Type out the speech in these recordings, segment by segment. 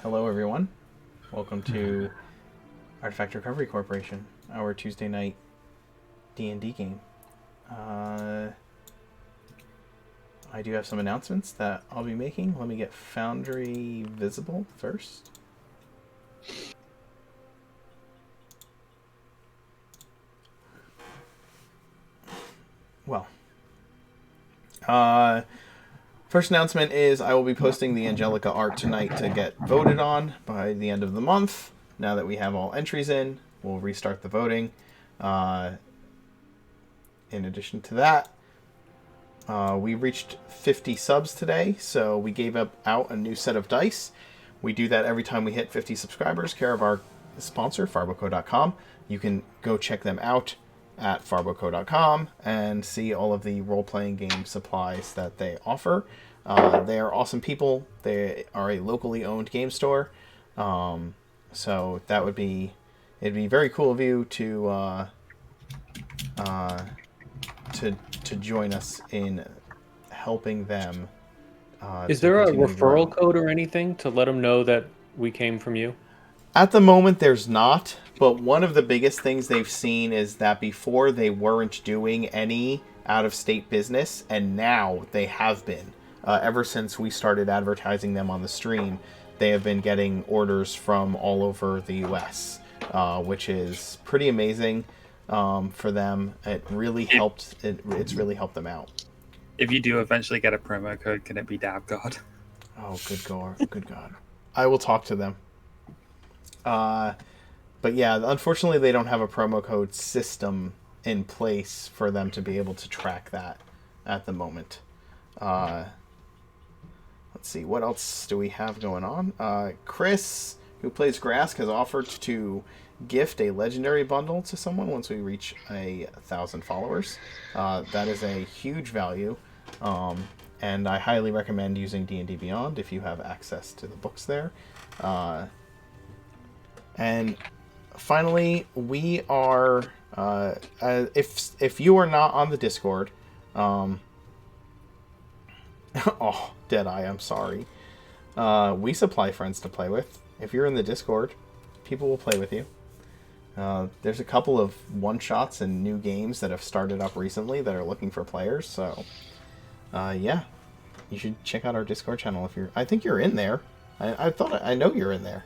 Hello, everyone. Welcome to Artifact Recovery Corporation, our Tuesday night D&D game. I do have some announcements that I'll be making. Let me get Foundry visible first. Well, first announcement is I will be posting the Angelica art tonight to get voted on by the end of the month. Now that we have all entries in, we'll restart the voting. In addition to that, we reached 50 subs today, so we gave out a new set of dice. We do that every time we hit 50 subscribers, care of our sponsor, farboco.com. You can go check them out at farboco.com and see all of the role-playing game supplies that they offer. They are awesome people. They are a locally owned game store. So that would be... It'd be very cool of you to join us in helping them. Is to there a continue referral growing. code or anything to let them know that we came from you? At the moment, there's not, but one of the biggest things they've seen is that before they weren't doing any out-of-state business, and now they have been. Ever since we started advertising them on the stream, they have been getting orders from all over the U.S., which is pretty amazing for them. It really helped. It's really helped them out. If you do eventually get a promo code, can it be Dab God? Oh, good God! Good God! I will talk to them. But yeah, unfortunately, they don't have a promo code system in place for them to be able to track that at the moment. Let's see, what else do we have going on? Chris, who plays Grask, has offered to gift a legendary bundle to someone once we reach 1,000 followers. That is a huge value, and I highly recommend using D&D Beyond if you have access to the books there. And finally, we are if you are not on the Discord, oh, Deadeye, I'm sorry. We supply friends to play with. If you're in the Discord, people will play with you. There's a couple of one-shots and new games that have started up recently that are looking for players, so yeah, you should check out our Discord channel if you're... I think you're in there. I know you're in there.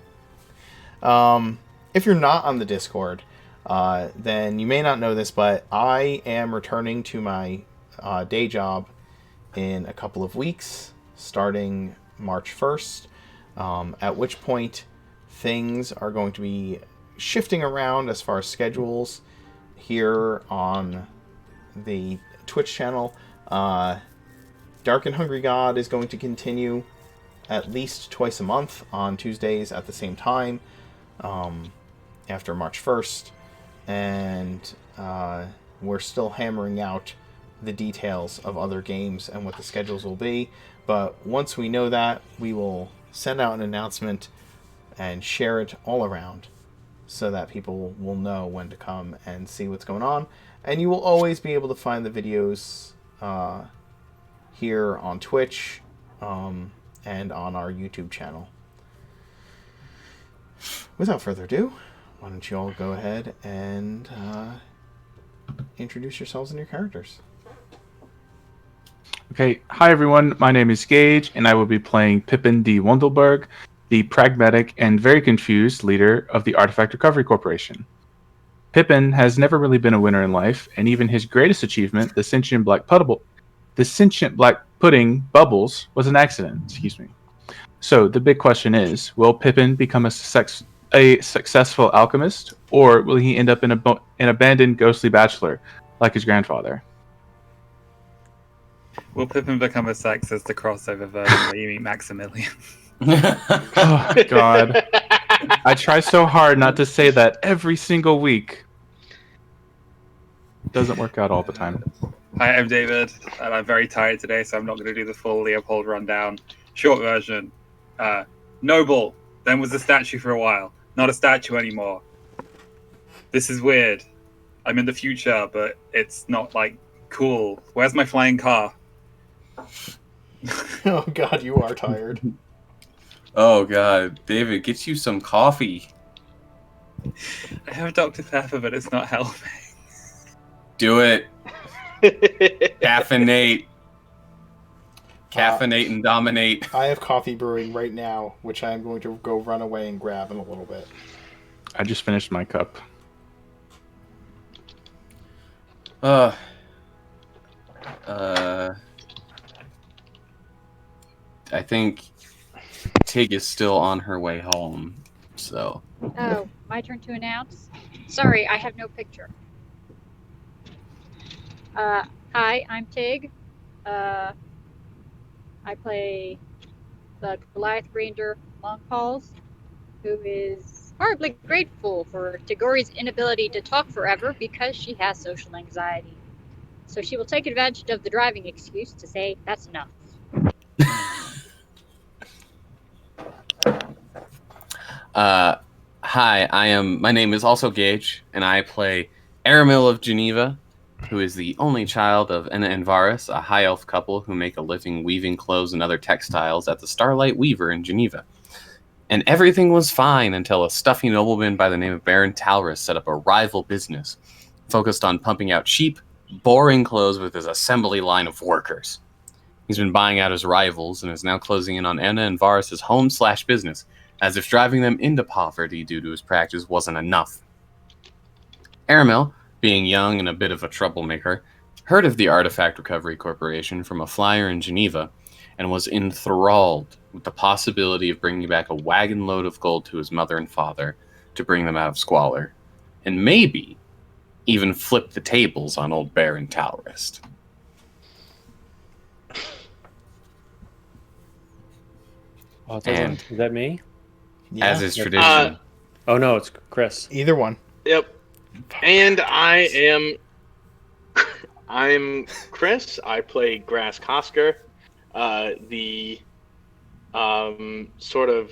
If you're not on the Discord, then you may not know this, but I am returning to my day job in a couple of weeks, starting March 1st, at which point things are going to be shifting around as far as schedules here on the Twitch channel. Dark and Hungry God is going to continue at least twice a month on Tuesdays at the same time. After March 1st, and we're still hammering out the details of other games and what the schedules will be, but once we know that, we will send out an announcement and share it all around so that people will know when to come and see what's going on, and you will always be able to find the videos here on Twitch and on our YouTube channel. Without further ado, why don't you all go ahead and introduce yourselves and your characters. Okay, hi everyone, my name is Gage, and I will be playing Pippin D. Wundelberg, the pragmatic and very confused leader of the Artifact Recovery Corporation. Pippin has never really been a winner in life, and even his greatest achievement, the sentient black pudding Bubbles, was an accident. Excuse me. So the big question is, will Pippin become a successful alchemist, or will he end up an abandoned ghostly bachelor like his grandfather? Will Pippin become a sex as the crossover version where you meet Maximilian? Oh, God. I try so hard not to say that every single week. It doesn't work out all the time. Hi, I'm David, and I'm very tired today, so I'm not going to do the full Leopold rundown. Short version. Noble, then was a statue for a while. Not a statue anymore. This is weird. I'm in the future, but it's not, like, cool. Where's my flying car? Oh God, you are tired. Oh god, David, get you some coffee. I have Dr. Pepper, but it's not helping. Do it. Caffeinate. Caffeinate and dominate. I have coffee brewing right now, which I am going to go run away and grab in a little bit. I just finished my cup. I think Tig is still on her way home, so. Oh, my turn to announce? Sorry, I have no picture. Hi, I'm Tig. I play the Goliath Ranger Longpauls, who is horribly grateful for Tigori's inability to talk forever because she has social anxiety. So she will take advantage of the driving excuse to say, that's enough. Hi, my name is also Gage, and I play Aramil of Geneva, who is the only child of Enna and Varus, a high elf couple who make a living weaving clothes and other textiles at the Starlight Weaver in Geneva. And everything was fine until a stuffy nobleman by the name of Baron Talrus set up a rival business, focused on pumping out cheap, boring clothes with his assembly line of workers. He's been buying out his rivals and is now closing in on Enna and Varus' home/business, as if driving them into poverty due to his practice wasn't enough. Aramil, being young and a bit of a troublemaker, heard of the Artifact Recovery Corporation from a flyer in Geneva and was enthralled with the possibility of bringing back a wagon load of gold to his mother and father to bring them out of squalor, and maybe even flip the tables on old Baron Talrist. Oh, And- is that me? Yeah, As is tradition. Oh no, it's Chris. either one. Yep. And I'm Chris. I play Grass Kosker, the sort of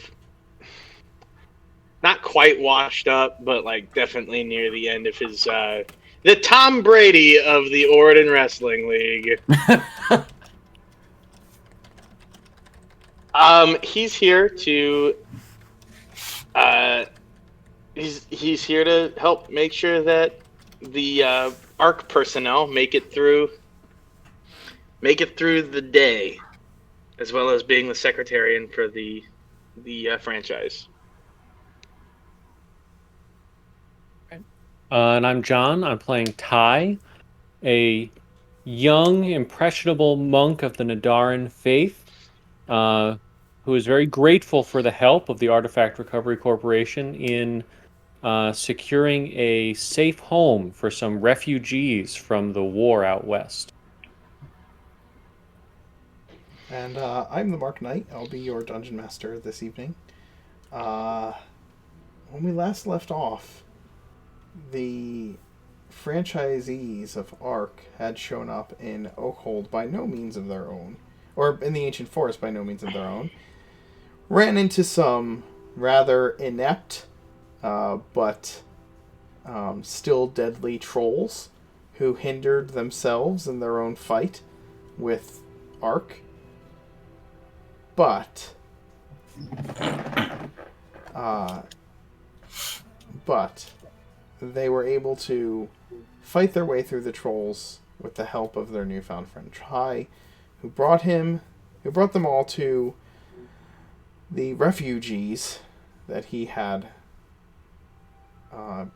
not quite washed up, but like definitely near the end of his the Tom Brady of the Oregon Wrestling League. He's here to he's here to help make sure that the ARC personnel make it through the day, as well as being the secretarian for the franchise. And I'm John. I'm playing Ty, a young, impressionable monk of the Nadaran faith, who is very grateful for the help of the Artifact Recovery Corporation in securing a safe home for some refugees from the war out west. And I'm the Mark Knight. I'll be your dungeon master this evening. When we last left off, the franchisees of ARC had shown up in Oakhold by no means of their own, or in the Ancient Forest by no means of their own. Ran into some rather inept, but still deadly trolls who hindered themselves in their own fight with ARC. But they were able to fight their way through the trolls with the help of their newfound friend Try, who brought them all to the refugees that he had that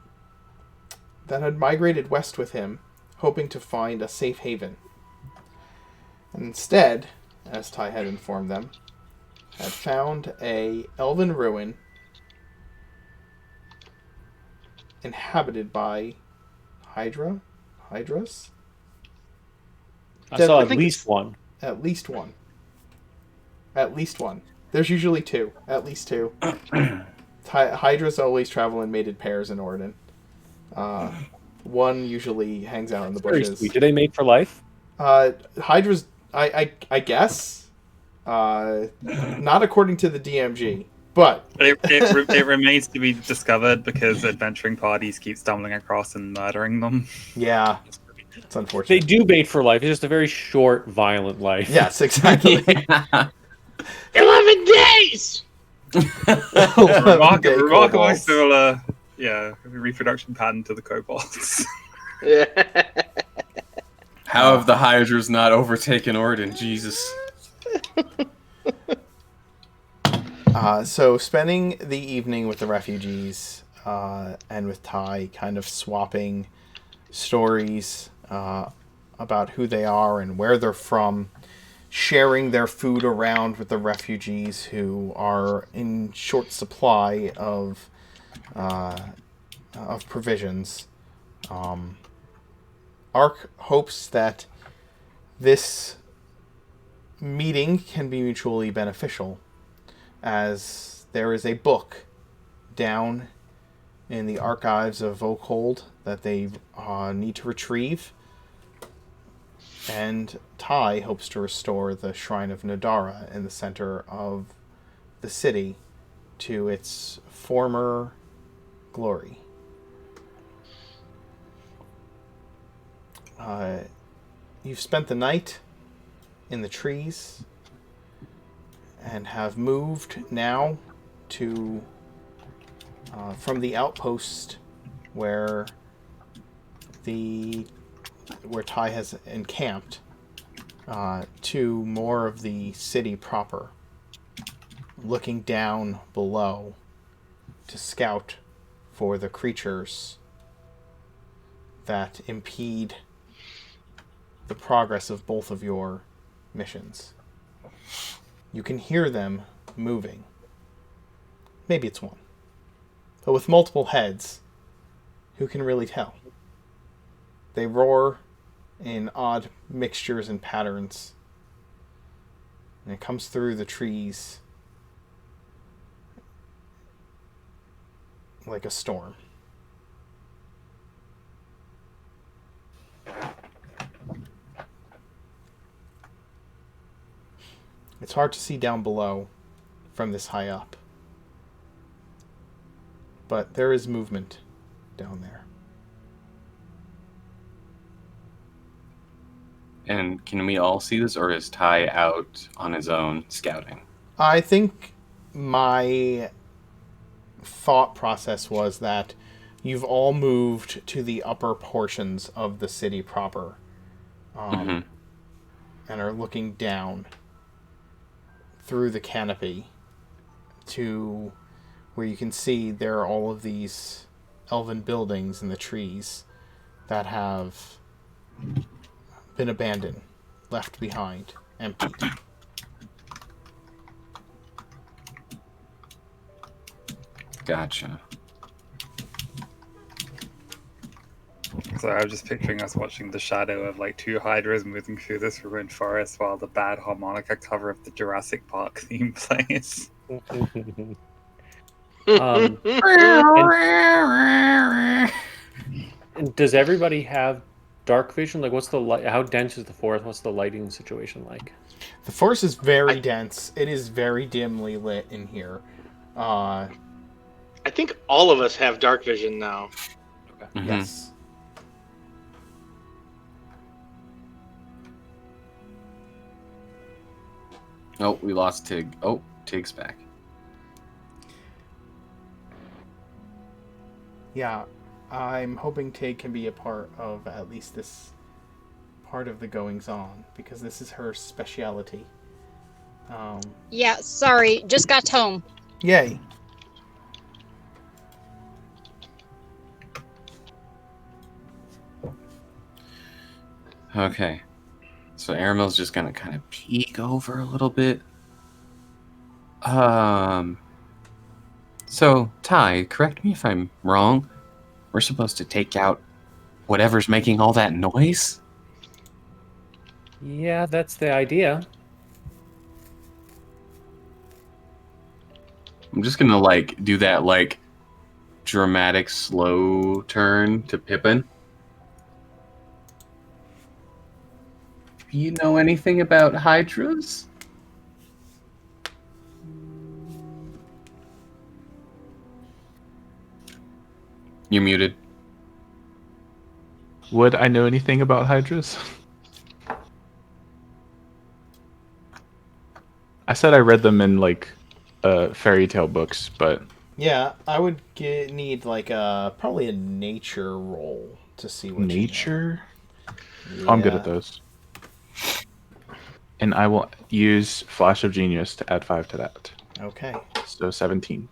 had migrated west with him, hoping to find a safe haven. And instead, as Ty had informed them, had found a elven ruin inhabited by hydras? I saw I at think least one. At least one. At least one. There's usually two. At least two. Hydras always travel in mated pairs in Orden. One usually hangs out in the Very bushes. sweet. Do they mate for life? Hydras, I guess. Not according to the DMG. But It remains to be discovered because adventuring parties keep stumbling across and murdering them. yeah, it's unfortunate. They do mate for life. It's just a very short, violent life. Yes, exactly. 11 days. 11-day Remarkably kobolds. similar, yeah, reproduction pattern to the kobolds. How have the Hydras not overtaken Orden? Jesus. So spending the evening with the refugees and with Ty, kind of swapping stories about who they are and where they're from, sharing their food around with the refugees who are in short supply of provisions. Ark hopes that this meeting can be mutually beneficial, as there is a book down in the archives of Oakhold that they need to retrieve, and Ty hopes to restore the Shrine of Nadara in the center of the city to its former glory. You've spent the night in the trees and have moved now to from the outpost where Ty has encamped to more of the city proper, looking down below to scout for the creatures that impede the progress of both of your missions. You can hear them moving. Maybe it's one. But with multiple heads, who can really tell? They roar in odd mixtures and patterns, and it comes through the trees like a storm. It's hard to see down below from this high up, but there is movement down there. And can we all see this, or is Ty out on his own scouting? I think my thought process was that you've all moved to the upper portions of the city proper, and are looking down through the canopy to where you can see there are all of these elven buildings in the trees that have been abandoned, left behind, empty. Gotcha. So I was just picturing us watching the shadow of like two hydras moving through this ruined forest while the bad harmonica cover of the Jurassic Park theme plays. And does everybody have dark vision? Like, what's the light? How dense is the forest? What's the lighting situation like? The forest is very dense. It is very dimly lit in here. I think all of us have dark vision now. Yes. Oh, we lost Tig. Oh, Tig's back. Yeah, I'm hoping Tig can be a part of at least this part of the goings-on, because this is her speciality. Yeah, sorry, just got home. Yay. Okay. So Aramel's just gonna kind of peek over a little bit. So, Ty, correct me if I'm wrong. We're supposed to take out whatever's making all that noise? Yeah, that's the idea. I'm just gonna, like, do that, like, dramatic slow turn to Pippin. Do you know anything about hydras? You're muted. Would I know anything about hydras? I said I read them in like fairy tale books, but Yeah, I would need like probably a nature roll to see what nature. you know. Oh, I'm good Yeah. at those. And I will use Flash of Genius to add 5 to that. Okay. So 17.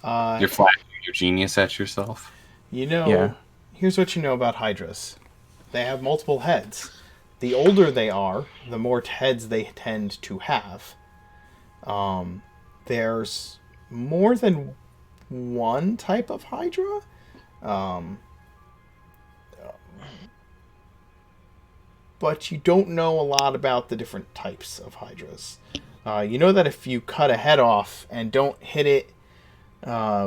Uh, You're flashing your genius at yourself. you know, Yeah. here's what you know about hydras. They have multiple heads. The older they are, the more heads they tend to have. There's more than one type of hydra. But you don't know a lot about the different types of hydras. You know that if you cut a head off and don't hit it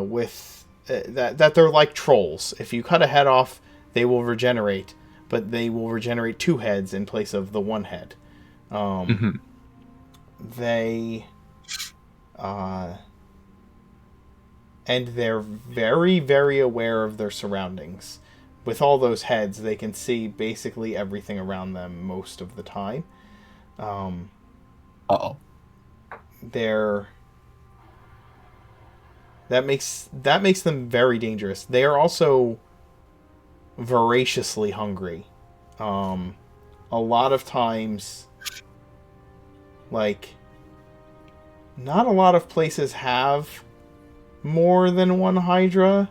with that they're like trolls. If you cut a head off, they will regenerate, but they will regenerate 2 heads in place of the 1 head. Mhm. They and they're very, very aware of their surroundings. With all those heads, they can see basically everything around them most of the time. Uh-oh. They're that makes them very dangerous. They are also voraciously hungry. A lot of times, like, not a lot of places have more than one hydra,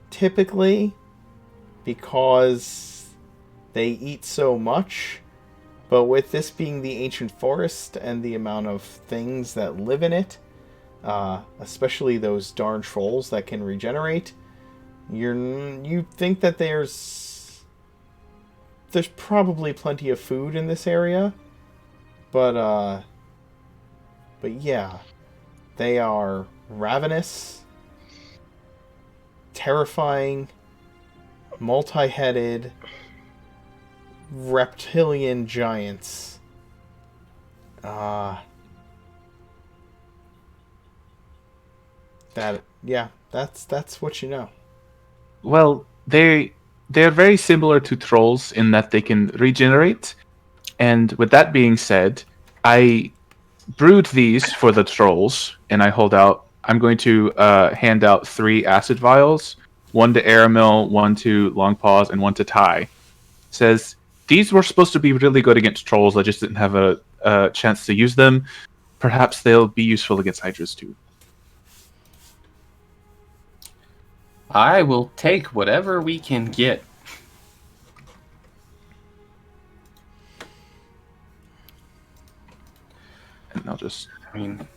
typically, because they eat so much. But with this being the ancient forest and the amount of things that live in it, especially those darn trolls that can regenerate, you think that there's probably plenty of food in this area, but yeah, they are ravenous, terrifying, multi-headed reptilian giants. That's what you know. Well, they're very similar to trolls in that they can regenerate. And with that being said, I brewed these for the trolls, and I'm going to hand out 3 acid vials, 1 to Aramil, 1 to Longpaws, and 1 to Ty. Says these were supposed to be really good against trolls. I just didn't have a chance to use them. Perhaps they'll be useful against hydras too. I will take whatever we can get. And I'll just I mean,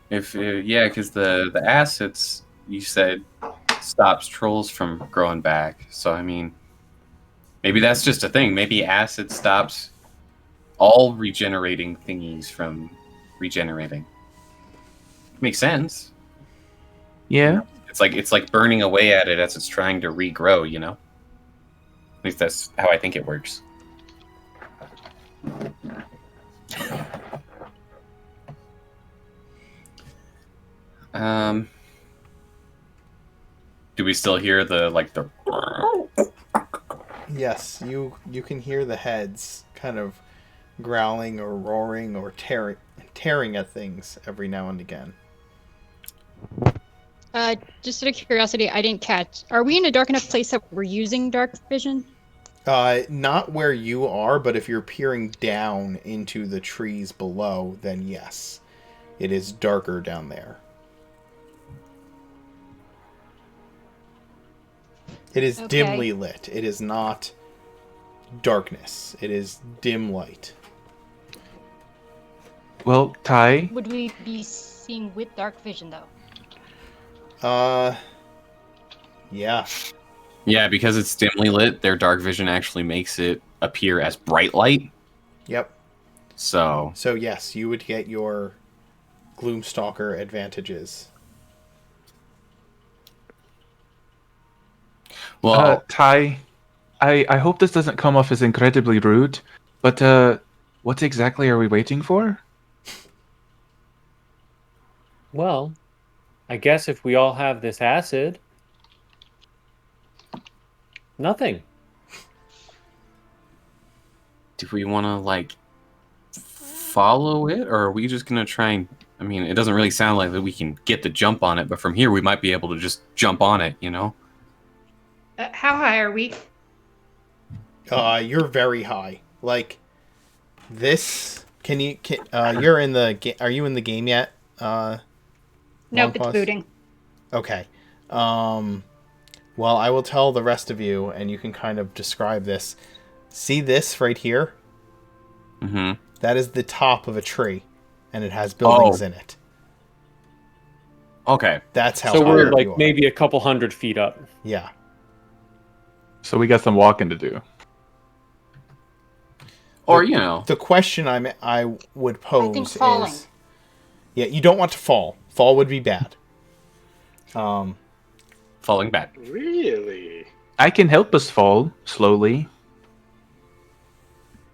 if yeah, because the acids you said stops trolls from growing back. So I mean, maybe that's just a thing. Maybe acid stops all regenerating thingies from regenerating. Makes sense. yeah. It's like burning away at it as it's trying to regrow. You know. At least that's how I think it works. Do we still hear the Yes, you can hear the heads kind of growling or roaring or tearing at things every now and again. Just out of curiosity, I didn't catch. Are we in a dark enough place that we're using dark vision? Not where you are, but if you're peering down into the trees below, then yes, it is darker down there. It is Okay. dimly lit. It is not darkness. It is dim light. Well, Ty, Would we be seeing with dark vision though? Yeah. Yeah, because it's dimly lit, their dark vision actually makes it appear as bright light. Yep. So, So yes, you would get your Gloomstalker advantages. well, Ty, I hope this doesn't come off as incredibly rude, but what exactly are we waiting for? Well, I guess if we all have this acid, nothing. do we want to follow it, or are we just gonna try and? I mean, it doesn't really sound like that we can get the jump on it, but from here we might be able to just jump on it. You know? How high are we? You're very high. Like this. You're in the game? Are you in the game yet? Nope, it's Pause? booting. Okay. Well, I will tell the rest of you, and you can kind of describe this. See this right here? Mm-hmm. That is the top of a tree, and it has buildings in it. Okay. That's how So high we're you like are. maybe a couple 100 feet up. Yeah. So we got some walking to do. Or you know, The question I would pose falling. is... Yeah, you don't want to fall. Fall would be bad. falling back. Really? I can help us fall slowly.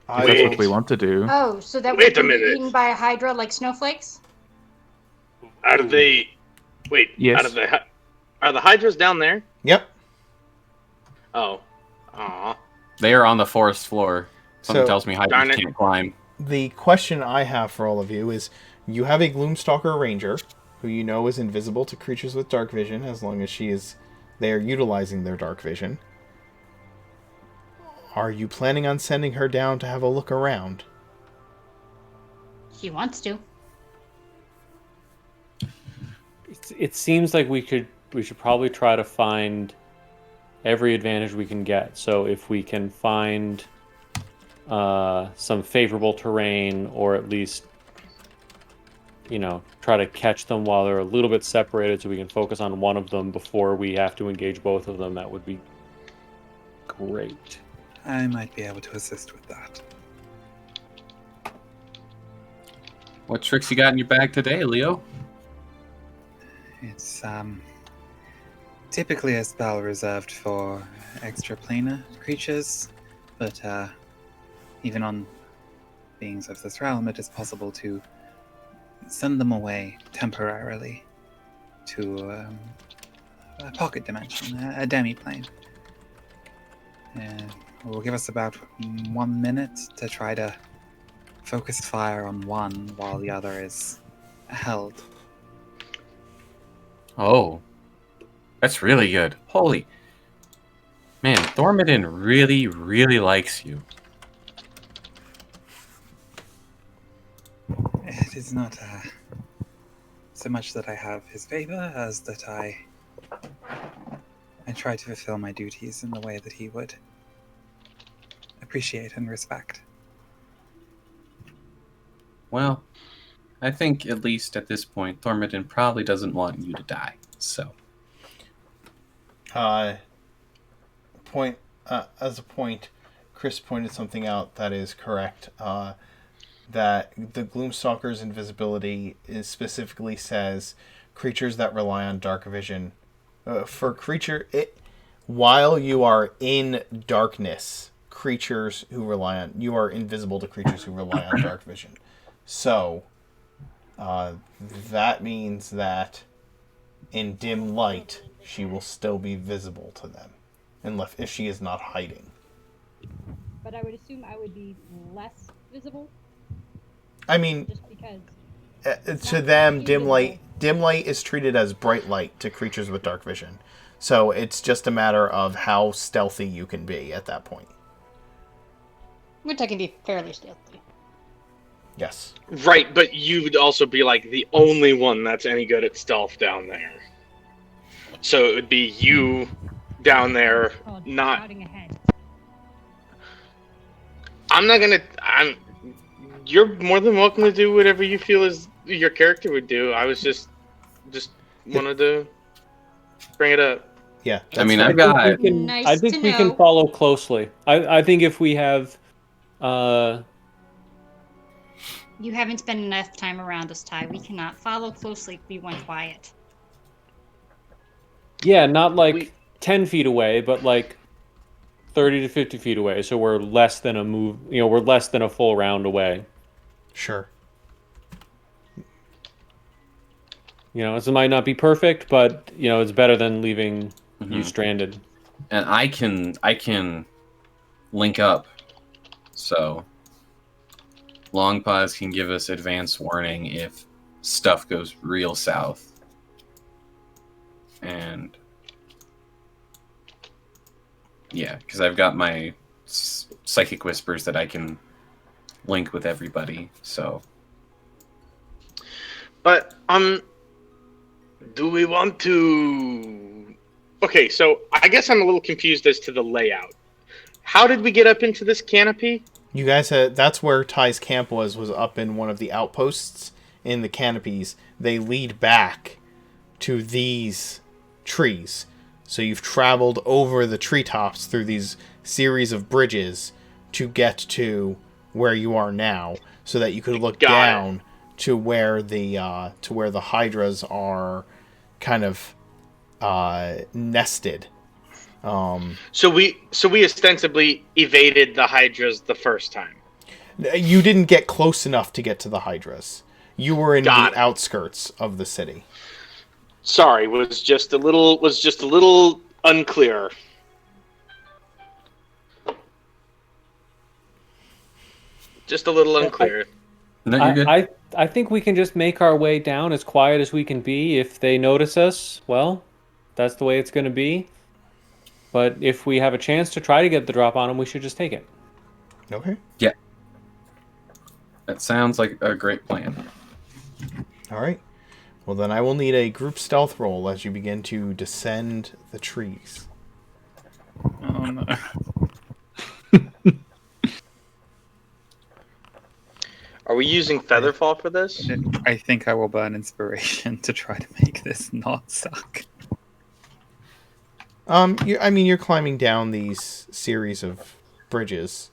If that's Wait. what we want to do. Oh, so that Wait we a can be minute. eaten by a hydra like snowflakes? Are they? Wait. Yes. Are the hydras down there? Yep. Oh. Aw. They are on the forest floor. Something So- tells me Darn hydras it. can't climb. The question I have for all of you is, you have a Gloomstalker Ranger, who you know is invisible to creatures with dark vision, as long as they are utilizing their dark vision. Are you planning on sending her down to have a look around? She wants to. It seems like we should probably try to find every advantage we can get. So if we can find some favorable terrain, or at least, try to catch them while they're a little bit separated so we can focus on one of them before we have to engage both of them, that would be great. I might be able to assist with that. What tricks you got in your bag today, Leo? It's typically a spell reserved for extraplanar creatures, but even on beings of this realm, it is possible to send them away temporarily to a pocket dimension, a demi-plane. It will give us about 1 minute to try to focus fire on one while the other is held. Oh, that's really good. Holy man, Thormodin really, really likes you. It is not so much that I have his favor as that I try to fulfill my duties in the way that he would appreciate and respect. Well, I think at least at this point, Thormodin probably doesn't want you to die. So, As a point, Chris pointed something out that is correct. That the Gloomstalker's invisibility specifically says creatures that rely on dark vision. While you are in darkness, you are invisible to creatures who rely on dark vision. So, that means that in dim light, she will still be visible to them, if she is not hiding. But I would assume I would be less visible, I mean, just because. to them, dim light is treated as bright light to creatures with dark vision. So it's just a matter of how stealthy you can be at that point. Which I can be fairly stealthy. Yes. Right, but you would also be like the only one that's any good at stealth down there. So it would be you down there, Called not. shouting ahead. You're more than welcome to do whatever you feel is your character would do. I was just wanted to bring it up. Yeah. I mean, that's I've fine. got. Nice I think to we know. can follow closely. I think if we have, You haven't spent enough time around us, Ty. We cannot follow closely if we want quiet. not like We- 10 feet away, but like 30 to 50 feet away. So we're less than a move. We're less than a full round away. Sure. This might not be perfect, but it's better than leaving you Mhm. stranded. And I can link up. So Long Pause can give us advance warning if stuff goes real south. And yeah, because I've got my psychic whispers that I can link with everybody. So, But do we want to? Okay, so I guess I'm a little confused as to the layout. How did we get up into this canopy? You guys had, that's where Ty's camp was up in one of the outposts in the canopies. They lead back to these trees. So you've traveled over the treetops through these series of bridges to get to where you are now, so that you could look down to where the hydras are kind of nested. So we ostensibly evaded the hydras the first time. You didn't get close enough to get to the hydras. You were in Got the it. outskirts of the city. Sorry, was just a little unclear. Just a little unclear. no, you're good. I think we can just make our way down as quiet as we can be. If they notice us, well, that's the way it's going to be. But if we have a chance to try to get the drop on them, we should just take it. Okay. That sounds like a great plan. All right. Well, then I will need a group stealth roll as you begin to descend the trees. Oh no. Are we using Featherfall for this? I think I will burn inspiration to try to make this not suck. You're climbing down these series of bridges.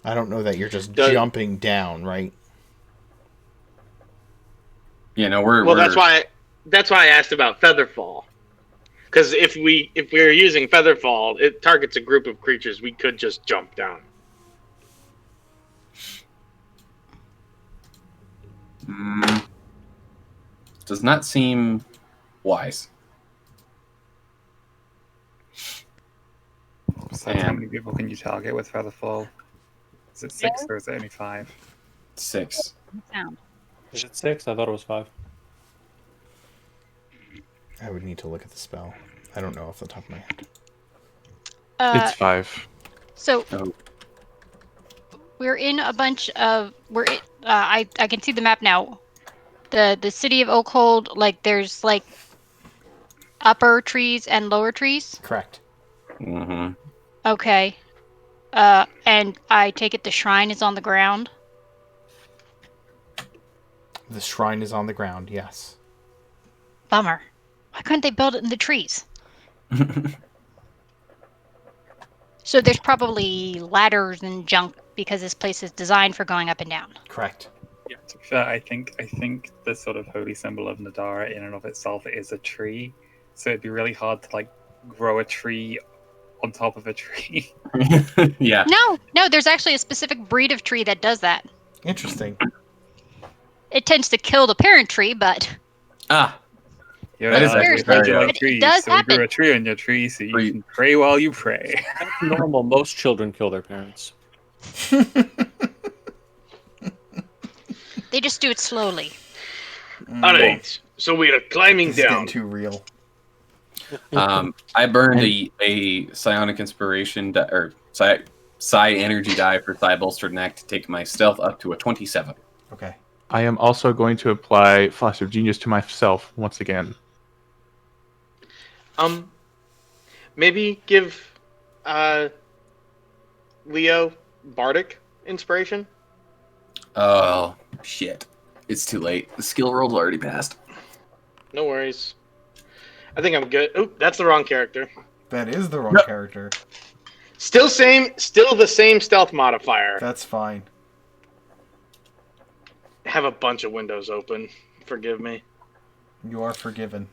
I don't know that you're just jumping down, right? Yeah, no, we're That's why I asked about Featherfall. Because if we're using Featherfall, it targets a group of creatures. We could just jump down. does not seem wise. So how many people can you target with Featherfall? Is it 6 or is it only 5? 6. Sound. Is it 6? I thought it was 5. I would need to look at the spell. I don't know off the top of my head. It's 5. So Oh. we're in a bunch of I can see the map now. The city of Oakhold, like there's like upper trees and lower trees. Correct. Mm-hmm. Okay. And I take it the shrine is on the ground. The shrine is on the ground, yes. Bummer. Why couldn't they build it in the trees? So there's probably ladders and junk because this place is designed for going up and down. Correct. Yeah, to be fair, I think the sort of holy symbol of Nadara in and of itself is a tree. So it'd be really hard to like grow a tree on top of a tree. Yeah. No, there's actually a specific breed of tree that does that. Interesting. It tends to kill the parent tree, but Ah, Yeah, That is I actually heard you very- like It trees, does so we grew happen. a tree on your tree so you Tree. can pray while you pray. That's normal. Most children kill their parents. they just do it slowly. Alright, so we are climbing This is getting down. too real. I burned a psionic inspiration or psi energy die for psi bolstered neck to take my stealth up to a 27. Okay. I am also going to apply Flash of Genius to myself once again. Maybe give Leo Bardic inspiration. Oh shit! It's too late. The skill roll's already passed. No worries. I think I'm good. Oop, that's the wrong character. That is the wrong No. character. Still the same stealth modifier. That's fine. Have a bunch of windows open. Forgive me. You are forgiven.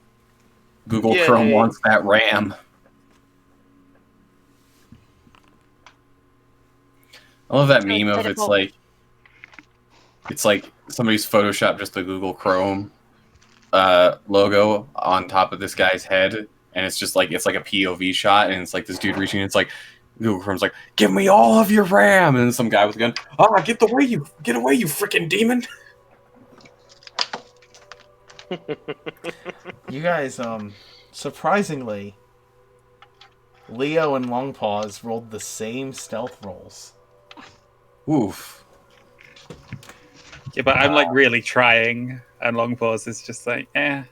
Google Yay. Chrome wants that RAM. I love that So meme of instead it's like somebody's photoshopped just the Google Chrome logo on top of this guy's head, and it's just like it's like a POV shot, and it's like this dude reaching. It's like Google Chrome's like, "Give me all of your RAM," and some guy with a gun, get away, you freaking demon! You guys, surprisingly, Leo and Longpaws rolled the same stealth rolls. Oof. Yeah, but I'm like really trying, and Longpaws is just like, eh.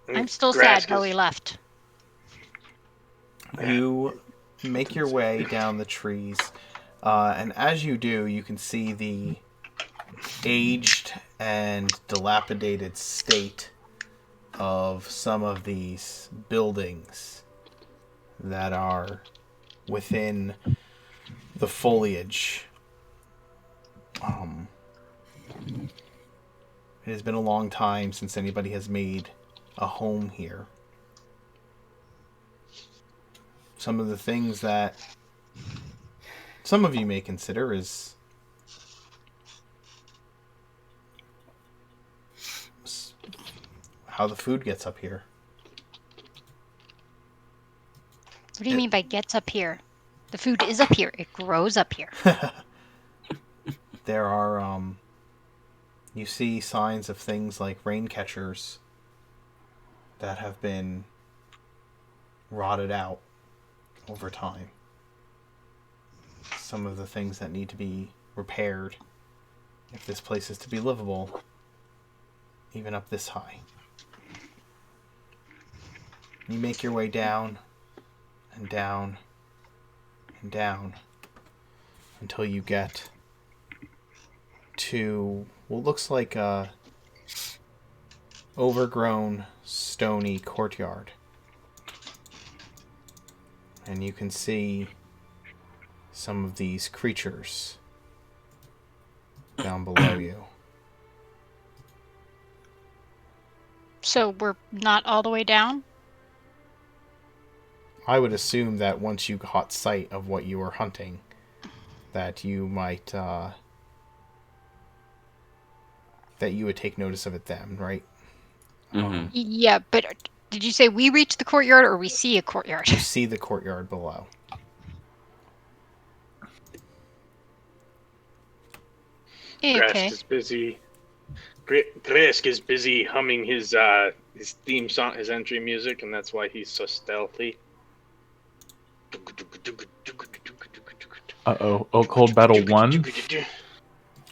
I'm still Grass sad Bowie left. You make your way down the trees, and as you do, you can see the aged and dilapidated state of some of these buildings that are within the foliage. It has been a long time since anybody has made a home here. Some of the things that some of you may consider is how the food gets up here. What do you mean by gets up here? The food is up here. It grows up here. There are, you see signs of things like rain catchers that have been rotted out over time. Some of the things that need to be repaired if this place is to be livable, even up this high. You make your way down and down and down until you get to what looks like a overgrown stony courtyard. And you can see some of these creatures down below you. So we're not all the way down? I would assume that once you caught sight of what you were hunting, that you might, that you would take notice of it then, right? Mm-hmm. Yeah, but did you say we reach the courtyard or we see a courtyard? You see the courtyard below. Grask Okay. is busy. Grask is busy humming his theme song, his entry music, and that's why he's so stealthy. Oak Cold Battle 1?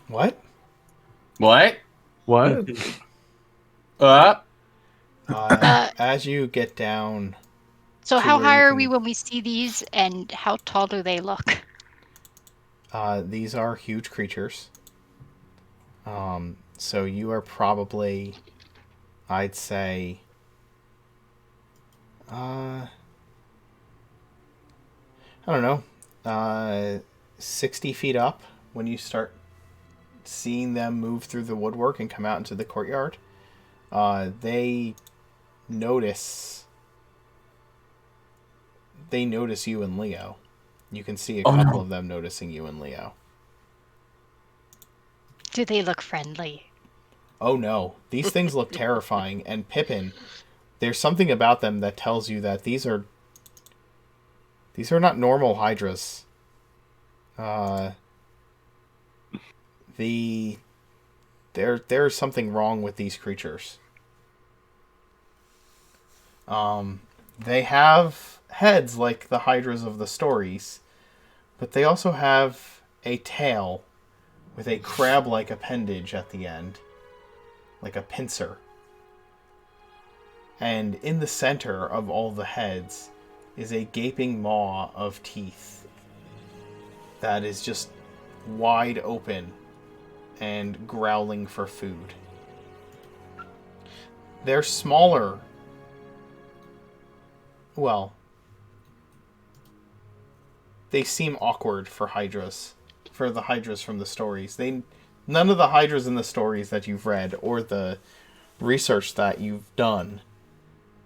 What? What? What? As you get down, So to how where high you are can- we when we see these, and how tall do they look? these are huge creatures. So you are probably, I'd say, 60 feet up when you start seeing them move through the woodwork and come out into the courtyard. They notice you and Leo. You can see a couple of them noticing you and Leo. Do they look friendly? Oh no, these things look terrifying. And Pippin, there's something about them that tells you that these are not normal hydras. There's something wrong with these creatures. They have heads like the hydras of the stories, but they also have a tail with a crab-like appendage at the end, like a pincer. And in the center of all the heads is a gaping maw of teeth that is just wide open and growling for food. They're smaller. Well, they seem awkward for hydras, for the hydras from the stories. None of the hydras in the stories that you've read or the research that you've done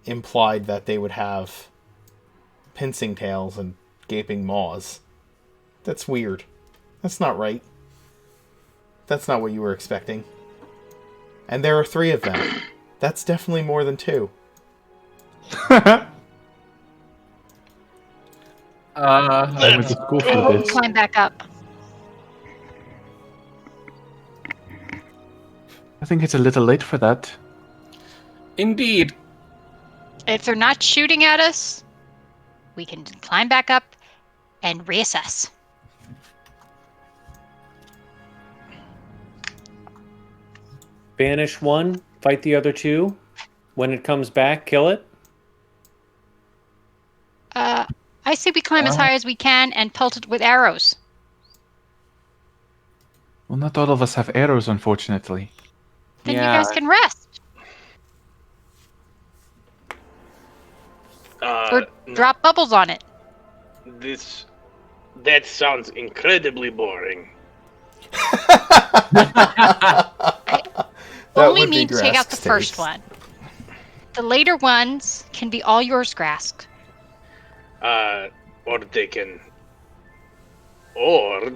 implied that they would have pincing tails and gaping maws. That's weird. That's not right. That's not what you were expecting. And there are 3 of them. That's definitely more than 2. I went to school for this. Climb back up. I think it's a little late for that. Indeed. If they're not shooting at us, we can climb back up and reassess. Banish one, fight the other two. When it comes back, kill it. I say we climb as high as we can and pelt it with arrows. Well, not all of us have arrows, unfortunately. Then Yeah. you guys can rest. Or No, drop bubbles on it. that sounds incredibly boring. Only would be me to take out the Grask's first taste. one. The later ones can be all yours, Grask. Or they can, or,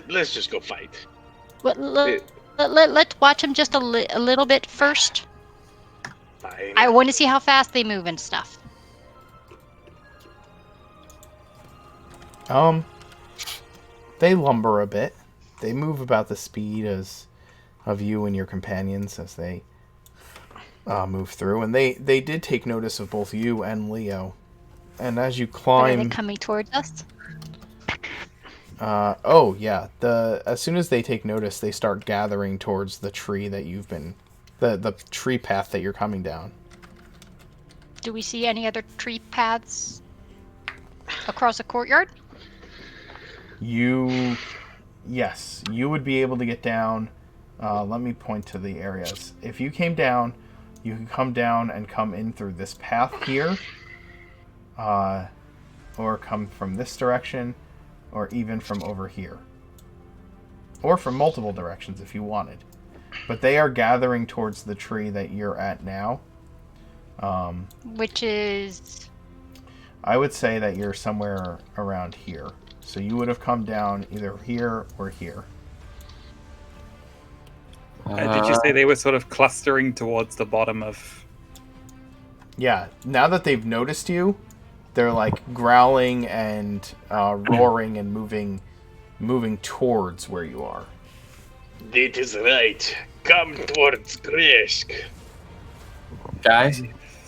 let's just go fight. Let's watch them just a little bit first. Fine. I want to see how fast they move and stuff. They lumber a bit. They move about the speed of you and your companions as they move through, and they did take notice of both you and Leo. And as you Are they climb, coming towards us? oh yeah, as soon as they take notice, they start gathering towards the tree that you've been, the tree path that you're coming down. Do we see any other tree paths across the courtyard? Yes, you would be able to get down. Let me point to the areas. If you came down, you can come down and come in through this path here, or come from this direction, or even from over here, or from multiple directions if you wanted. But they are gathering towards the tree that you're at now. Which is... I would say that you're somewhere around here. So you would have come down either here or here. Did you say they were sort of clustering towards the bottom of... Yeah, now that they've noticed you, they're like growling and roaring and moving towards where you are. That is right. Come towards Grask. Guys,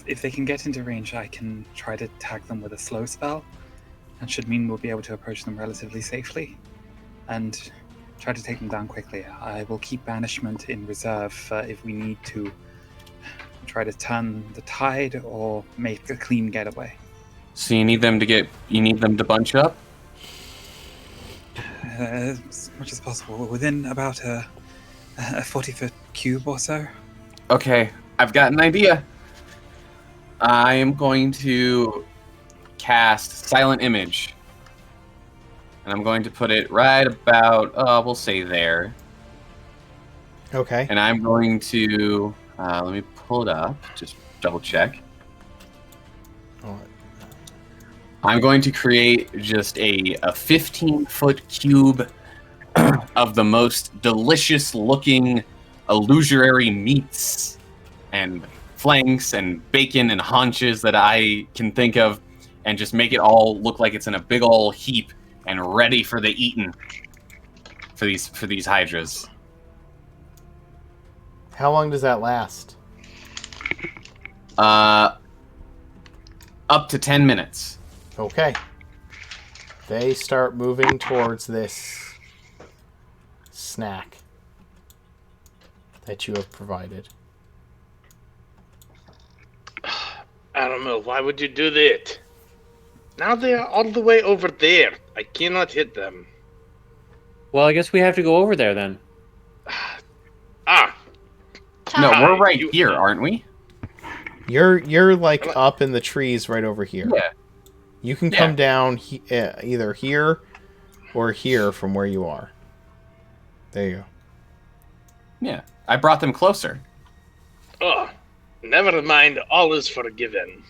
If they can get into range, I can try to tag them with a slow spell. That should mean we'll be able to approach them relatively safely and try to take them down quickly. I will keep banishment in reserve if we need to try to turn the tide or make a clean getaway. so you need them to bunch up? As much as possible. We're within about a 40-foot cube or so. Okay, I've got an idea. I am going to cast Silent Image. And I'm going to put it right about, we'll say there. Okay. And I'm going to, let me pull it up, just double check. Alright. I'm going to create just a 15-foot cube of the most delicious looking illusory meats and flanks and bacon and haunches that I can think of, and just make it all look like it's in a big old heap and ready for the eating for these hydras. How long does that last? Up to 10 minutes. Okay. They start moving towards this snack that you have provided. I don't know. Why would you do that? Now they are all the way over there. I cannot hit them. Well, I guess we have to go over there then. Ah, No, Hi, we're right you- here, aren't we? You're like up in the trees right over here. Yeah. You can Yeah. come down either here or here from where you are. There you go. Yeah. I brought them closer. oh, never mind. All is forgiven.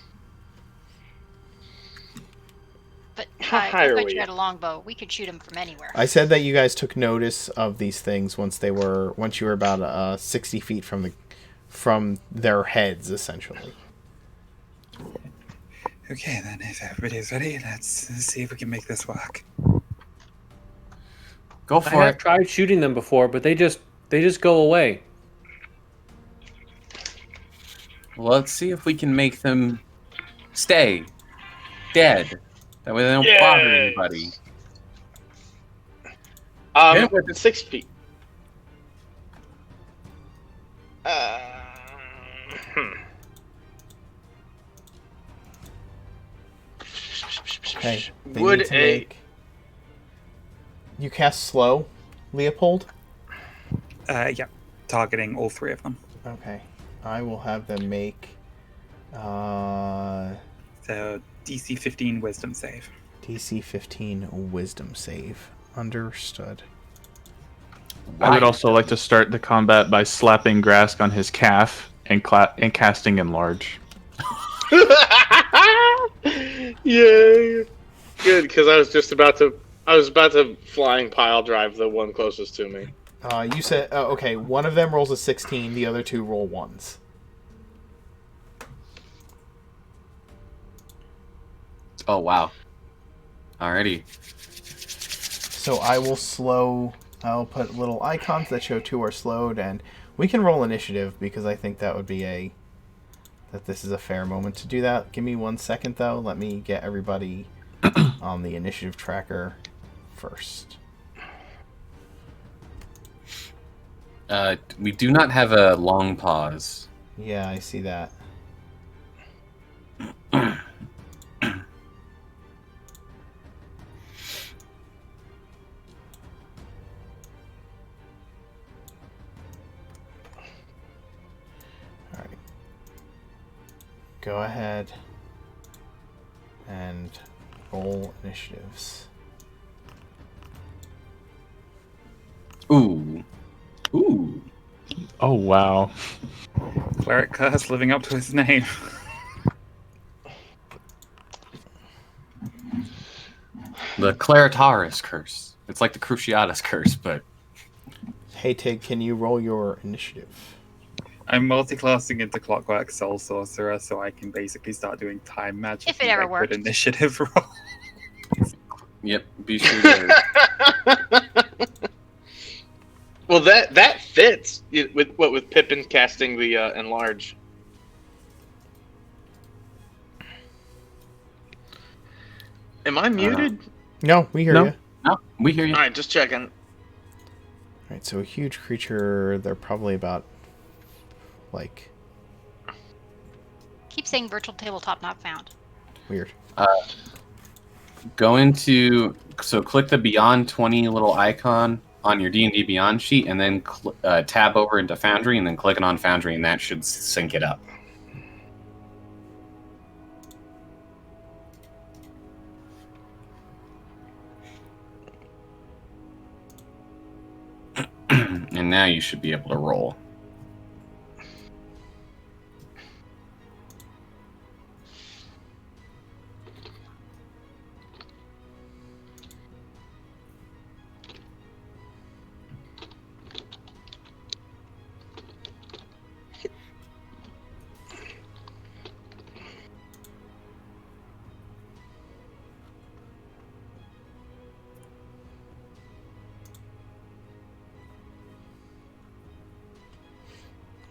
But How I high are thought we? you had a longbow. We could shoot him from anywhere. I said that you guys took notice of these things once you were about 60 feet from their heads, essentially. Okay, then if everybody's ready, let's see if we can make this work. Go I for have it. tried shooting them before, but they just go away. Well, let's see if we can make them stay dead. That way they don't bother anybody. Hit it with it. 6 feet. Okay. They Would need to a make... You cast slow, Leopold? Yeah, targeting all three of them. Okay. I will have them make So DC 15 Wisdom save. DC 15 Wisdom save. Understood. I would also like to start the combat by slapping Grask on his calf and casting Enlarge. Yay! Good, because I was about to flying pile drive the one closest to me. You said... okay, one of them rolls a 16, the other two roll 1s. Oh, wow. Alrighty. So I will slow... I'll put little icons that show 2 are slowed, and we can roll initiative, because I think that would be that this is a fair moment to do that. Give me 1 second, though. Let me get everybody on the initiative tracker first. We do not have a long pause. Yeah, I see that. Alright. Go ahead and roll initiatives. Ooh. Ooh. Oh, wow. Cleric Curse living up to his name. The Claritaris curse. It's like the Cruciatus curse, but... Hey Tig, can you roll your initiative? I'm multi-classing into Clockwork Soul Sorcerer, so I can basically start doing time magic. If it ever and regular works. Initiative roll. Yep, be sure to... Well, that fits with Pippin casting the enlarge. Am I muted? No, we hear No. you. No, we hear you. All right, just checking. Alright, so a huge creature, they're probably about, like, Keep saying virtual tabletop not found. weird. Go into... So click the Beyond 20 little icon on your D&D Beyond sheet, and then tab over into Foundry, and then click it on Foundry, and that should sync it up. And now you should be able to roll.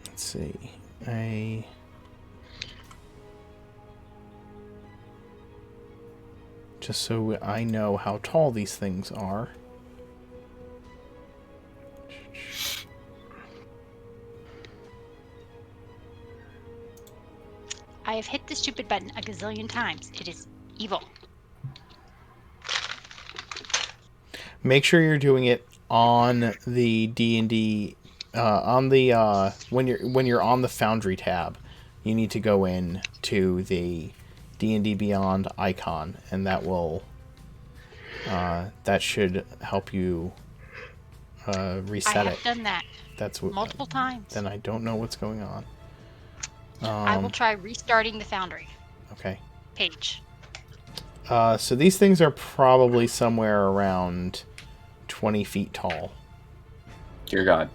Let's see. Just so I know how tall these things are. I have hit the stupid button a gazillion times. It is evil. Make sure you're doing it on the D&D on the when you're on the Foundry tab. You need to go in to the D&D Beyond icon, and that will that should help you reset I it. have done that That's what. multiple times. Then I don't know what's going on. I will try restarting the Foundry Okay. page. So these things are probably somewhere around 20 feet tall. Dear God.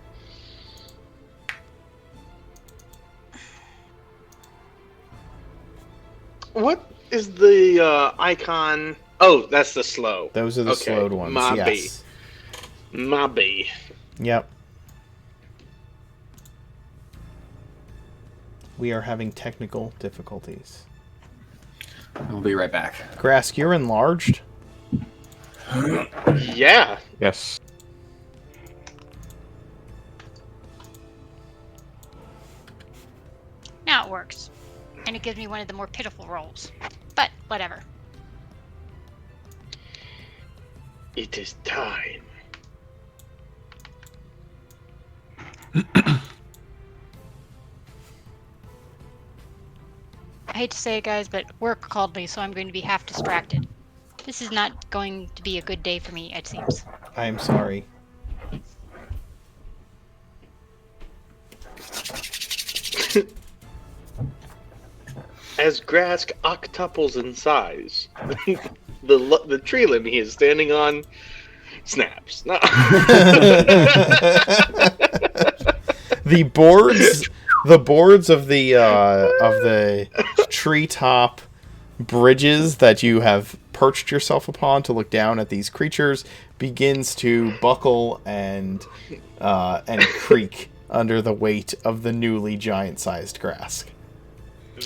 What is the icon? Oh, that's the slow. Those are the Okay, slowed ones. my Yes. Mabe. Yep. We are having technical difficulties. I'll be right back. Grask, you're enlarged. Yeah. Yes. Now it works. And it gives me one of the more pitiful rolls. But whatever. It is time. I hate to say it, guys, but work called me, so I'm going to be half distracted. This is not going to be a good day for me, it seems. I am sorry. As Grask octuples in size, the tree limb he is standing on snaps. No. The boards of the treetop bridges that you have perched yourself upon to look down at these creatures begins to buckle and creak under the weight of the newly giant-sized Grask.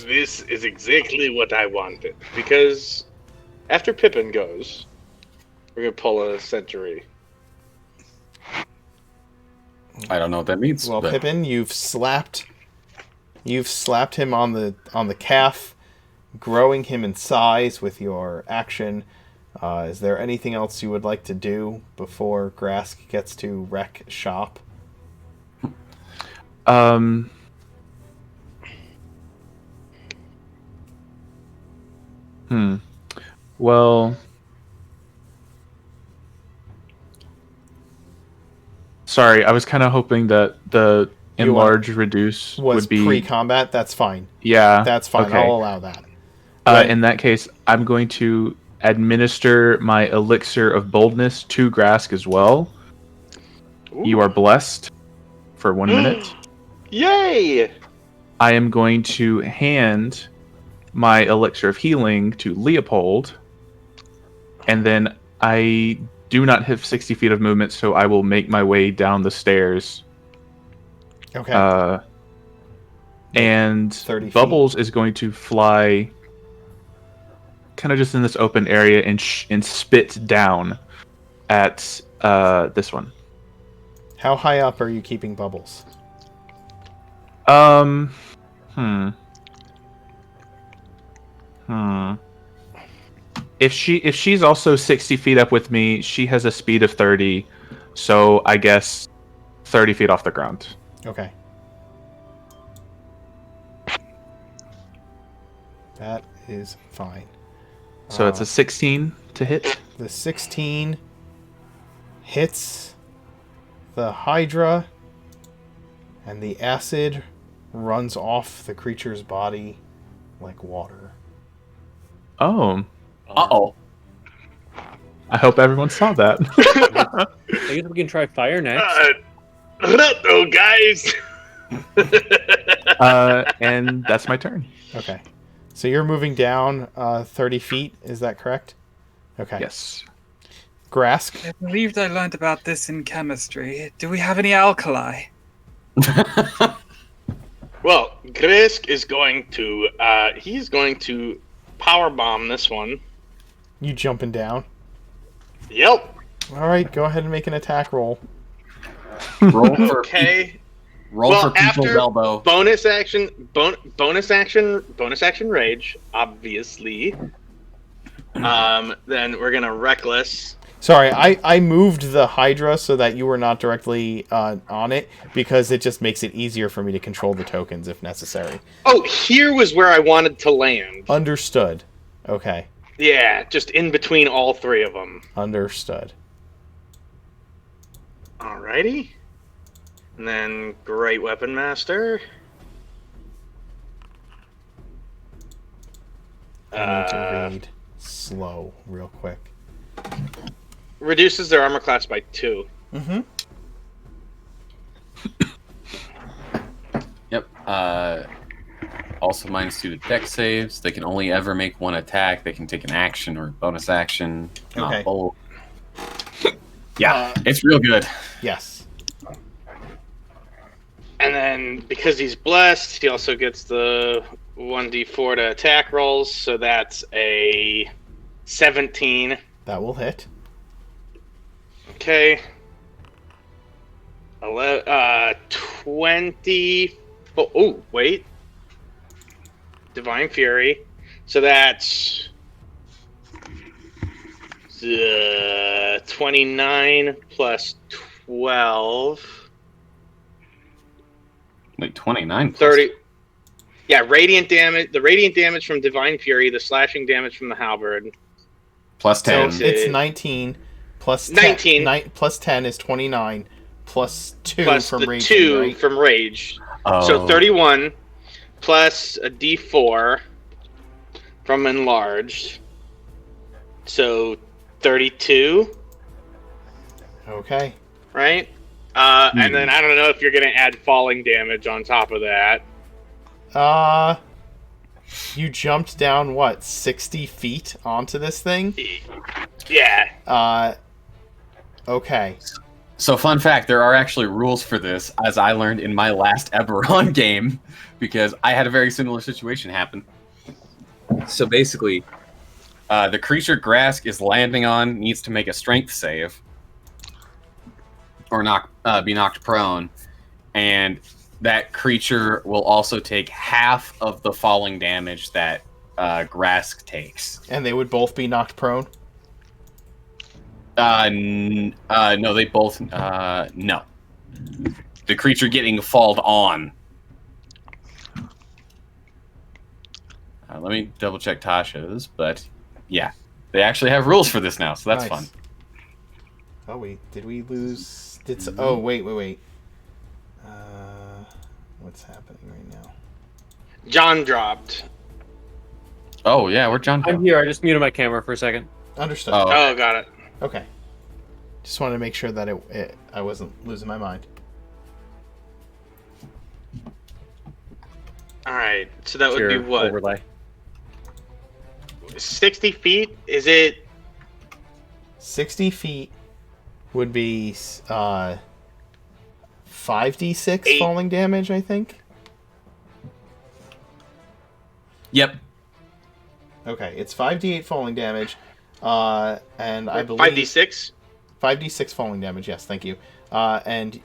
This is exactly what I wanted. Because after Pippin goes, we're going to pull a century. I don't know what that means. Well, but Pippin, you've slapped him on the calf, growing him in size with your action. Is there anything else you would like to do before Grask gets to wreck shop? Well, sorry, I was kind of hoping that the enlarge reduce Was would be pre-combat? That's fine. Yeah, That's fine. okay. I'll allow that. In that case, I'm going to administer my elixir of boldness to Grask as well. Ooh. You are blessed for 1 minute. Yay! I am going to hand my elixir of healing to Leopold, and then I do not have 60 feet of movement, so I will make my way down the stairs. Okay. And 30 feet. Bubbles is going to fly kind of just in this open area and spit down at this one. How high up are you keeping Bubbles? If she's also 60 feet up with me, she has a speed of 30, so I guess 30 feet off the ground. Okay. That is fine. So it's a 16 to hit. The 16 hits the Hydra, and the acid runs off the creature's body like water. Oh. Uh-oh. I hope everyone saw that. I guess we can try fire next. I don't know, guys. And that's my turn. Okay. So you're moving down 30 feet, is that correct? Okay. Yes. Grask. I believed I learned about this in chemistry. Do we have any alkali? Well, Grask is going to he's going to power bomb this one. You jumping down. Yep. All right, go ahead and make an attack roll. Roll for Okay. roll Well, for people's after elbow. bonus action rage, obviously. Then we're gonna reckless. Sorry, I moved the Hydra so that you were not directly on it, because it just makes it easier for me to control the tokens if necessary. Oh, here was where I wanted to land. Understood. Okay. Yeah, just in between all three of them. Understood. Alrighty. And then Great Weapon Master. I need to read slow real quick. Reduces their armor class by 2. Mm-hmm. Yep. also -2 to dex saves. They can only ever make one attack. They can take an action or bonus action. Not Okay. bold. Yeah, it's real good. Yes. And then because he's blessed, he also gets the 1d4 to attack rolls, so that's a 17. That will hit. Okay. 20. Oh, wait. Divine Fury. So that's 29 plus 12. Wait, 29 plus 30. Yeah, radiant damage. The radiant damage from Divine Fury, the slashing damage from the halberd. plus 10. So it's 19 plus 19. 10, plus 10 is 29 plus 2 Plus from the raging, 2 right? from Rage. Oh. So 31 plus a d4 from Enlarged. So 32, Okay. right? And then I don't know if you're going to add falling damage on top of that. You jumped down, what, 60 feet onto this thing? Yeah. Okay. So, fun fact, there are actually rules for this, as I learned in my last Eberron game, because I had a very similar situation happen. So basically, the creature Grask is landing on needs to make a strength save, or be knocked prone, and that creature will also take half of the falling damage that Grask takes. And they would both be knocked prone? No, they both. No. The creature getting falled on. Let me double check Tasha's, but yeah, they actually have rules for this now, so that's Nice. fun. Oh, did we lose? Oh, wait. What's happening right now? John dropped. Oh yeah, where'd John go? I'm here. I just muted my camera for a second. Understood. Oh. Oh, got it. Okay. Just wanted to make sure that I wasn't losing my mind. All right. So that would Your be what? overlay. 60 feet? Is it? 60 feet would be 5d6 Eight. falling damage, I think. Yep. Okay, it's 5d8 falling damage, and I believe 5d6? 5d6 falling damage. Yes, thank you. And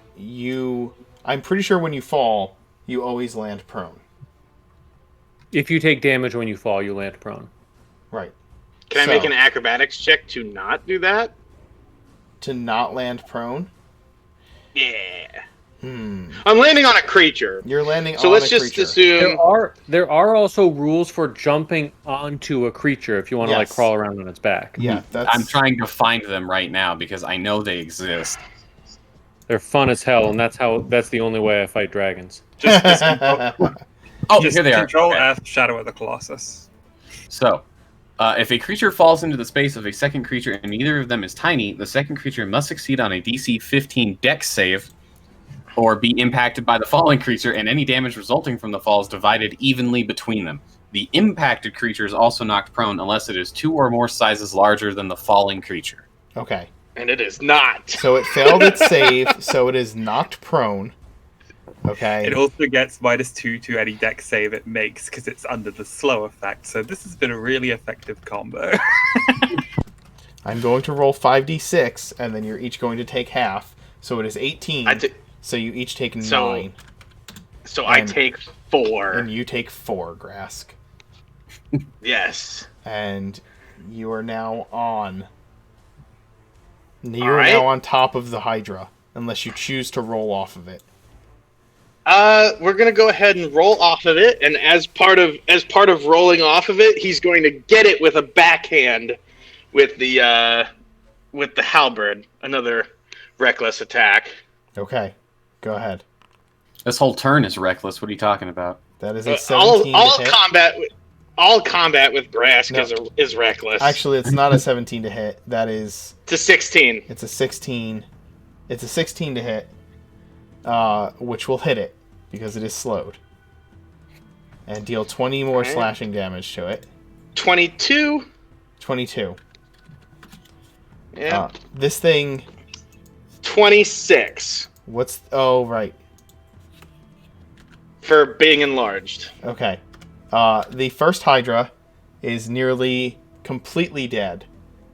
I'm pretty sure when you fall, you always land prone. If you take damage when you fall, you land prone. Right. Can I make an acrobatics check to not do that? To not land prone? Yeah. I'm landing on a creature. You're landing So on let's a just creature. assume. There are also rules for jumping onto a creature if you want to like Yes. crawl around on its back. Yeah, that's... I'm trying to find them right now because I know they exist. They're fun as hell, and that's the only way I fight dragons. Just Oh, here they are. Control Okay. F, Shadow of the Colossus. So, if a creature falls into the space of a second creature and neither of them is tiny, the second creature must succeed on a DC 15 Dex save, or be impacted by the falling creature, and any damage resulting from the fall is divided evenly between them. The impacted creature is also knocked prone unless it is 2 or more sizes larger than the falling creature. Okay. And it is not. So it failed its save, so it is knocked prone. Okay. It also gets -2 to any dex save it makes because it's under the slow effect. So this has been a really effective combo. I'm going to roll 5d6, and then you're each going to take half. So it is 18. So you each take 9. So I And- take 4. And you take 4, Grask. Yes. And you are now on. You're Alright. now on top of the Hydra, unless you choose to roll off of it. We're gonna go ahead and roll off of it, and as part of rolling off of it, he's going to get it with a backhand with the halberd. Another reckless attack. Okay, go ahead. This whole turn is reckless. What are you talking about? That is a 17 to hit. All combat with Grask is reckless. Actually, it's not a 17 to hit. That is... It's a 16. It's a 16. It's a 16 to hit, which will hit it, because it is slowed. and deal 20 more Alright. slashing damage to it. 22. 22. Yeah. This thing, 26 oh, right. for being enlarged. Okay. The first Hydra is nearly completely dead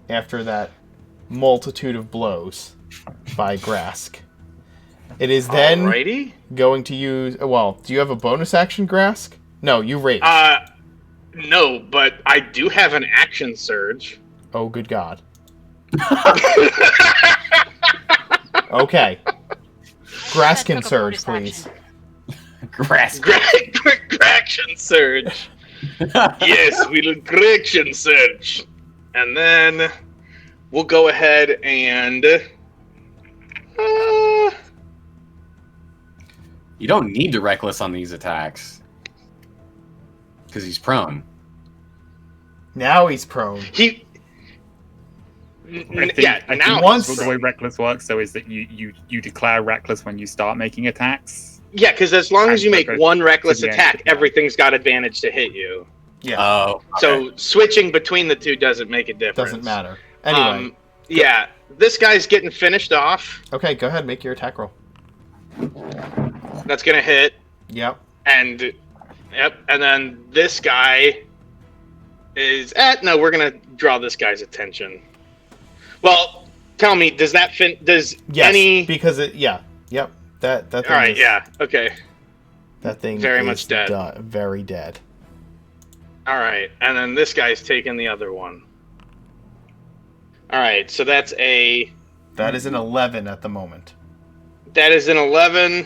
after that multitude of blows by Grask. It is then Alrighty. going to use... Well, do you have a bonus action, Grask? No, you rage. No, but I do have an action surge. Oh, good God. Okay. Grask can took a surge, bonus please. Grass. Action surge. Yes, we'll action surge. And then we'll go ahead and... You don't need to reckless on these attacks. Because he's prone. Now he's prone. he... I yeah, think now... once- the way reckless works though is that you declare reckless when you start making attacks. Yeah, because as long as you make one reckless to the end attack, of the everything's got advantage to hit you. Yeah, Oh. Okay. So switching between the two doesn't make a difference. doesn't matter. Anyway. Yeah, this guy's getting finished off. Okay, go ahead, make your attack roll. That's gonna hit, Yep. and then this guy is. No, we're gonna draw this guy's attention. Well, tell me, does that fit? Does Yes, any? because it... Yeah. Yep. That thing All right, is, yeah, okay, That thing Very is much dead. Very dead. all right, and then this guy's taking the other one. All right, so that's a. That is an 11 at the moment. That is an 11.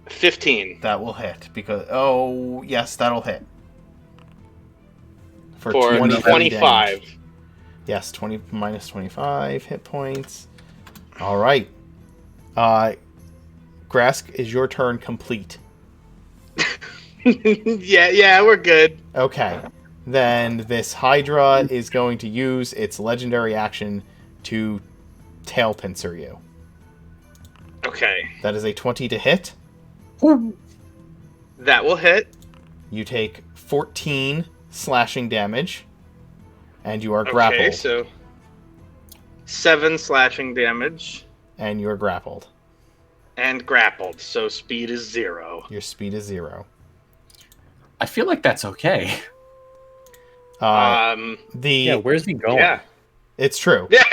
15 That will hit because... Oh, yes, that'll hit. for 20 25. damage. Yes, 20 minus 25 hit points. All right. Grask, is your turn complete? yeah, we're good. Okay. Then this Hydra is going to use its legendary action to tail pincer you. Okay, That is a 20 to hit. that will hit. You take 14 slashing damage, and you are grappled. Okay, so 7 slashing damage And you are grappled. and grappled. So speed is 0. Your speed is 0. I feel like that's okay. The Yeah, where's he going? Yeah. It's true. Yeah.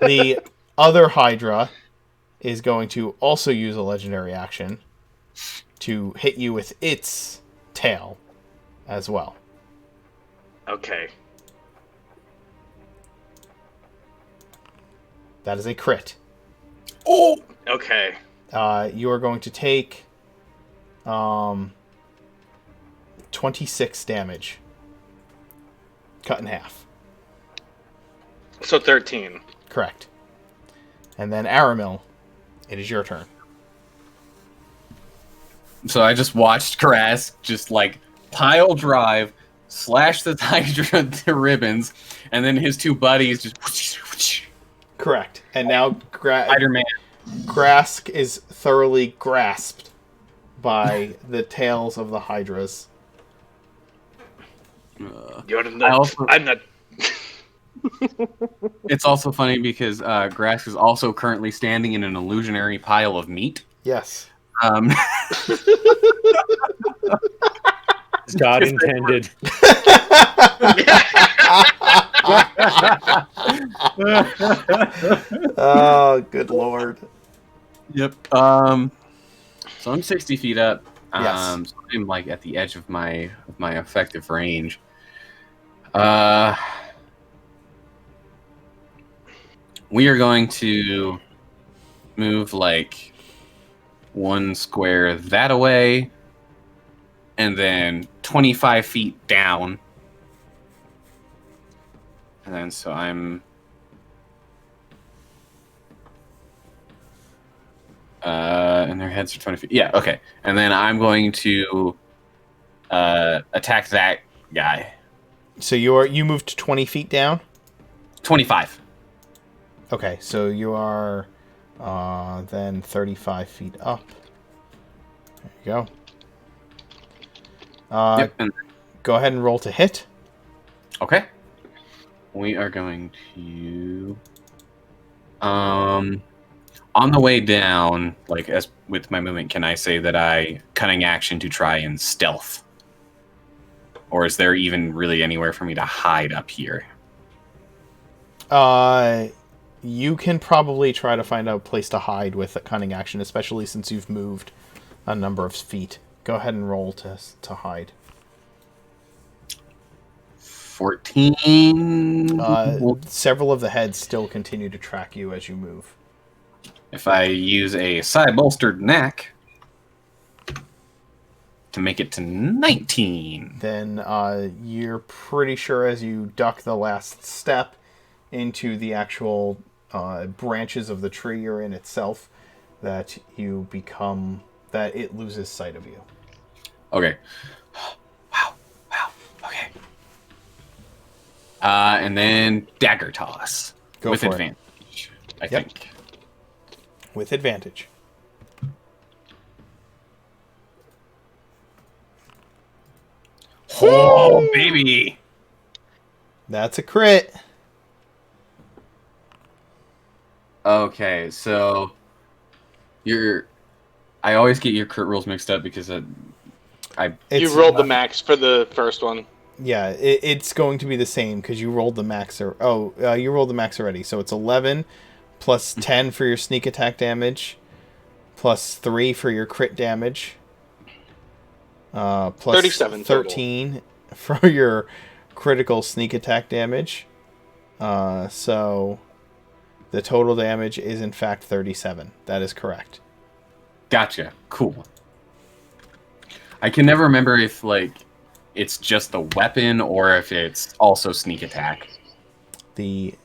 The other Hydra is going to also use a legendary action to hit you with its tail as well. Okay. That is a crit. Okay. You are going to take 26 damage. Cut in half. So 13. Correct. And then Aramil, it is your turn. So I just watched Grass just like pile drive, slash the Hydra to ribbons, and then his two buddies just Correct. And now Spider-Man. Grask is thoroughly grasped by the tails of the Hydras. You're I not. also- I'm not. It's also funny because Grass is also currently standing in an illusionary pile of meat. Yes. God intended. Oh, good lord. Yep. So I'm 60 feet up. Yes. So I'm like at the edge of my effective range. We are going to move like one square that away, and then 25 feet down. And then so I'm and their heads are 20 feet. Yeah, okay. And then I'm going to attack that guy. So you moved 20 feet down? 25. Okay, so you are then 35 feet up. There you go. Yep. And, Go ahead and roll to hit. okay. We are going to on the way down, like as with my movement, can I say that I cunning action to try and stealth? Or is there even really anywhere for me to hide up here? You can probably try to find a place to hide with a cunning action, especially since you've moved a number of feet. Go ahead and roll to hide. 14. Several of the heads still continue to track you as you move. If I use a side bolstered knack to make it to 19. Then you're pretty sure as you duck the last step into the actual branches of the tree you're in itself, that it loses sight of you. Okay. Wow. Okay. And then dagger toss. Go with for it. advantage, I think. With advantage. Oh, baby! That's a crit. Okay, so I always get your crit rules mixed up because You rolled the max for the first one. Yeah, it's going to be the same because you rolled the max. You rolled the max already. So it's 11 plus 10 for your sneak attack damage, plus 3 for your crit damage, plus 37 13 for your critical sneak attack damage. So the total damage is in fact 37. That is correct. Gotcha. Cool. I can never remember if it's just the weapon or if it's also sneak attack. The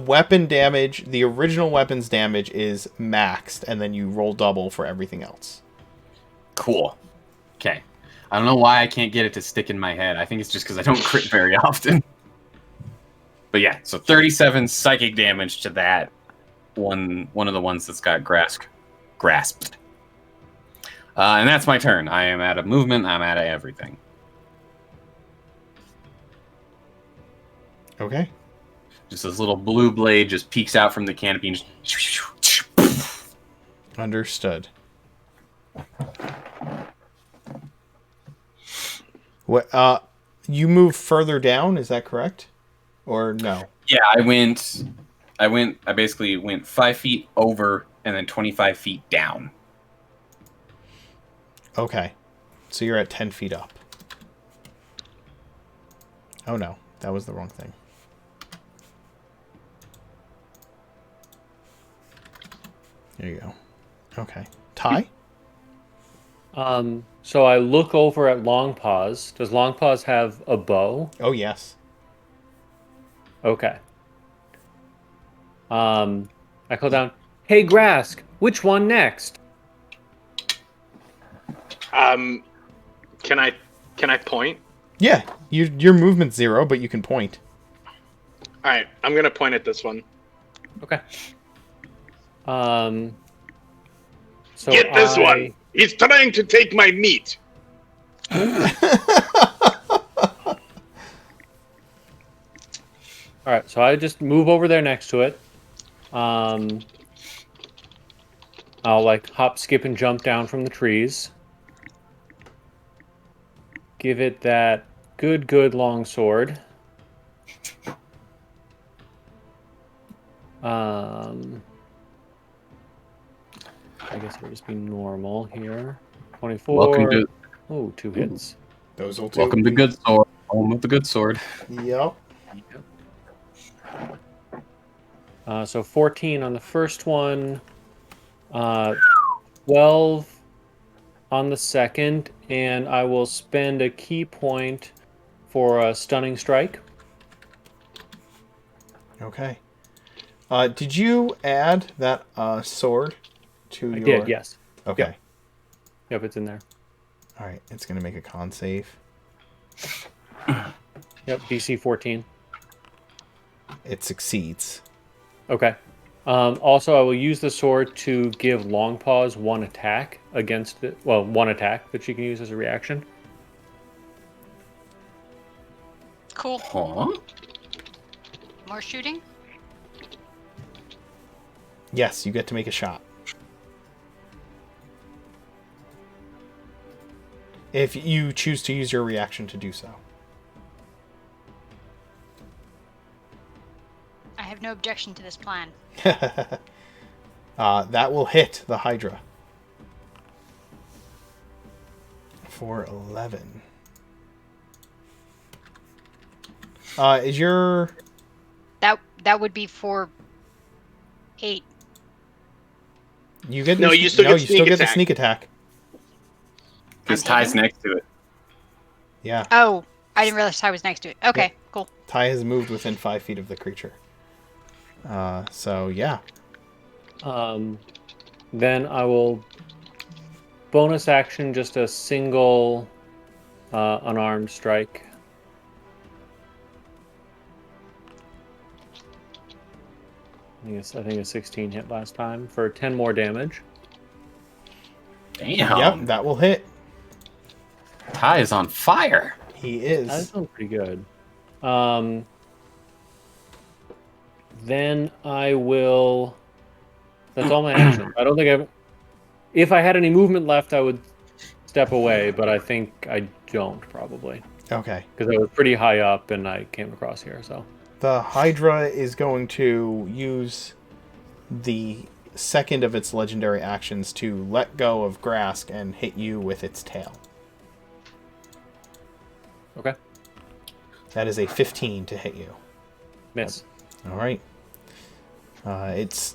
weapon damage, the original weapon's damage is maxed, and then you roll double for everything else. Cool. Okay. I don't know why I can't get it to stick in my head. I think it's just because I don't crit very often. But yeah, so 37 psychic damage to that one of the ones that's got grasped. And that's my turn. I am out of movement. I'm out of everything. Okay. Just this little blue blade just peeks out from the canopy and just... Understood. What? You move further down, is that correct? Or no? Yeah, I basically went 5 feet over and then 25 feet down. Okay. So you're at 10 feet up. Oh no, that was the wrong thing. There you go. Okay. Ty? So I look over at Longpaws. Does Longpaws have a bow? Oh, yes. Okay. I call down, "Hey, Grask, which one next?" Can I point? Yeah, your movement's 0, but you can point. All right, I'm gonna point at this one. Okay. So Get this one. He's trying to take my meat. All right, so I just move over there next to it. I'll hop, skip, and jump down from the trees. Give it that good long sword. I guess it'll just be normal here. 24. Welcome to... Oh, 2 hits. Those will do. Welcome to Good Sword. Home with the Good Sword. Yep. So 14 on the first one, 12 on the second, and I will spend a key point for a stunning strike. Okay. Did you add that sword to your... I did, yes. Okay. Yep, it's in there. All right, it's going to make a con save. Yep, DC 14. It succeeds. Okay. Also, I will use the sword to give Longpaws one attack against it. Well, one attack that she can use as a reaction. Cool. Huh? More shooting? Yes, you get to make a shot. If you choose to use your reaction to do so. I have no objection to this plan. That will hit the Hydra. For 11. Is your... That would be for 8. You get No, your- you still get you still sneak get the attack. sneak attack. Because Ty's next to it. Yeah. Oh, I didn't realize I was next to it. Okay, cool. Ty has moved within 5 feet of the creature. So, yeah. Then I will bonus action just a single unarmed strike. I think a 16 hit last time for 10 more damage. Damn. Yep, that will hit. Ty is on fire. He That is. sounds pretty good. Then I will. That's all my actions. I don't think I've. If I had any movement left, I would step away, but I think I don't probably Okay. because I was pretty high up and I came across here. So The Hydra is going to use the second of its legendary actions to let go of Grask and hit you with its tail. okay, That is a 15 to hit you. miss. All right. Its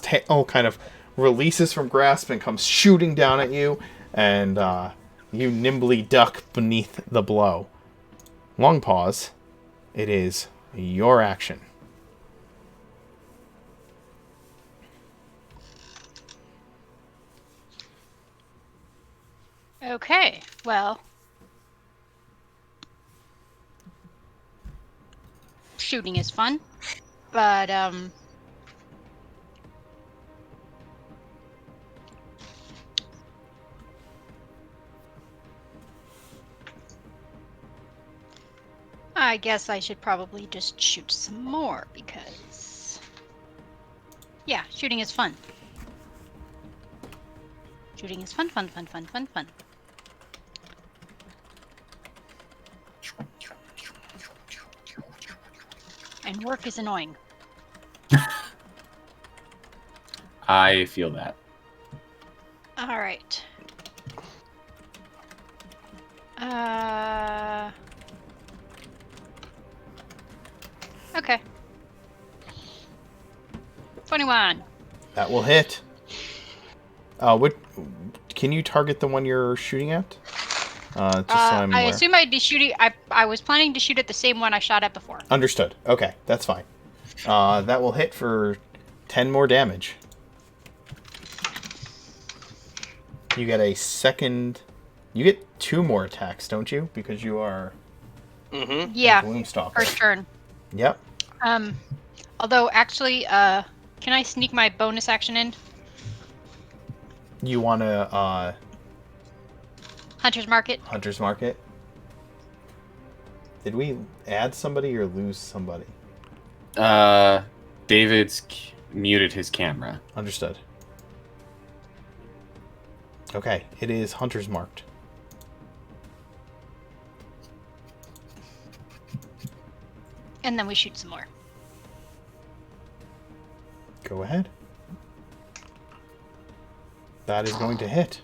tail kind of releases from grasp and comes shooting down at you, and you nimbly duck beneath the blow. Long pause. It is your action. Okay, well. Shooting is fun, but I guess I should probably just shoot some more because, yeah, shooting is fun. Shooting is fun, fun, fun, fun, fun, fun. And work is annoying. I feel that. All right. Okay. 21. That will hit. What? Can you target the one you're shooting at? Just so I'm I aware. assume I'd be shooting. I was planning to shoot at the same one I shot at before. Understood. Okay, that's fine. That will hit for 10 more damage. You get a second... You get 2 more attacks, don't you? Because you are Mm-hmm. Yeah, Gloomstalker. first turn. Yep. Although actually, can I sneak my bonus action in? You want to Hunter's Market. Hunter's Market? Did we add somebody or lose somebody? David's muted his camera. Understood. Okay, it is Hunter's Marked. And then we shoot some more. Go ahead. That is going to hit.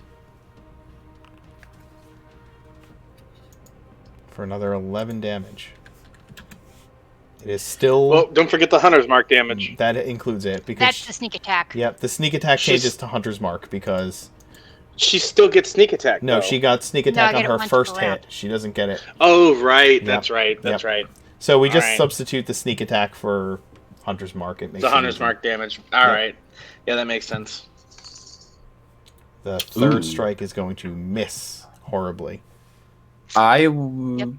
For another 11 damage. It is still... Well, don't forget the Hunter's Mark damage. That includes it. Because That's the sneak attack. Yep, the sneak attack She's- changes to Hunter's Mark because... She still gets sneak attack. No, though. she got sneak No, I attack get on it her once first per round. hit. She doesn't get it. Oh, right. Yep. That's right. That's Yep. right. So we just Alright. substitute the sneak attack for Hunter's Mark. It makes The it Hunter's easy. Mark damage. All Yep. right. Yeah, that makes sense. The third Ooh. strike is going to miss horribly. I. Yep.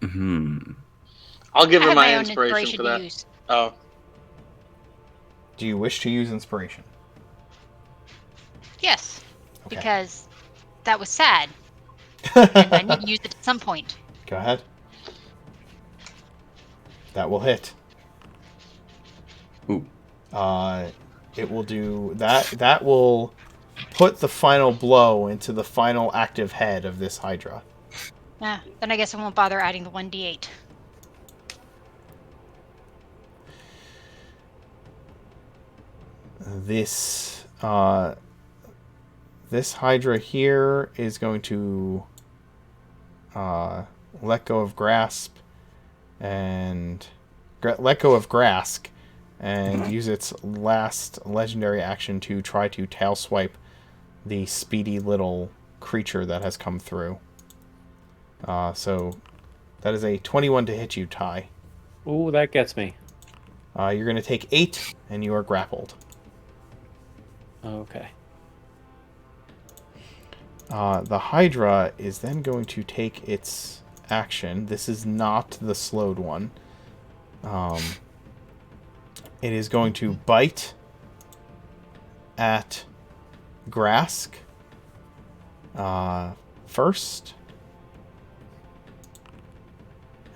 Hmm. I'll give I her have my own inspiration for to that. use. Oh, Do you wish to use inspiration? Yes, Okay. because that was sad, and I need to use it at some point. Go ahead. That will hit. Ooh. It will do that. That will put the final blow into the final active head of this Hydra. Then I guess I won't bother adding the 1d8. This Hydra here is going to let go of Grasp and let go of Grask and use its last legendary action to try to tail swipe the speedy little creature that has come through. So that is a 21 to hit you, Ty. Ooh, that gets me. You're going to take 8, and you are grappled. Okay. The Hydra is then going to take its action. This is not the slowed one. It is going to bite at Grask first.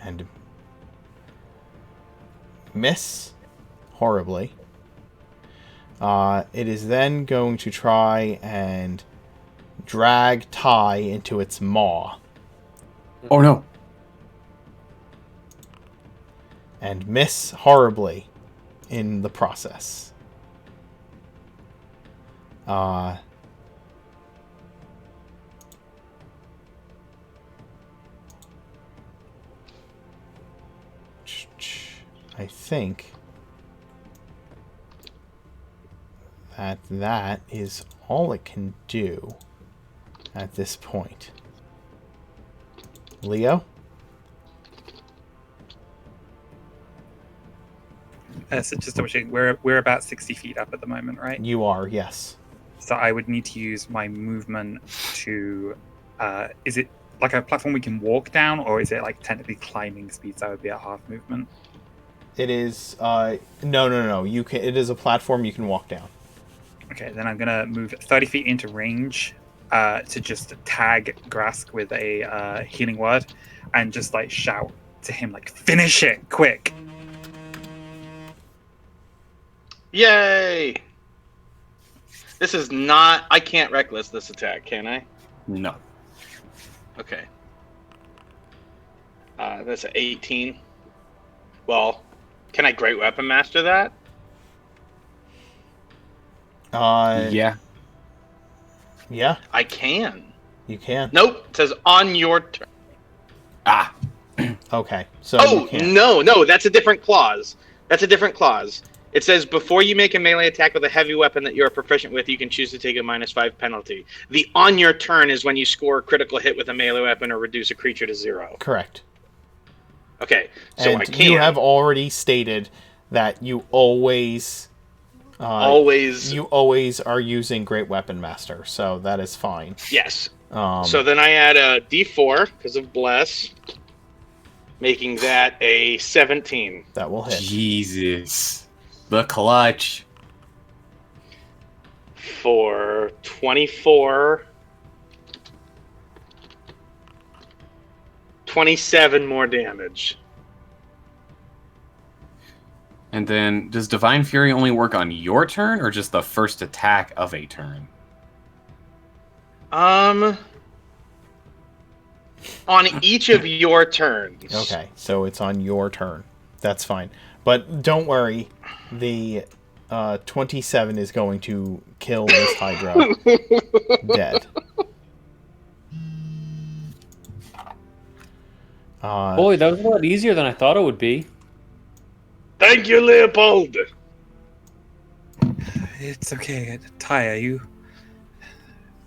And miss horribly. It is then going to try and drag Ty into its maw. Oh no. And miss horribly in the process. I think that is all it can do at this point. Leo? So just double checking, we're about 60 feet up at the moment, right? You are, yes. So I would need to use my movement to. Is it like a platform we can walk down, or is it like technically climbing speed? So I would be at half movement. It is. No. You can. It is a platform you can walk down. Okay, then I'm gonna move 30 feet into range to just tag Grask with a healing word, and just like shout to him like, "Finish it, quick!" Yay! This is not... I can't reckless this attack, can I? No. Okay. That's an 18. Well, can I Great Weapon Master that? Yeah. Yeah, I can. you can. Nope. It says on your turn. Ah. Okay, so you Oh, can't. no. That's a different clause. It says before you make a melee attack with a heavy weapon that you are proficient with, you can choose to take a -5 penalty. The on your turn is when you score a critical hit with a melee weapon or reduce a creature to 0. Correct. Okay, so And I can. you have already stated that you always always. you always are using Great Weapon Master, so that is fine. Yes. Um, So then I add a D4 because of Bless, making that a 17. that will hit. Jesus. The clutch. For 24. 27 more damage. And then, does Divine Fury only work on your turn, or just the first attack of a turn? On each of your turns. Okay, so it's on your turn. That's fine. But don't worry, the 27 is going to kill this Hydra dead. Boy, that was a lot easier than I thought it would be. Thank you, Leopold. It's okay. Ty, are you?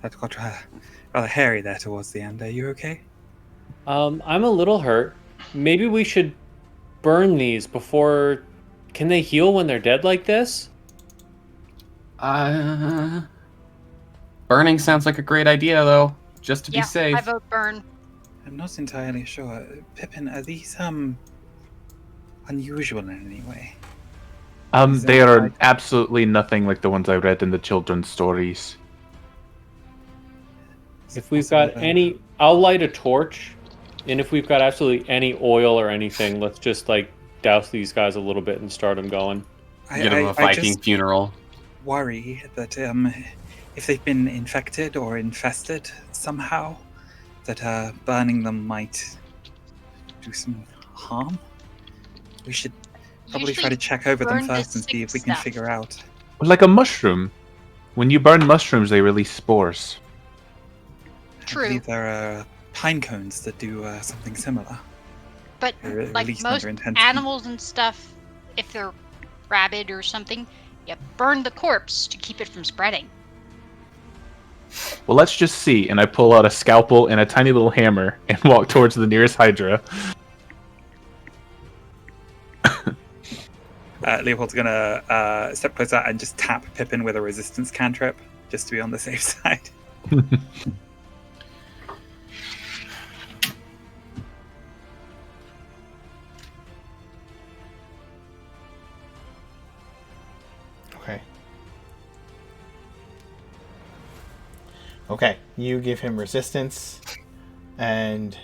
That got rather hairy there towards the end. Are you okay? I'm a little hurt. Maybe we should burn these before. Can they heal when they're dead like this? Burning sounds like a great idea, though. Just to be safe. I vote burn. I'm not entirely sure. Pippin, are these unusual in any way? They are absolutely nothing like the ones I read in the children's stories. If we've got any, I'll light a torch, and if we've got absolutely any oil or anything, let's just like douse these guys a little bit and start them going. Get them a Viking funeral. Worry that if they've been infected or infested somehow, that burning them might do some harm. We should probably try to check over them burn the first and see if we sick can stuff. figure out. Like a mushroom. When you burn mushrooms, they release spores. I True. believe there are pine cones that do something similar. But They like release most under intensity. animals and stuff, if they're rabid or something, you burn the corpse to keep it from spreading. Well, let's just see. And I pull out a scalpel and a tiny little hammer and walk towards the nearest Hydra. Leopold's gonna step closer and just tap Pippin with a resistance cantrip, just to be on the safe side. Okay. Okay, you give him resistance, and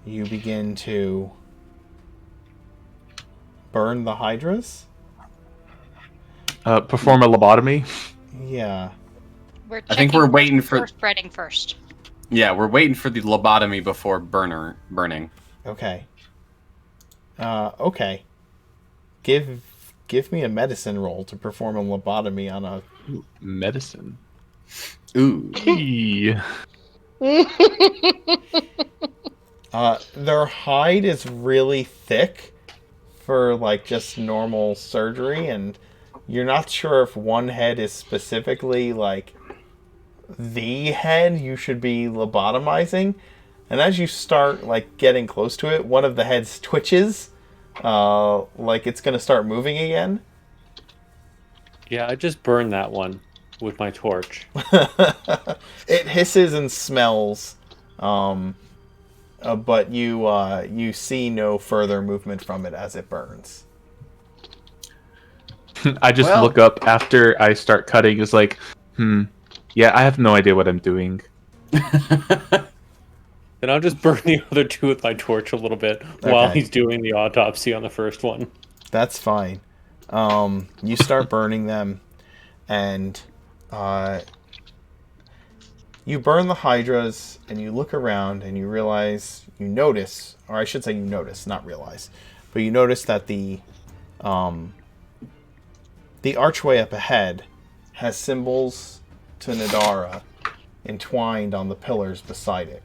you begin to burn the hydras. Perform a lobotomy. Yeah. We're I think checking we're waiting for- spreading first. Yeah, we're waiting for the lobotomy before burning. Okay. Okay. Give me a medicine roll to perform a lobotomy on a. Medicine. Ooh. Eee. Their hide is really thick for like just normal surgery, and you're not sure if one head is specifically like the head you should be lobotomizing. And as you start like getting close to it, one of the heads twitches, like it's gonna start moving again. Yeah, I just burned that one with my torch. It hisses and smells, but you see no further movement from it as it burns. I just Well- look up after I start cutting. It's like, yeah, I have no idea what I'm doing. Then I'll just burn the other two with my torch a little bit while Okay. he's doing the autopsy on the first one. That's fine. You start burning them, and you burn the hydras, and you look around, and you notice, or I should say you notice, not realize, but you notice that the archway up ahead has symbols to Nadara entwined on the pillars beside it.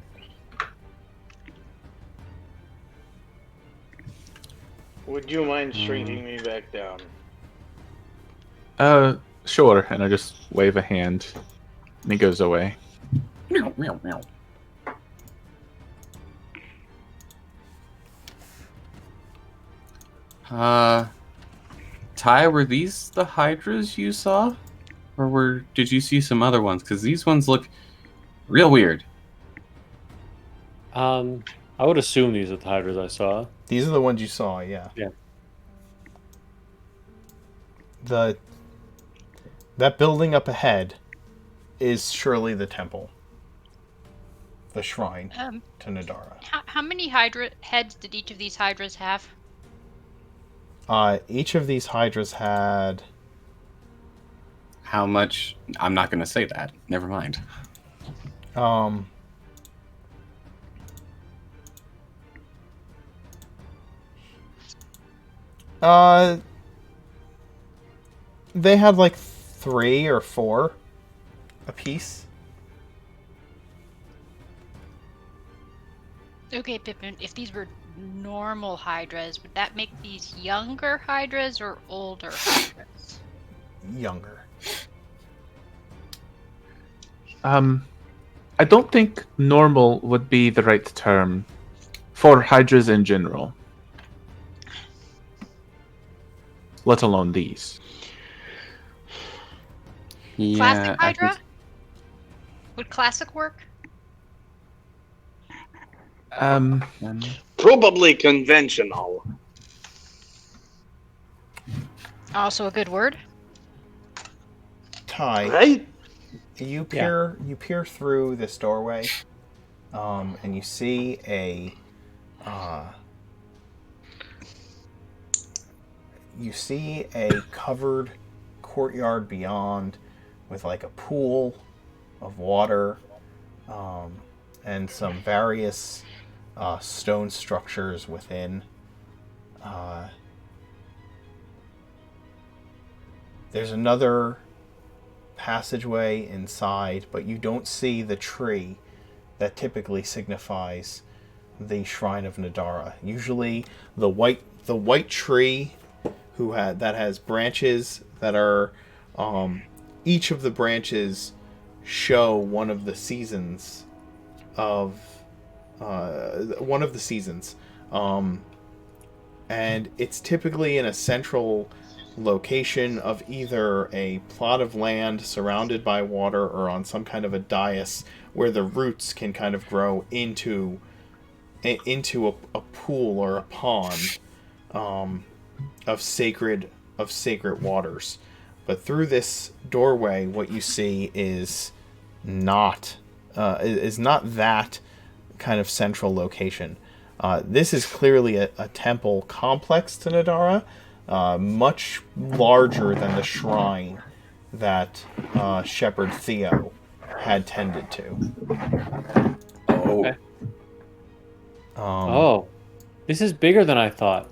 Would you mind shrinking me back down? Sure. And I just wave a hand, and he goes away. Meow, meow, meow. Ty, were these the hydras you saw? Or did you see some other ones? Because these ones look real weird. I would assume these are the hydras I saw. These are the ones you saw, yeah. Yeah. That building up ahead is surely the temple. The shrine to Nadara. How many hydra heads did each of these hydras have? Each of these hydras had... How much? I'm not going to say that. Never mind. They had like 3 or 4 apiece. Okay, Pippin, if these were normal hydras, would that make these younger hydras or older hydras? Younger. I don't think normal would be the right term for hydras in general. Let alone these. Yeah, Classic I hydra? think- Would classic work? Probably conventional. Also a good word. Ty, Right? you peer through this doorway, and you see you see a covered courtyard beyond with like a pool of water and some various stone structures within. There's another passageway inside, but you don't see the tree that typically signifies the Shrine of Nadara. Usually the white tree that has branches that are each of the branches show one of the seasons of and it's typically in a central location of either a plot of land surrounded by water or on some kind of a dais where the roots can kind of grow into a pool or a pond of sacred waters. But through this doorway, what you see is not that kind of central location. This is clearly a temple complex to Nadara, much larger than the shrine that Shepherd Theo had tended to. Okay. This is bigger than I thought.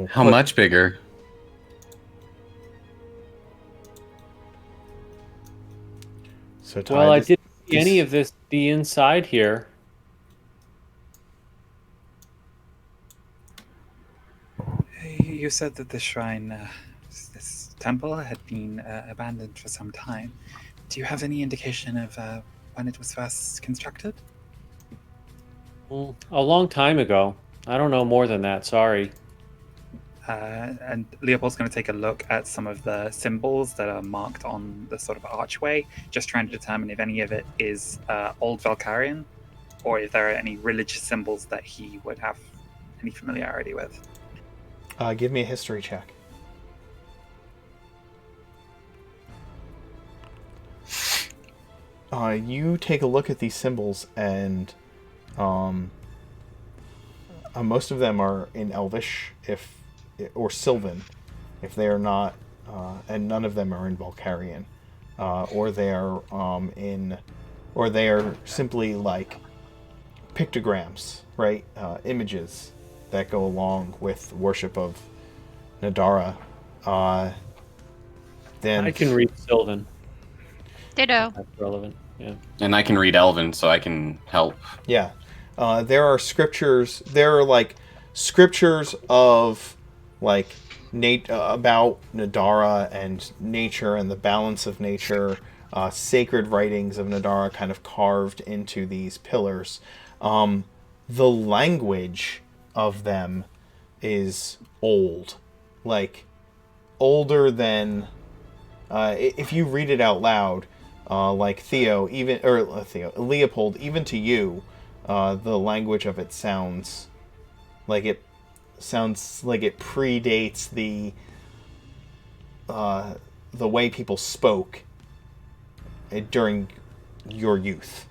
How much bigger? So Well, I didn't see any of this be inside here. You said that the shrine, this temple, had been abandoned for some time. Do you have any indication of when it was first constructed? Well, a long time ago. I don't know more than that, sorry. And Leopold's going to take a look at some of the symbols that are marked on the sort of archway, just trying to determine if any of it is Old Valkyrian, or if there are any religious symbols that he would have any familiarity with. Give me a history check. You take a look at these symbols, and most of them are in Elvish, or Sylvan, if they are not, and none of them are in Valkyrian, or they are simply like pictograms, right? Images that go along with worship of Nadara. Then I can read Sylvan. Ditto. That's relevant, yeah. And I can read Elven, so I can help. Yeah. There are scriptures. There are like scriptures of like about Nadara and nature and the balance of nature. Sacred writings of Nadara kind of carved into these pillars. The language of them is old, like older than if you read it out loud, like Leopold, even to you, the language of it sounds like it predates the way people spoke during your youth.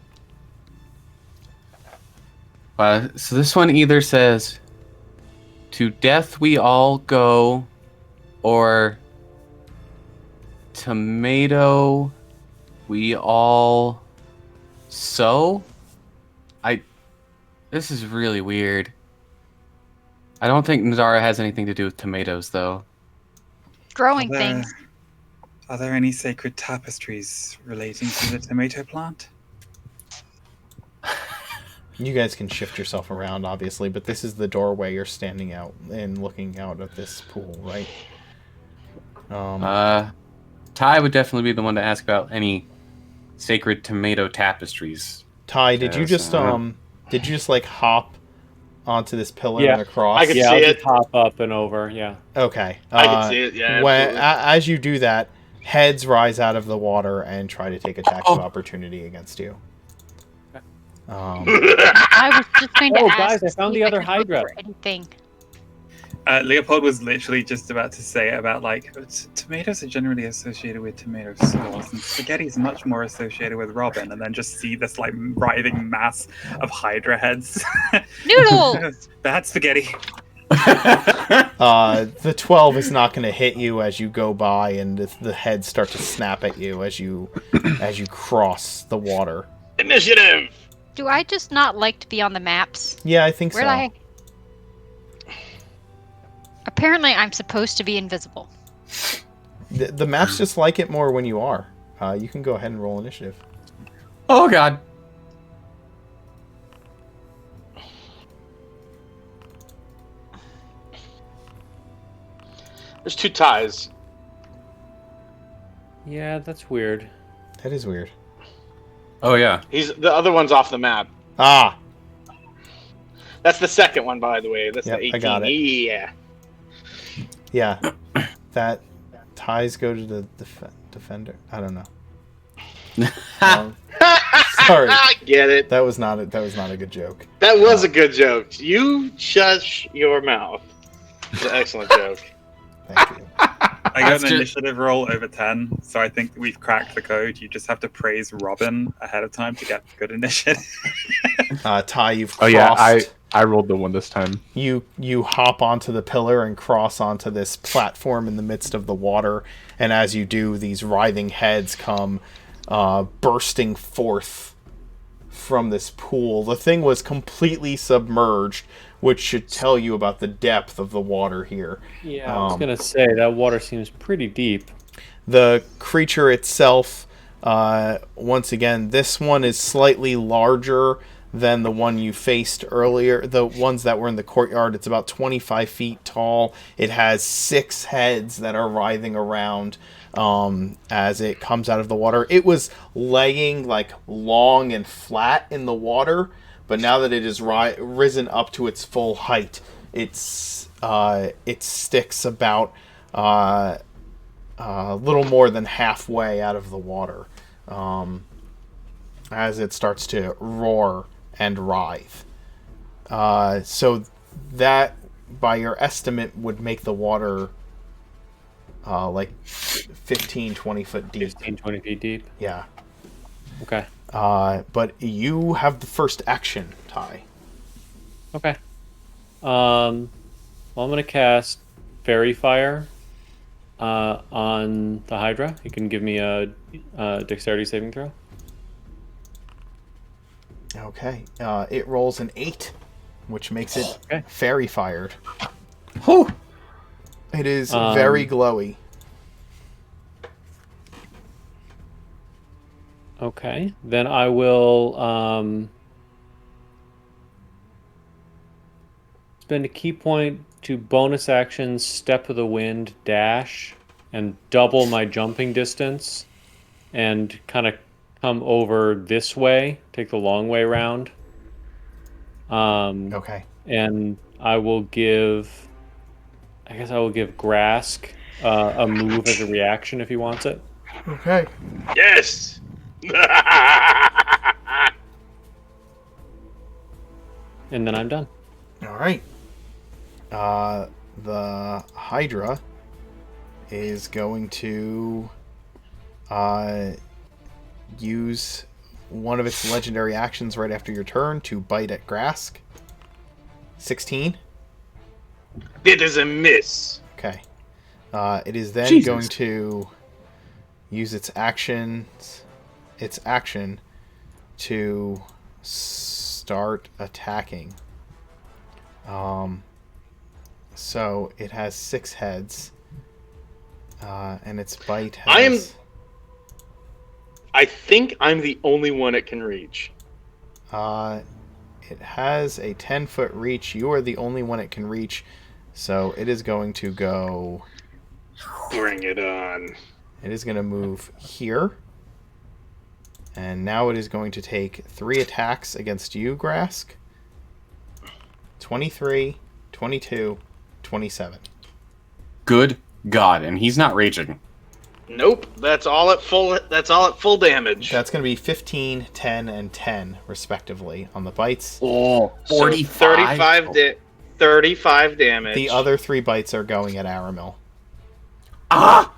So this one either says, "To death we all go," or "Tomato we all sow." This is really weird. I don't think Nadara has anything to do with tomatoes, though. Growing things. Are there any sacred tapestries relating to the tomato plant? You guys can shift yourself around, obviously, but this is the doorway you're standing out and looking out at this pool, right? Ty would definitely be the one to ask about any sacred tomato tapestries. Ty, did you just like hop onto this pillar Yeah. and across? I can see I'll it. just hop up and over, yeah. Okay. I can see it, yeah. When, absolutely. as you do that, heads rise out of the water and try to take attacks of opportunity against you. I was just going to Oh, ask. guys, I to found see the if other could look Hydra. for anything. Leopold was literally just about to say about like tomatoes are generally associated with tomato sauce, and spaghetti's much more associated with Robin, and then just see this like writhing mass of Hydra heads. Noodles! Bad spaghetti. The 12 is not going to hit you as you go by, and the heads start to snap at you as you cross the water. Initiative. Do I just not like to be on the maps? Yeah, I think Where'd so. I? Apparently, I'm supposed to be invisible. The maps just like it more when you are. You can go ahead and roll initiative. Oh god. There's 2 ties. Yeah, that's weird. That is weird. Oh yeah. The other one's off the map. Ah, That's the second one, by the way. That's Yep, the 18. I got it. Yeah. yeah. That ties go to the defender. I don't know. Sorry, Get it. that was not a good joke. That was a good joke. You shush your mouth. It's an excellent joke. Thank you. I got That's an ju- initiative roll over 10, so I think we've cracked the code. You just have to praise Robin ahead of time to get good initiative. Ty, you've Oh crossed. yeah, I rolled the 1 this time. You hop onto the pillar and cross onto this platform in the midst of the water, and as you do, these writhing heads come bursting forth from this pool. The thing was completely submerged, which should tell you about the depth of the water here. Yeah, I was gonna say that water seems pretty deep. The creature itself, once again, this one is slightly larger than the one you faced earlier. The ones that were in the courtyard, it's about 25 feet tall. It has 6 heads that are writhing around as it comes out of the water. It was laying like long and flat in the water, but now that it is risen up to its full height, it sticks about a little more than halfway out of the water as it starts to roar and writhe. So that, by your estimate, would make the water like 15, 20 foot deep. 15, 20 feet deep. Yeah. Okay. But you have the first action, Ty. Okay. Well, I'm gonna cast Fairy Fire on the Hydra. You can give me a dexterity saving throw. Okay. It rolls an 8, which makes it Okay. fairy fired. Whew. It is very glowy. Okay. Then I will spend a key point to bonus action, Step of the Wind, dash, and double my jumping distance, and kind of come over this way, take the long way around. Okay. And I will give Grask a move as a reaction if he wants it. Okay. Yes. And then I'm done. All right. The Hydra is going to use one of its legendary actions right after your turn to bite at Grask. 16. It is a miss. Okay. It is then Jesus. going to use its action to start attacking. So it has 6 heads, and its bite has. I think I'm the only one it can reach. It has a 10-foot reach. You are the only one it can reach, so it is going to go. Bring it on. It is going to move here. And now it is going to take 3 attacks against you, Grask. 23, 22, 27. Good God, and he's not raging. Nope. That's all at full damage. That's going to be 15, 10, and 10, respectively, on the bites. Oh, So 45. 35 Oh, 35 damage. The other 3 bites are going at Aramil. Ah!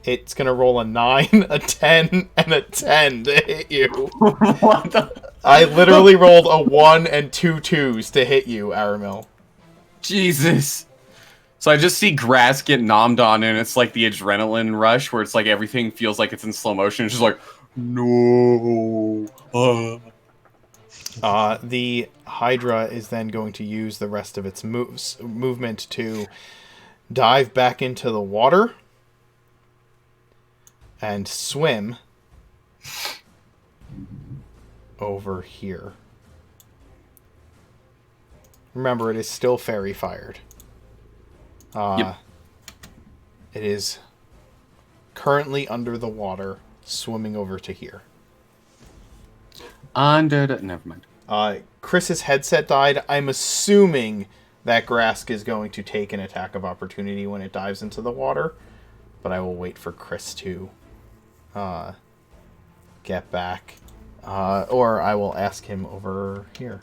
It's gonna roll a 9, a 10, and a 10 to hit you. What the? I literally rolled a 1 and 2 2s to hit you, Aramil. Jesus. So I just see grass get nommed on, and it's like the adrenaline rush where it's like everything feels like it's in slow motion. It's just like, no. The Hydra is then going to use the rest of its movement to dive back into the water and swim over here. Remember, it is still fairy fired. Yep. It is currently under the water, swimming over to here. Never mind. Chris's headset died. I'm assuming that Grask is going to take an attack of opportunity when it dives into the water, but I will wait for Chris to get back. Or I will ask him over here.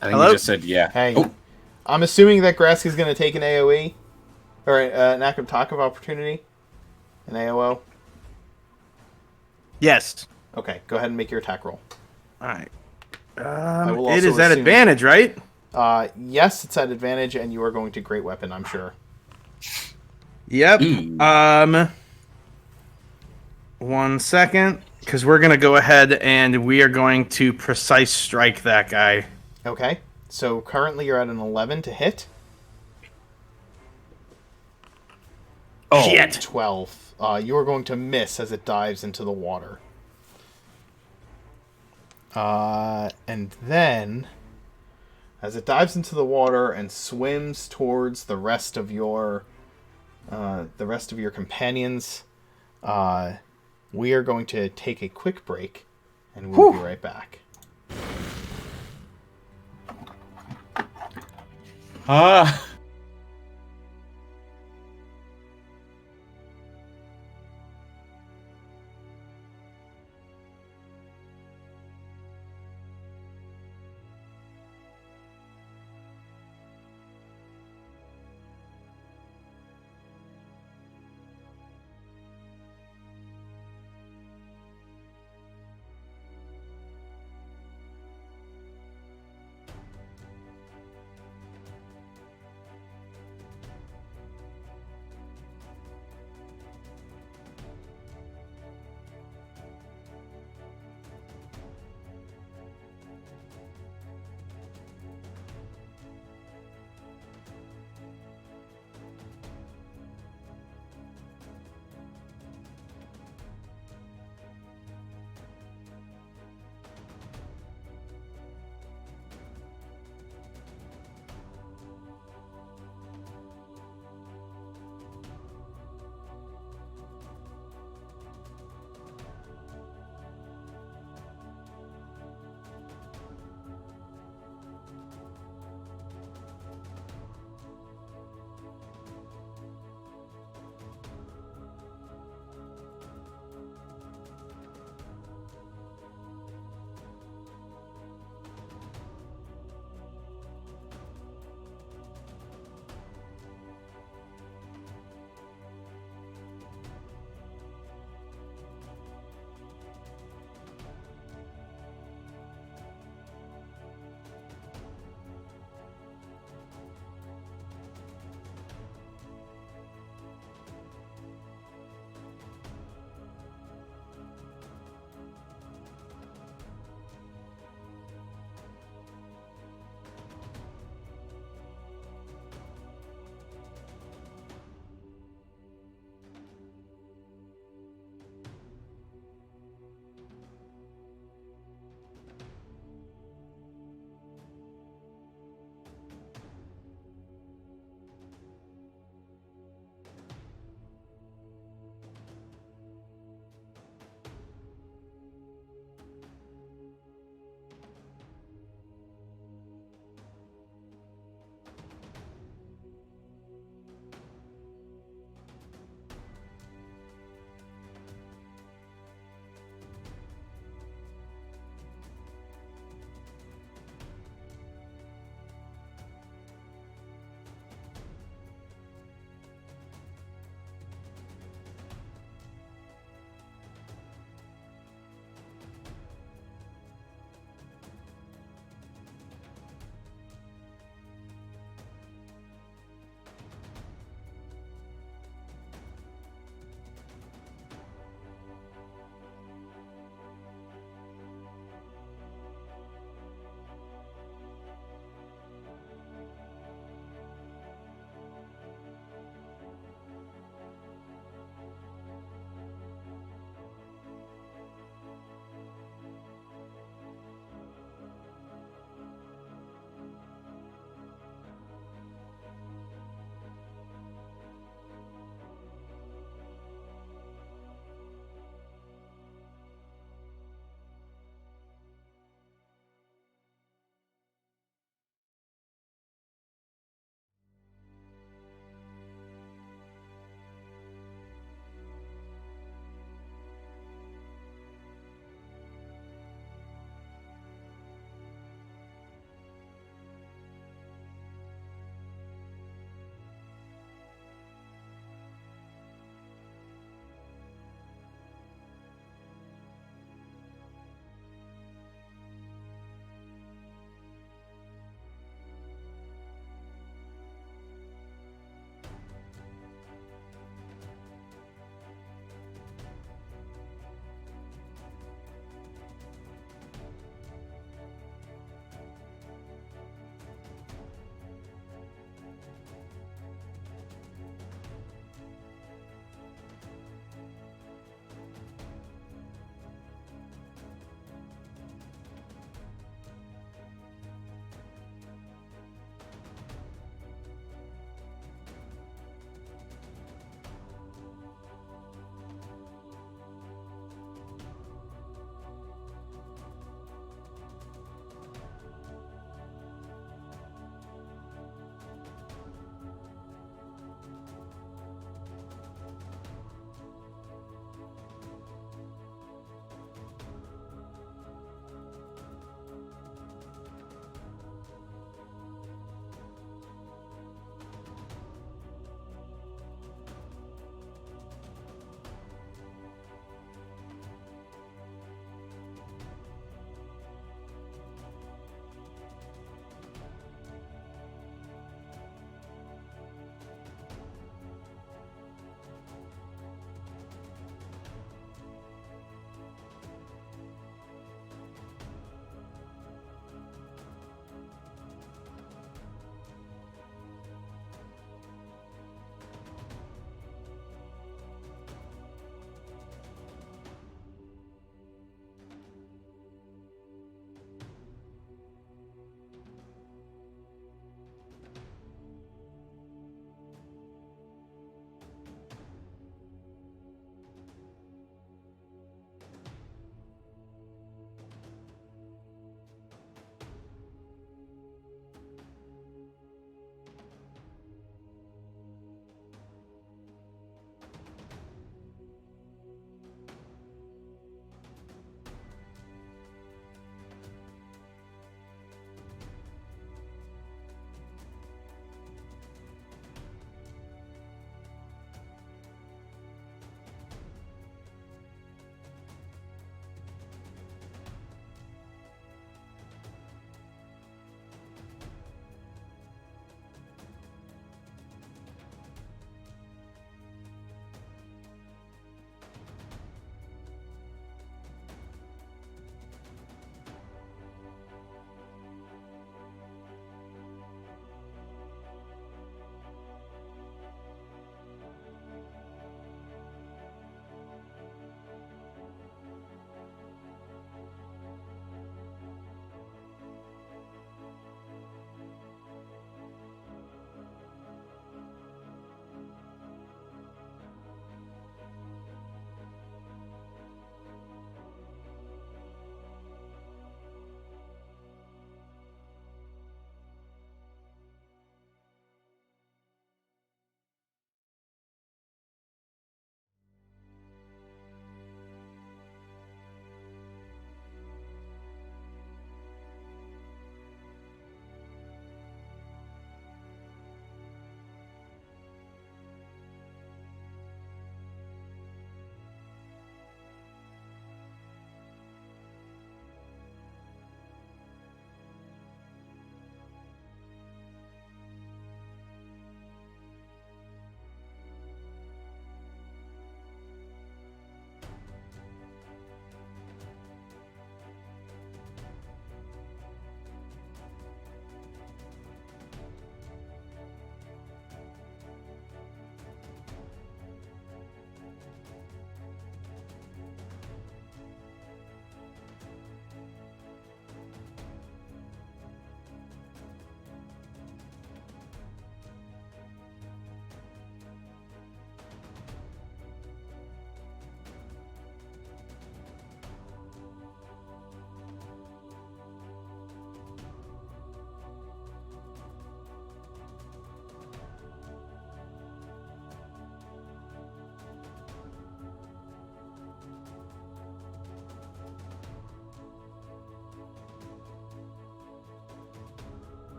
I think Hello? you just said yeah. Hey, Oh, I'm assuming that Grask is going to take an AoE, or an attack of opportunity, an AOO. Yes. Okay, go ahead and make your attack roll. All right. will It also is at assume- advantage, right? Yes, it's at advantage, and you are going to Great Weapon, I'm sure. Yep. Ooh. 1 second, because we're gonna go ahead and we are going to precise strike that guy. Okay, so currently you're at an 11 to hit. Oh, Shit. 12. You are going to miss as it dives into the water. And then, as it dives into the water and swims towards the rest of your companions, we are going to take a quick break, and we'll be right back. Ah.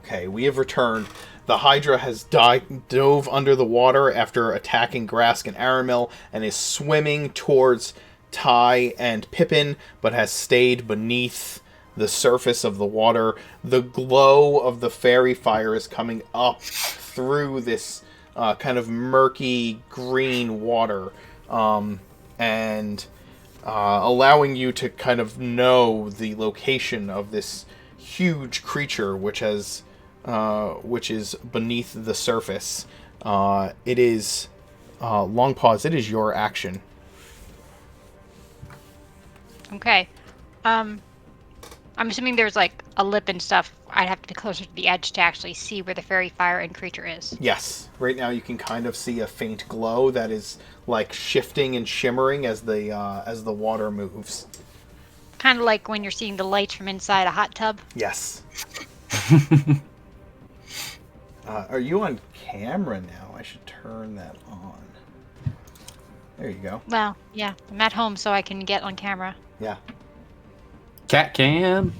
Okay, we have returned. The Hydra has dove under the water after attacking Grask and Aramil and is swimming towards Ty and Pippin, but has stayed beneath the surface of the water. The glow of the fairy fire is coming up through this kind of murky green water, and allowing you to kind of know the location of this huge creature which is beneath the surface. It is long pause. It is your action. Okay. I'm assuming there's like a lip and stuff. I'd have to be closer to the edge to actually see where the fairy fire and creature is. Yes. Right now you can kind of see a faint glow that is like shifting and shimmering as the water moves. Kind of like when you're seeing the lights from inside a hot tub. Yes. Are you on camera now? I should turn that on. There you go. Well, yeah. I'm at home, so I can get on camera. Yeah. Cat cam.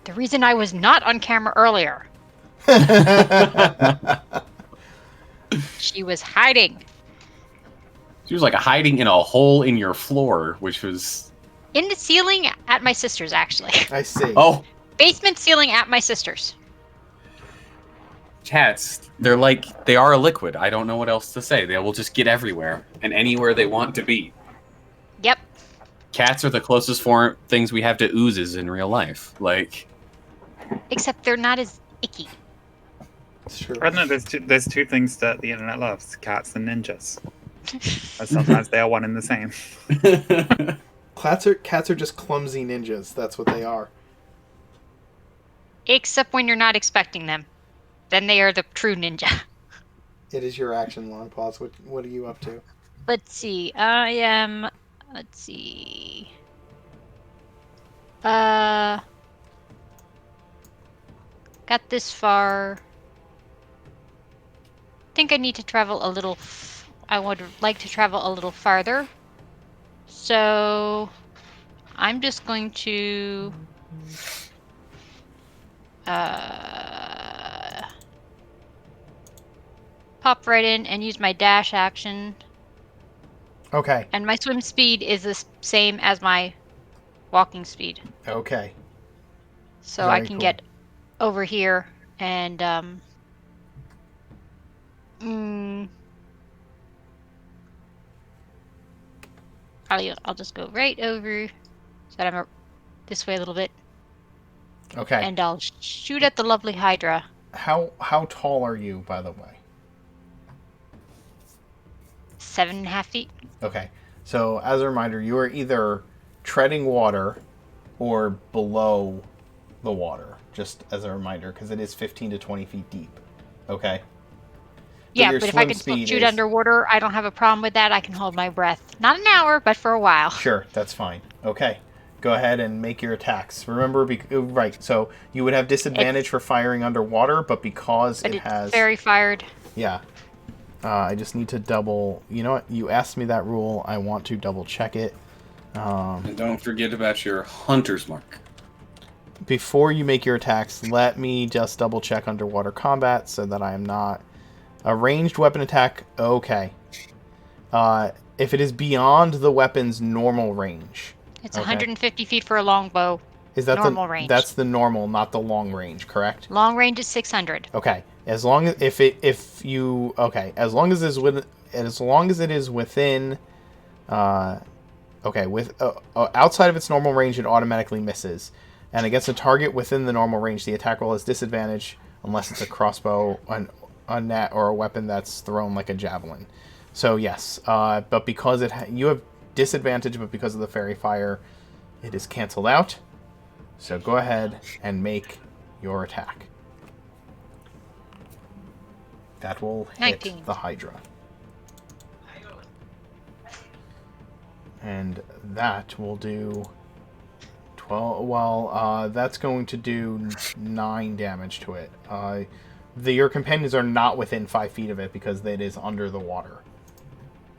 The reason I was not on camera earlier. She was hiding. She was like hiding in a hole in your floor, which was... In the ceiling at my sister's, actually. I see. Oh, Basement ceiling at my sister's. cats. They are a liquid. I don't know what else to say. They will just get everywhere and anywhere they want to be. Yep. Cats are the closest things we have to oozes in real life. Like, Except they're not as icky. It's true. I don't know. There's two things that the internet loves: cats and ninjas. And sometimes they are one and the same. Cats are just clumsy ninjas. That's what they are. Except when you're not expecting them. Then they are the true ninja. It is your action, long pause. What are you up to? Let's see. I am... Let's see. Got this far. I think I need to travel a little... I would like to travel a little farther. So... I'm just going to... pop right in and use my dash action. Okay. And my swim speed is the same as my walking speed. Okay. So I Very can cool. get over here and I'll just go right over so that I'm this way a little bit. Okay. And I'll shoot at the lovely Hydra. How tall are you, by the way? 7.5 feet. Okay. So, as a reminder, you are either treading water or below the water, just as a reminder, because it is 15 to 20 feet deep. Okay? Yeah, your but if I swim can still speed shoot is- underwater, I don't have a problem with that. I can hold my breath. Not an hour, but for a while. Sure, that's fine. Okay. Go ahead and make your attacks. Remember, right, so you would have disadvantage for firing underwater, but because But it it's has... fairy fired. Yeah. I just need to double... You know what? You asked me that rule. I want to double check it. and don't forget about your hunter's mark. Before you make your attacks, let me just double check underwater combat so that I am not... A ranged weapon attack, okay. If it is beyond the weapon's normal range... It's Okay. 150 feet for a longbow. Is that Normal range. That's the normal, not the long range, correct? Long range is 600. Okay. As long as as long as it is within outside of its normal range, it automatically misses. And against a target within the normal range, the attack roll has disadvantage unless it's a crossbow, a net, or a weapon that's thrown like a javelin. So yes, but because you have disadvantage, but because of the fairy fire, it is canceled out. So go ahead and make your attack. That will hit 19. the Hydra. And that will do 12. Well, that's going to do 9 damage to it. Your companions are not within 5 feet of it because it is under the water.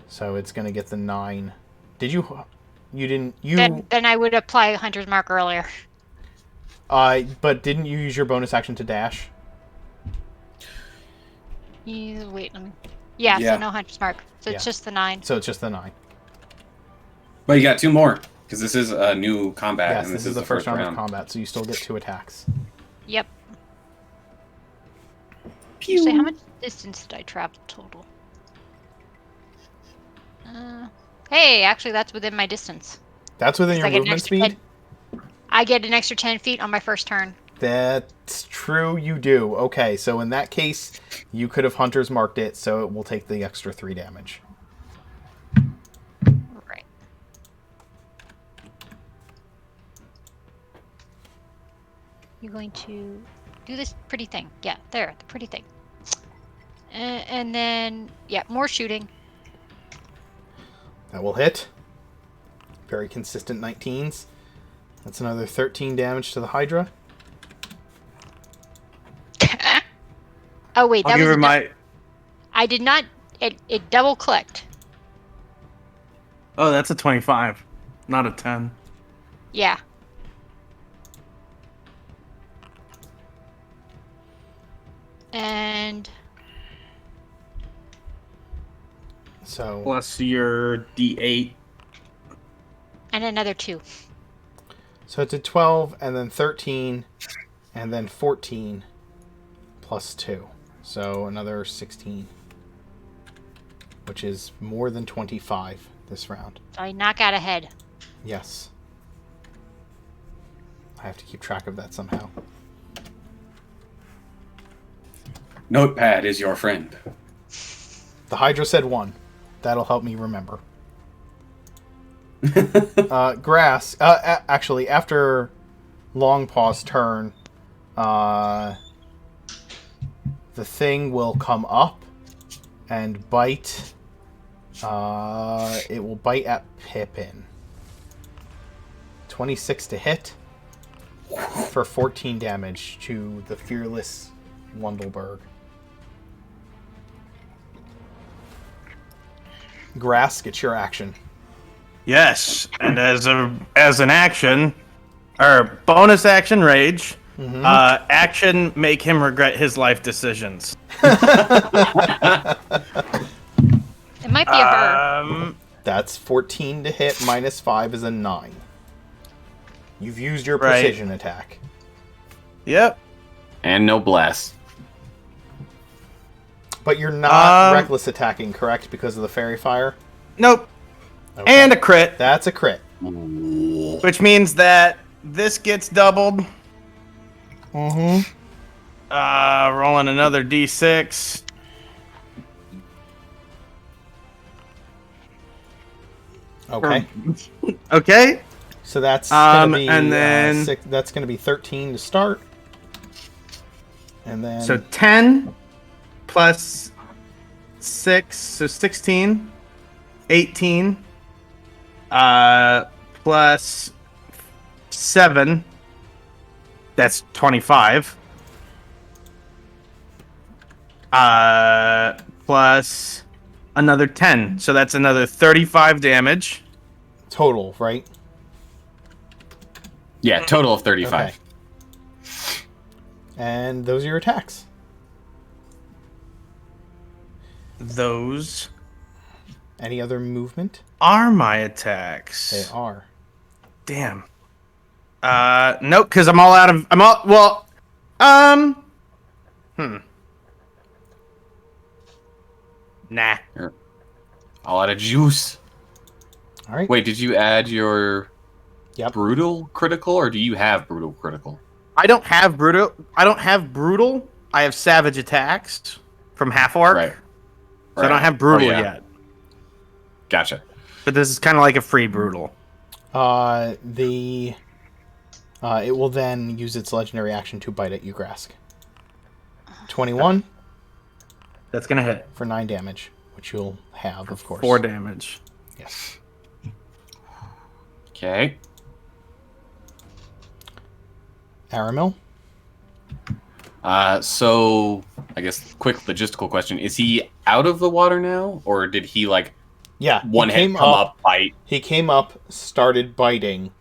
So it's going to get the 9. Did you? You didn't. You. Then I would apply a hunter's mark earlier. But didn't you use your bonus action to dash? Wait, let me. Yeah, Yeah. so no hunter's mark. So it's Yeah. just the 9. So it's just the 9. But you got 2 more because this is a new combat, Yes, and this is the first round of combat, so you still get 2 attacks. Yep. Actually, how much distance did I travel total? Hey, actually, that's within my distance. That's within 'Cause your I get an movement extra speed? 10 I get an extra 10 feet on my first turn. That's true, you do. Okay, so in that case, you could have Hunter's marked it, so it will take the extra 3 damage. Right. You're going to do this pretty thing. Yeah, there, the pretty thing. And then, yeah, more shooting. That will hit. Very consistent 19s. That's another 13 damage to the Hydra. Oh, wait, I'll that give was her my. I did not. It double clicked. Oh, that's a 25, not a 10. Yeah. And So Plus your D8. and another 2. So it's a 12, and then 13, and then 14, plus 2. So another 16. Which is more than 25 this round. So I knock out a head. Yes. I have to keep track of that somehow. Notepad is your friend. The Hydra said 1. That'll help me remember. Grass. Actually, after Long Paw's turn, the thing will come up and bite. It will bite at Pippin. 26 to hit for 14 damage to the fearless Wundelberg. Grass, get your action. Yes, and as an action, or bonus action, rage. Action, make him regret his life decisions. It might be a her. That's 14 to hit, minus 5 is a 9. You've used your Right. precision attack. Yep. And no bless. But you're not reckless attacking, correct? Because of the fairy fire? Nope. Okay. And a crit, That's a crit. which means that this gets doubled. Mm-hmm. Rolling another D6. Okay. Okay. So that's gonna be and then- that's gonna be 13 to start. And then So 10 plus 6, so 16. 18. Plus 7. That's 25. Plus another 10. So that's another 35 damage. total, right? Yeah, total of 35. Okay. And those are your attacks. Those Any other movement? are my attacks. They are. Damn. Nope, because I'm all out of. Nah. All out of juice. All right. Wait, did you add your Yep. brutal critical, or do you have brutal critical? I don't have brutal. I have savage attacks from half orc. Right. So I don't have brutal yet. Gotcha. But this is kind of like a free brutal. It will then use its legendary action to bite at you, Grask. 21 That's gonna hit. for 9 damage, which you'll have, of course. 4 damage. Yes. Okay. Aramil? So I guess quick logistical question: is he out of the water now, or did he like Yeah. one he hit came come up, bite? He came up, started biting,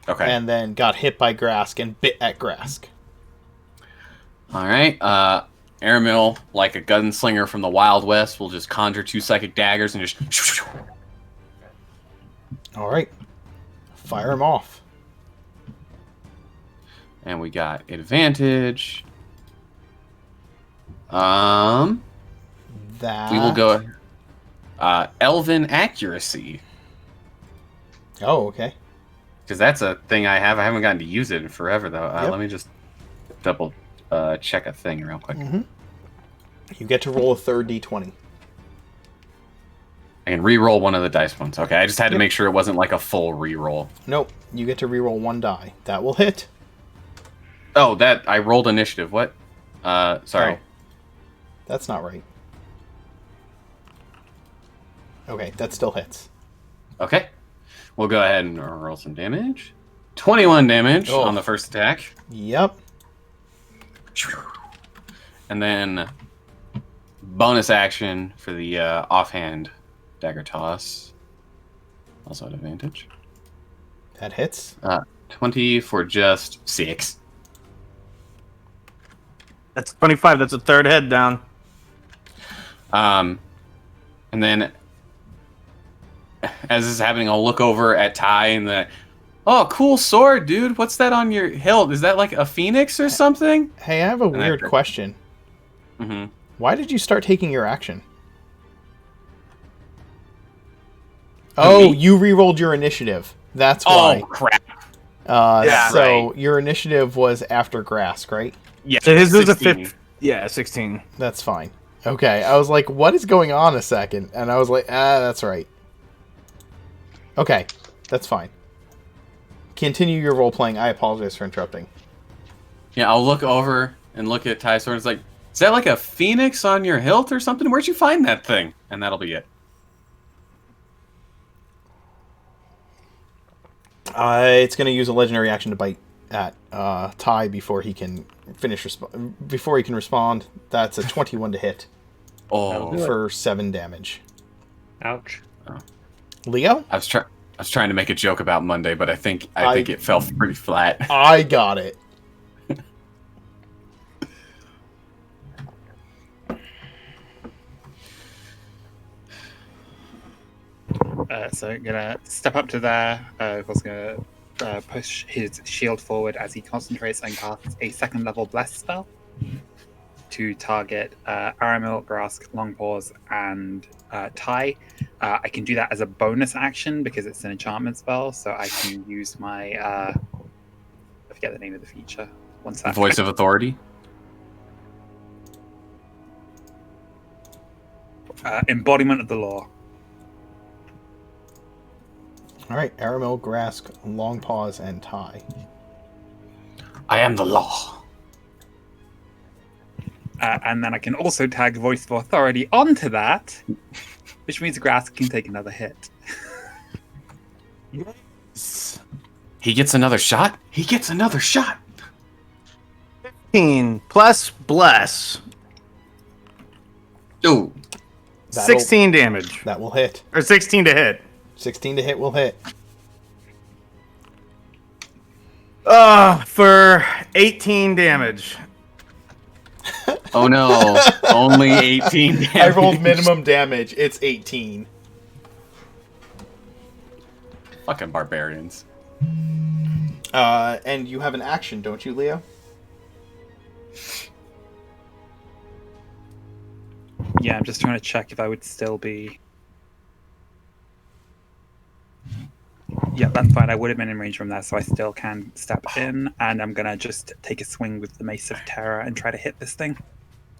Okay. and then got hit by Grask and bit at Grask. All right. Aramil, like a gunslinger from the Wild West, will just conjure 2 psychic daggers and just. All right, fire him off. And we got advantage. That We will go. Elven accuracy, Oh, okay. because that's a thing I have. I haven't gotten to use it in forever though. Yep. Let me just double check a thing real quick. You get to roll a third d20. I can re-roll one of the dice ones. Okay, I just had to Yep. make sure it wasn't like a full re-roll. Nope. You get to reroll 1 die. That will hit. Oh, that I rolled initiative. What? Sorry. Oh. That's not right. Okay, that still hits. Okay, we'll go ahead and roll some damage. 21 damage Oh. on the first attack, Yep. and then bonus action for the offhand dagger toss. Also at advantage. That hits. 20 for just 6. That's 25. That's a third head down. And then, as this is happening, I'll look over at Ty and the, oh, cool sword, dude. What's that on your hilt? Is that like a phoenix or something? Hey, I have a And I weird crit. question. Mm-hmm. Why did you start taking your action? Oh, me? you rerolled your initiative. That's Oh, why. crap. Yeah, so right. your initiative was after Grask, right? Yeah. So his was a 16. 5. Yeah, 16. That's fine. Okay, I was like, what is going on a second? And I was like, that's right. Okay, that's fine. Continue your role playing. I apologize for interrupting. Yeah, I'll look over and look at Ty's sword. It's like, is that like a phoenix on your hilt or something? Where'd you find that thing? And that'll be it. It's going to use a legendary action to bite at Ty before he can before he can respond. That's a 21 to hit Oh, Do it. for 7 damage. Ouch. Leo, I was trying to make a joke about Monday, but I think it fell pretty flat. I got it. So I'm gonna step up to there. Of course, gonna push his shield forward as he concentrates and casts a 2nd level bless spell to target Aramil, Grask, Longpaws, and Ty. I can do that as a bonus action because it's an enchantment spell, so I can use my I forget the name of the feature. One sec. Voice of authority. Embodiment of the law. All right, Aramil, Grask, Longpaws, and Ty. I am the law. And then I can also tag Voice of Authority onto that, which means Grask can take another hit. He gets another shot. He gets another shot. 15 plus bless. Ooh. 16 damage. That will hit. Or 16 to hit. 16 to hit will hit. For 18 damage. Oh no. Only 18 damage. I rolled minimum damage. It's 18. Fucking barbarians. And you have an action, don't you, Leo? Yeah, I'm just trying to check if I would still be. Yeah, that's fine. I would have been in range from there, so I still can step in, and I'm gonna just take a swing with the Mace of Terror and try to hit this thing.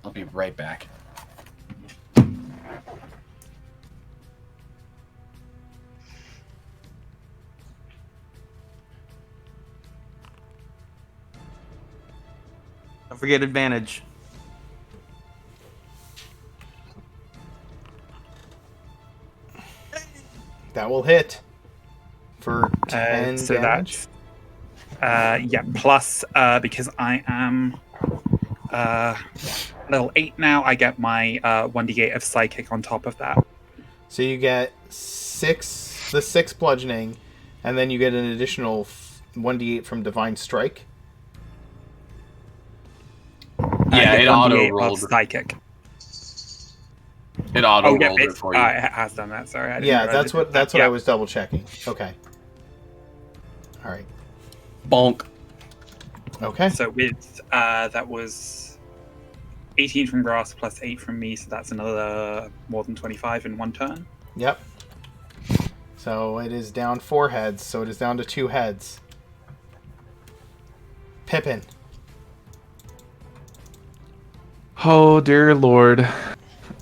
I'll be right back. Don't forget advantage. That will hit. For 10 So damage. that's plus because I am level 8 now, I get my 1d8 of psychic on top of that. So you get 6 bludgeoning, and then you get an additional 1d8 from Divine Strike. Yeah, it auto rolled. Psychic. It auto rolled it for you. It has done that. Sorry. I didn't Yeah, realize that's what I was double checking. Okay. All right. Bonk. Okay. So with that was 18 from Grass plus 8 from me, so that's another more than 25 in one turn. Yep. So it is down 4 heads, so it is down to 2 heads. Pippin. Oh, dear Lord.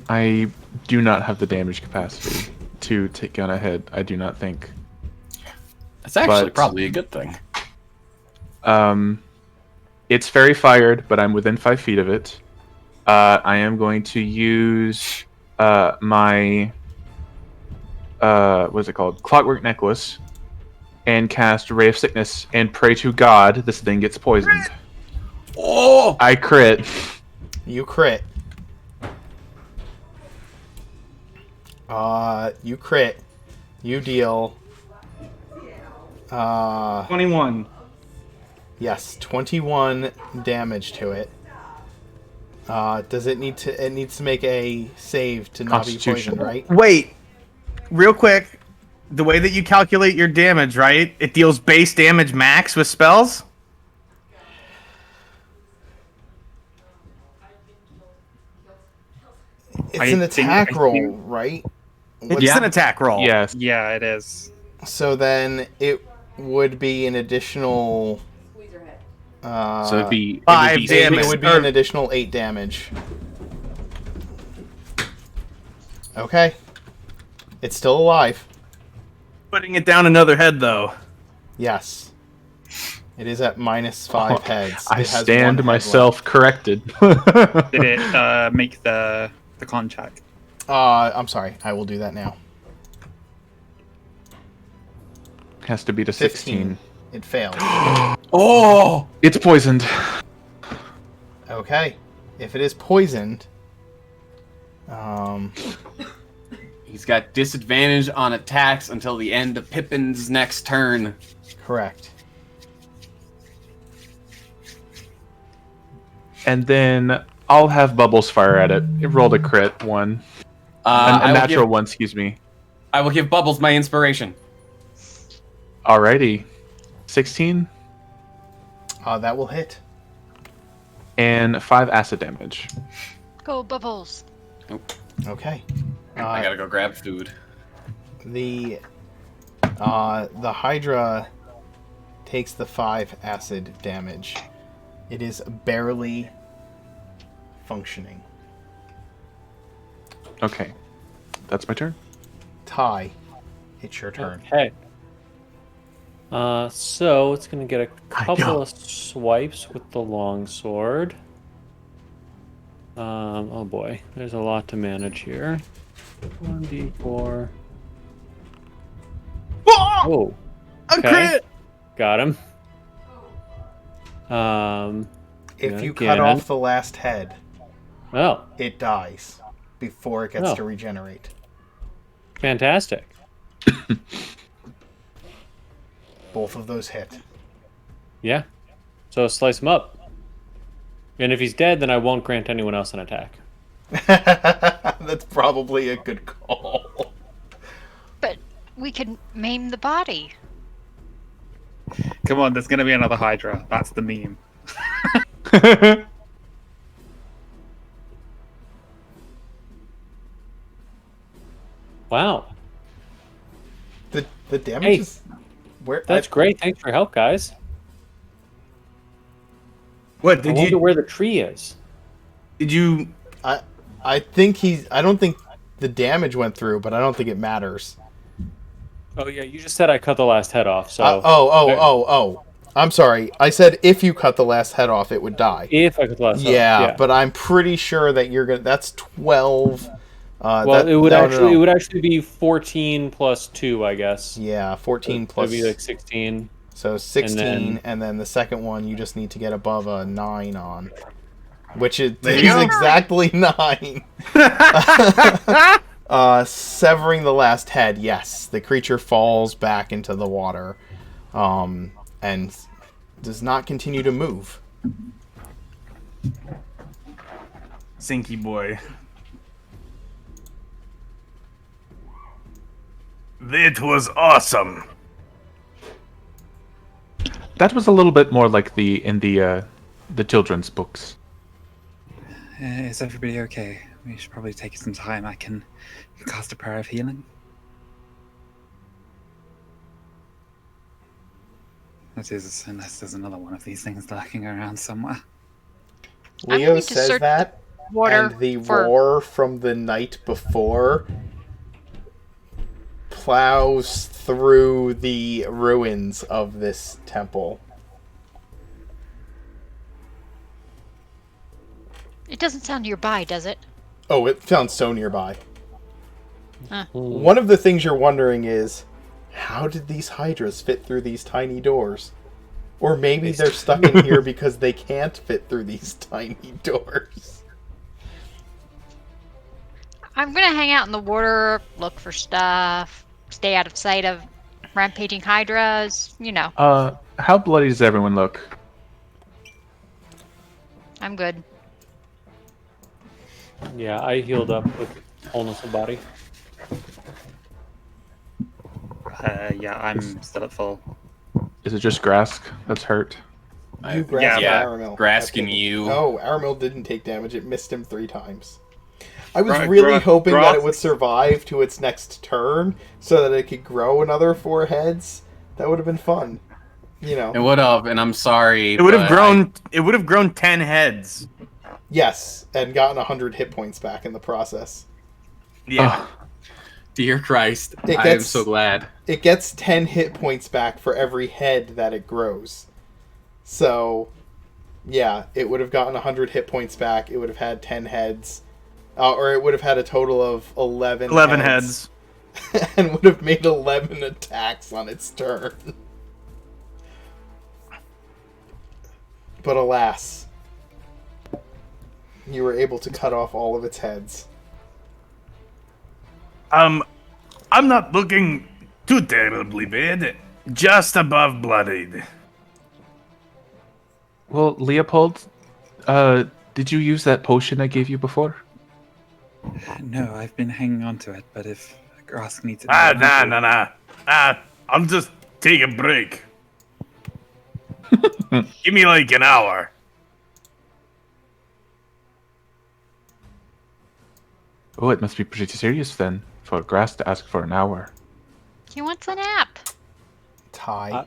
I do not have the damage capacity to take on a head, I do not think. That's actually But- probably a good thing. It's fairy fired, but I'm within 5 feet of it. I am going to use my what's it called? Clockwork Necklace, and cast Ray of Sickness and pray to God this thing gets poisoned. Oh! I crit. You crit. You crit. You deal. 21. Yes, 21 damage to it. Does it need to? It needs to make a save to not be Constitution. poisoned, right? Wait, real quick. The way that you calculate your damage, right? It deals base damage max with spells? It's I an think- attack I roll, think- right? It's an attack roll. Yes. Yeah, it is. So then it would be an additional. So it'd be 5 It damage. would be an additional 8 damage. Okay. It's still alive. Putting it down another head, though. Yes. It is at -5 heads. I It has one stand head myself corrected. Did it make the con check? left. I'm sorry. I will do that now. Has to beat a 15. 16. It failed. Oh! It's poisoned. Okay. If it is poisoned, He's got disadvantage on attacks until the end of Pippin's next turn. correct. And then I'll have Bubbles fire at it. It rolled a crit one. I A will natural give- one, excuse me. I will give Bubbles my inspiration. Alrighty. 16 That will hit. and 5 acid damage. Go Bubbles. Okay. I gotta go grab food. The Hydra takes the 5 acid damage. It is barely functioning. Okay. That's my turn. Ty, it's your turn. Okay. So it's gonna get a couple of swipes with the longsword. Oh boy, there's a lot to manage here. 1d4. Oh, A okay. crit! Got him. If you again. cut off the last head, Oh, it dies before it gets Oh. to regenerate. fantastic. Both of those hit. Yeah. So slice him up. And if he's dead, then I won't grant anyone else an attack. That's probably a good call. But we can maim the body. Come on, there's gonna be another Hydra. That's the meme. Wow. The damage Hey, is where That's great. Thanks for your help, guys. What I did wonder you? where the tree is. Did you? I think I don't think the damage went through, but I don't think it matters. Oh yeah, you just said I cut the last head off. So Oh. I'm sorry. I said if you cut the last head off, it would die. if I cut the last head Yeah, off, but I'm pretty sure that you're gonna. That's 12. well, it would it would actually be 14 plus 2, I guess. Yeah, 14 It plus. would be like 16. So 16, and and then the second one you just need to get above a 9 on, which is There you go. exactly 9. Severing the last head. Yes, the creature falls back into the water, and does not continue to move. Sinky boy. It was awesome. That was a little bit more like in the children's books. Is everybody okay? We should probably take some time. I can cast a prayer of healing. That is, unless there's another one of these things lurking around somewhere. I'm Leo going to says search that, water and the for- roar from the night before plows through the ruins of this temple. It doesn't sound nearby, does it? Oh, it sounds so nearby. Huh. One of the things you're wondering is, how did these hydras fit through these tiny doors? Or maybe they're stuck in here because they can't fit through these tiny doors. I'm gonna hang out in the water, look for stuff, stay out of sight of rampaging hydras. You know, How bloody does everyone look? I'm good. Yeah, I healed up with wholeness of body. Yeah, I'm still at full. Is it just Grask that's hurt? You grasped yeah, Aramil. Grask and you. No, Aramil didn't take damage. It missed him 3 times. I was Gra- really gra- hoping that it Grask- would survive to its next turn so that it could grow another 4 heads. That would have been fun. You know. It would have, and I'm sorry. It would have but grown. It would have grown 10 heads. Yes, and gotten 100 hit points back in the process. Yeah. Dear Christ, It I am gets- so glad. It gets 10 hit points back for every head that it grows. So, yeah, it would have gotten 100 hit points back. It would have had 10 heads. Or it would have had a total of 11 heads. And would have made 11 attacks on its turn. But alas, you were able to cut off all of its heads. I'm not looking too terribly bad. Just above bloodied. Well, Leopold, did you use that potion I gave you before? No, I've been hanging on to it, but if Grask needs it... Nah. I'll just take a break. Give me like an hour. Oh, it must be pretty serious then, for Grass to ask for an hour. He wants a nap. Tie.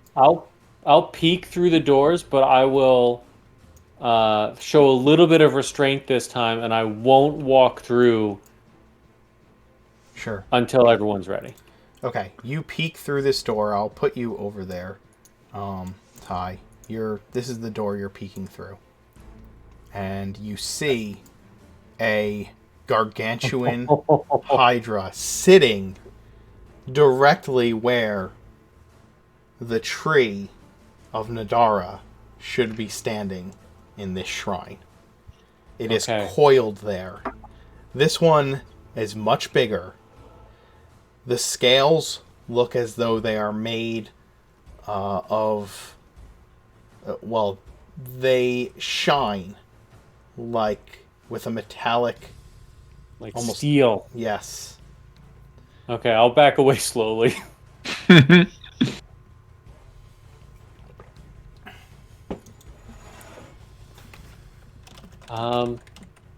I'll peek through the doors, but I will show a little bit of restraint this time, and I won't walk through Sure. until everyone's ready. Okay, you peek through this door. I'll put you over there, Ty. This is the door you're peeking through, and you see a gargantuan hydra sitting directly where the tree of Nadara should be standing in this shrine. It is Okay. coiled there. This one is much bigger. The scales look as though they are made they shine like with a metallic, Like almost- steel. yes. Okay, I'll back away slowly.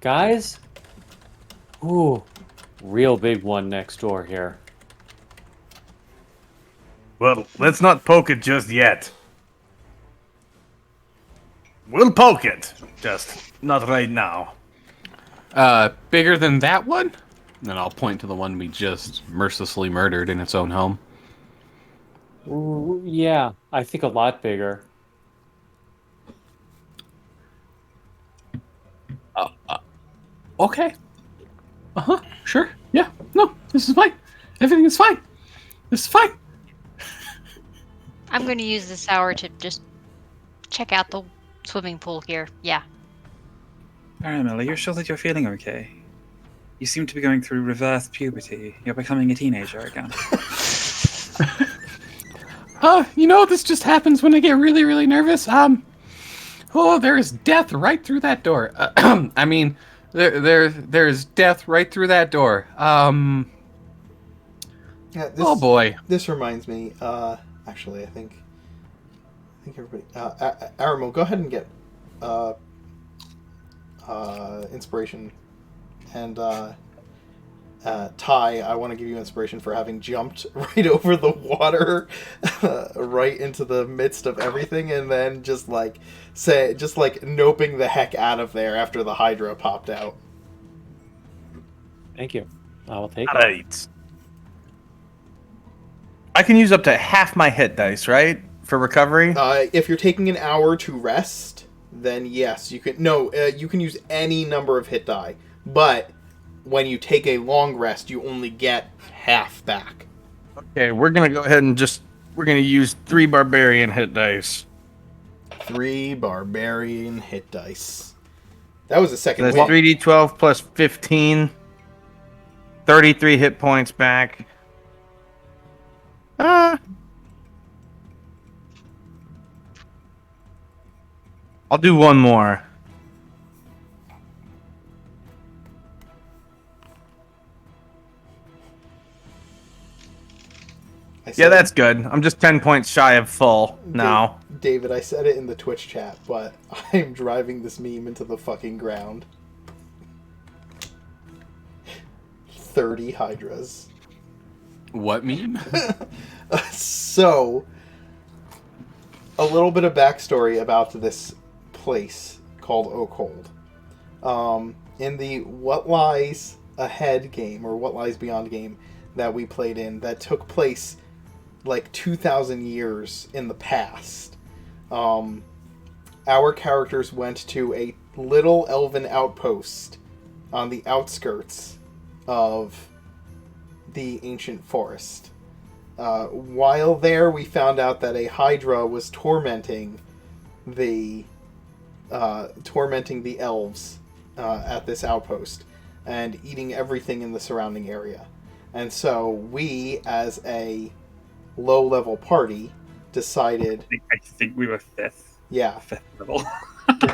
Guys? Ooh, real big one next door here. Well, let's not poke it just yet. We'll poke it, just not right now. Bigger than that one? And then I'll point to the one we just mercilessly murdered in its own home. Ooh, yeah, I think a lot bigger. Okay. Sure. Yeah. No, this is fine. Everything is fine. This is fine. I'm going to use this hour to just check out the swimming pool here. Yeah. Aramil, are you sure that you're feeling okay? You seem to be going through reverse puberty. You're becoming a teenager again. This just happens when I get really, really nervous. There's death right through that door. I mean, there's death right through that door. Yeah, Oh boy. This reminds me. Actually, I think everybody. Aramil, go ahead and get inspiration, and Ty, I want to give you inspiration for having jumped right over the water, right into the midst of everything, and then just noping the heck out of there after the Hydra popped out. Thank you. I will take it. Right. I can use up to half my hit dice, right, for recovery? If you're taking an hour to rest, then yes, you can. No, you can use any number of hit die, but when you take a long rest, you only get half back. Okay, we're gonna go ahead and we're gonna use 3 barbarian hit dice. 3 barbarian hit dice. That was the second That's win. 3d12 plus 15. 33 hit points back. I'll do one more. Yeah, that's good. I'm just 10 points shy of full now. David, I said it in the Twitch chat, but I'm driving this meme into the fucking ground. 30 Hydras. What meme? So, a little bit of backstory about this place called Oakhold. In the What Lies Ahead game, or What Lies Beyond game that we played in, that took place like 2,000 years in the past, our characters went to a little elven outpost on the outskirts of the ancient forest. While there, we found out that a Hydra was tormenting the elves at this outpost and eating everything in the surrounding area. And so we, as a low-level party, decided... I think we were 5th. Yeah. 5th level.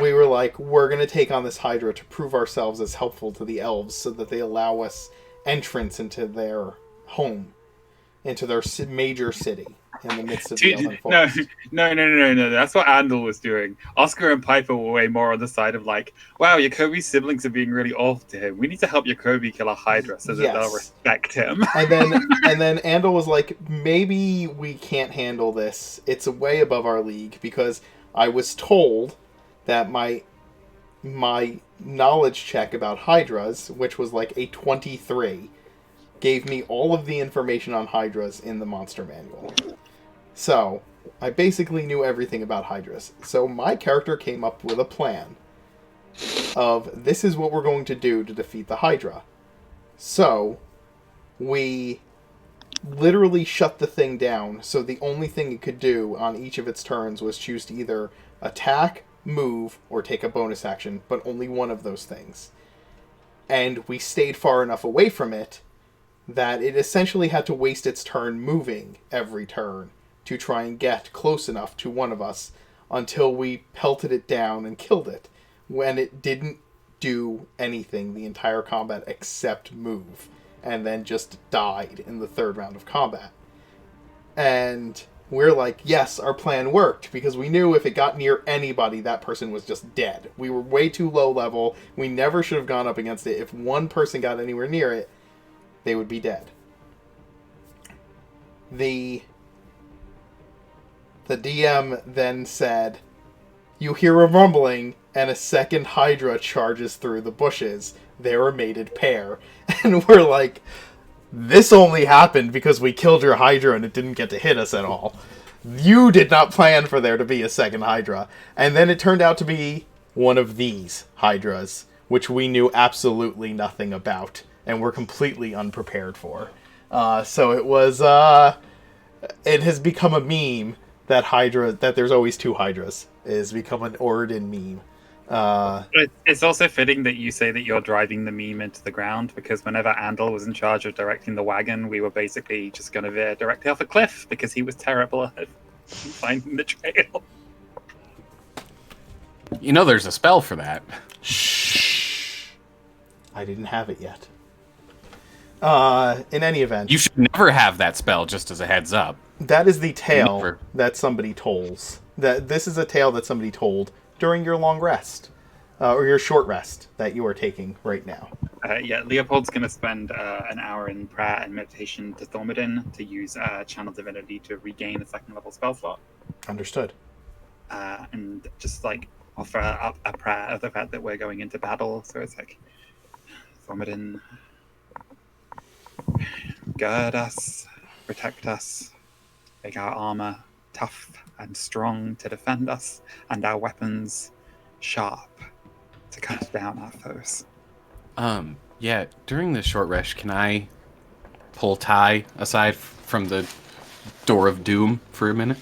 We were like, we're going to take on this Hydra to prove ourselves as helpful to the elves so that they allow us entrance into their home, into their major city in the midst of the elven forest. No. That's what Andal was doing. Oscar and Piper were way more on the side of like, wow, Jacoby's siblings are being really awful to him. We need to help Jacoby kill a Hydra so that they'll respect him. And then Andal was like, maybe we can't handle this. It's way above our league, because I was told that my knowledge check about Hydras, which was like a 23, gave me all of the information on Hydras in the monster manual. So, I basically knew everything about Hydras. So my character came up with a plan of, this is what we're going to do to defeat the Hydra. So, we literally shut the thing down, so the only thing it could do on each of its turns was choose to either attack, move, or take a bonus action, but only one of those things. And we stayed far enough away from it that it essentially had to waste its turn moving every turn to try and get close enough to one of us until we pelted it down and killed it, when it didn't do anything the entire combat except move, and then just died in the 3rd round of combat. And we're like, yes, our plan worked, because we knew if it got near anybody, that person was just dead. We were way too low level. We never should have gone up against it. If one person got anywhere near it, they would be dead. The DM then said, you hear a rumbling, and a second Hydra charges through the bushes. They're a mated pair. And we're like, this only happened because we killed your Hydra and it didn't get to hit us at all. You did not plan for there to be a second Hydra. And then it turned out to be one of these Hydras, which we knew absolutely nothing about and were completely unprepared for. So it was, it has become a meme that there's always 2 Hydras. It has become an Oregon meme. It's also fitting that you say that you're driving the meme into the ground, because whenever Andal was in charge of directing the wagon, we were basically just going to veer directly off a cliff because he was terrible at finding the trail. You know, there's a spell for that. Shh. I didn't have it yet. In any event, You should never have that spell, just as a heads up. that is the tale Never. that somebody tolls. This is a tale that somebody told during your long rest, or your short rest that you are taking right now. Yeah, Leopold's going to spend an hour in prayer and meditation to Thormodin to use Channel Divinity to regain a second level spell slot. Understood. And just like offer up a prayer of the fact that we're going into battle. So it's like, Thormodin, guard us, protect us, make our armor tough and strong to defend us, and our weapons sharp to cut down our foes. Yeah, during the short rest, can I pull Ty aside from the door of doom for a minute?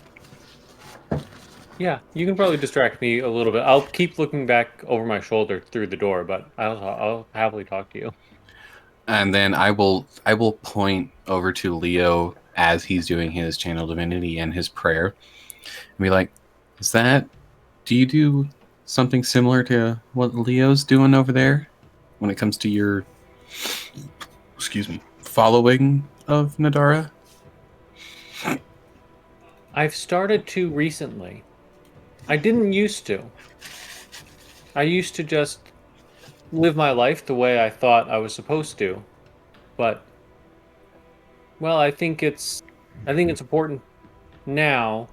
Yeah, you can probably distract me a little bit. I'll keep looking back over my shoulder through the door, but I'll happily talk to you. And then I will point over to Leo as he's doing his channel divinity and his prayer, and be like, do you do something similar to what Leo's doing over there when it comes to your, following of Nadara? I've started to recently. I didn't used to. I used to just live my life the way I thought I was supposed to. But, well, I think it's important now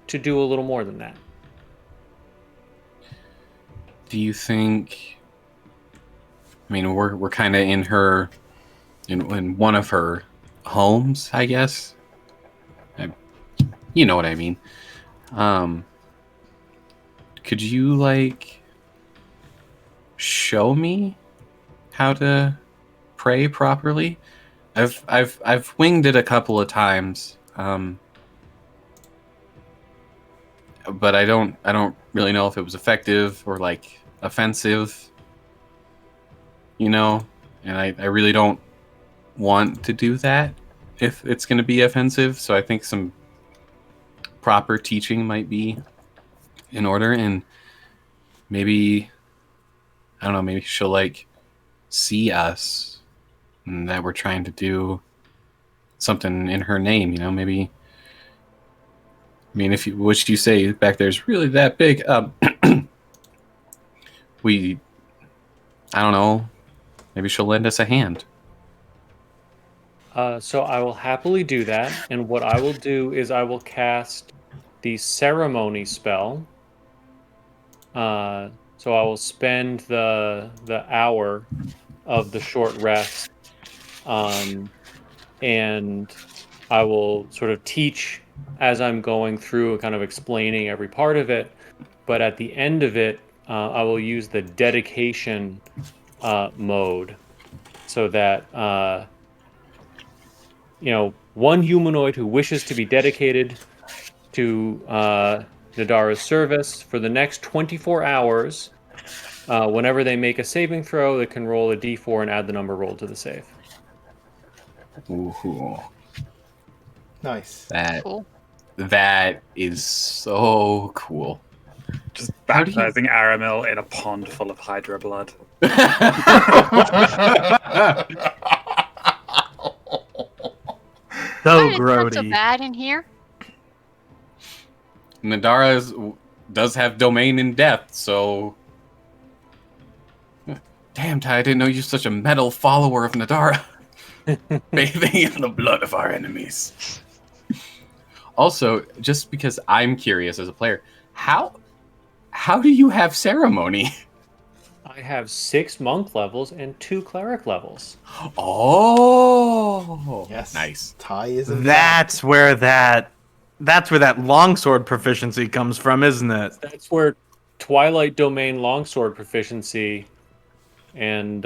to do a little more than that. Do you think? I mean, we're kind of in one of her homes, I guess. You know what I mean. Could you like show me how to pray properly? I've winged it a couple of times, but I don't really know if it was effective or like offensive. You know, and I really don't want to do that if it's going to be offensive. So I think some proper teaching might be in order, and maybe, I don't know, maybe she'll like see us and that we're trying to do something in her name, you know, maybe. I mean, if you, what you say back there is really that big, I don't know, maybe she'll lend us a hand. So I will happily do that, and what I will do is I will cast the ceremony spell. So I will spend the hour of the short rest, and I will sort of teach as I'm going through, kind of explaining every part of it. But at the end of it, I will use the dedication mode, so that one humanoid who wishes to be dedicated to Nadara's service for the next 24 hours, whenever they make a saving throw, they can roll a d4 and add the number rolled to the save. Ooh. Nice. Cool. That is so cool. Just baptizing Aramil in a pond full of Hydra blood. So It's not so grody. bad in here. Nadara does have domain in death, so... Damn, Ty, I didn't know you're such a metal follower of Nadara. Bathing in the blood of our enemies. Also, just because I'm curious as a player, how do you have ceremony? I have 6 monk levels and 2 cleric levels. Oh, Yes. nice. Ty is in That's where that longsword proficiency comes from, isn't it? That's where Twilight Domain longsword proficiency, and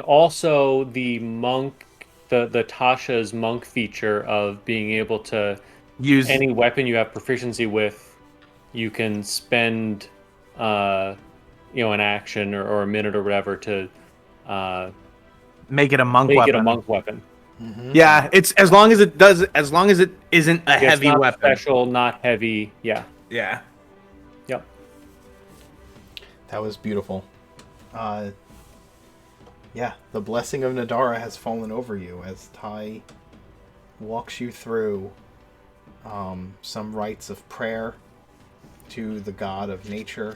also the monk, the Tasha's monk feature of being able to Use any weapon you have proficiency with, you can spend, an action or a minute or whatever to Make it a monk make weapon. it a monk weapon. Yeah, it's as long as it isn't a Yeah, heavy it's not weapon. special, not heavy. Yeah. Yeah. Yep. That was beautiful. Yeah, the blessing of Nadara has fallen over you as Ty walks you through some rites of prayer to the god of nature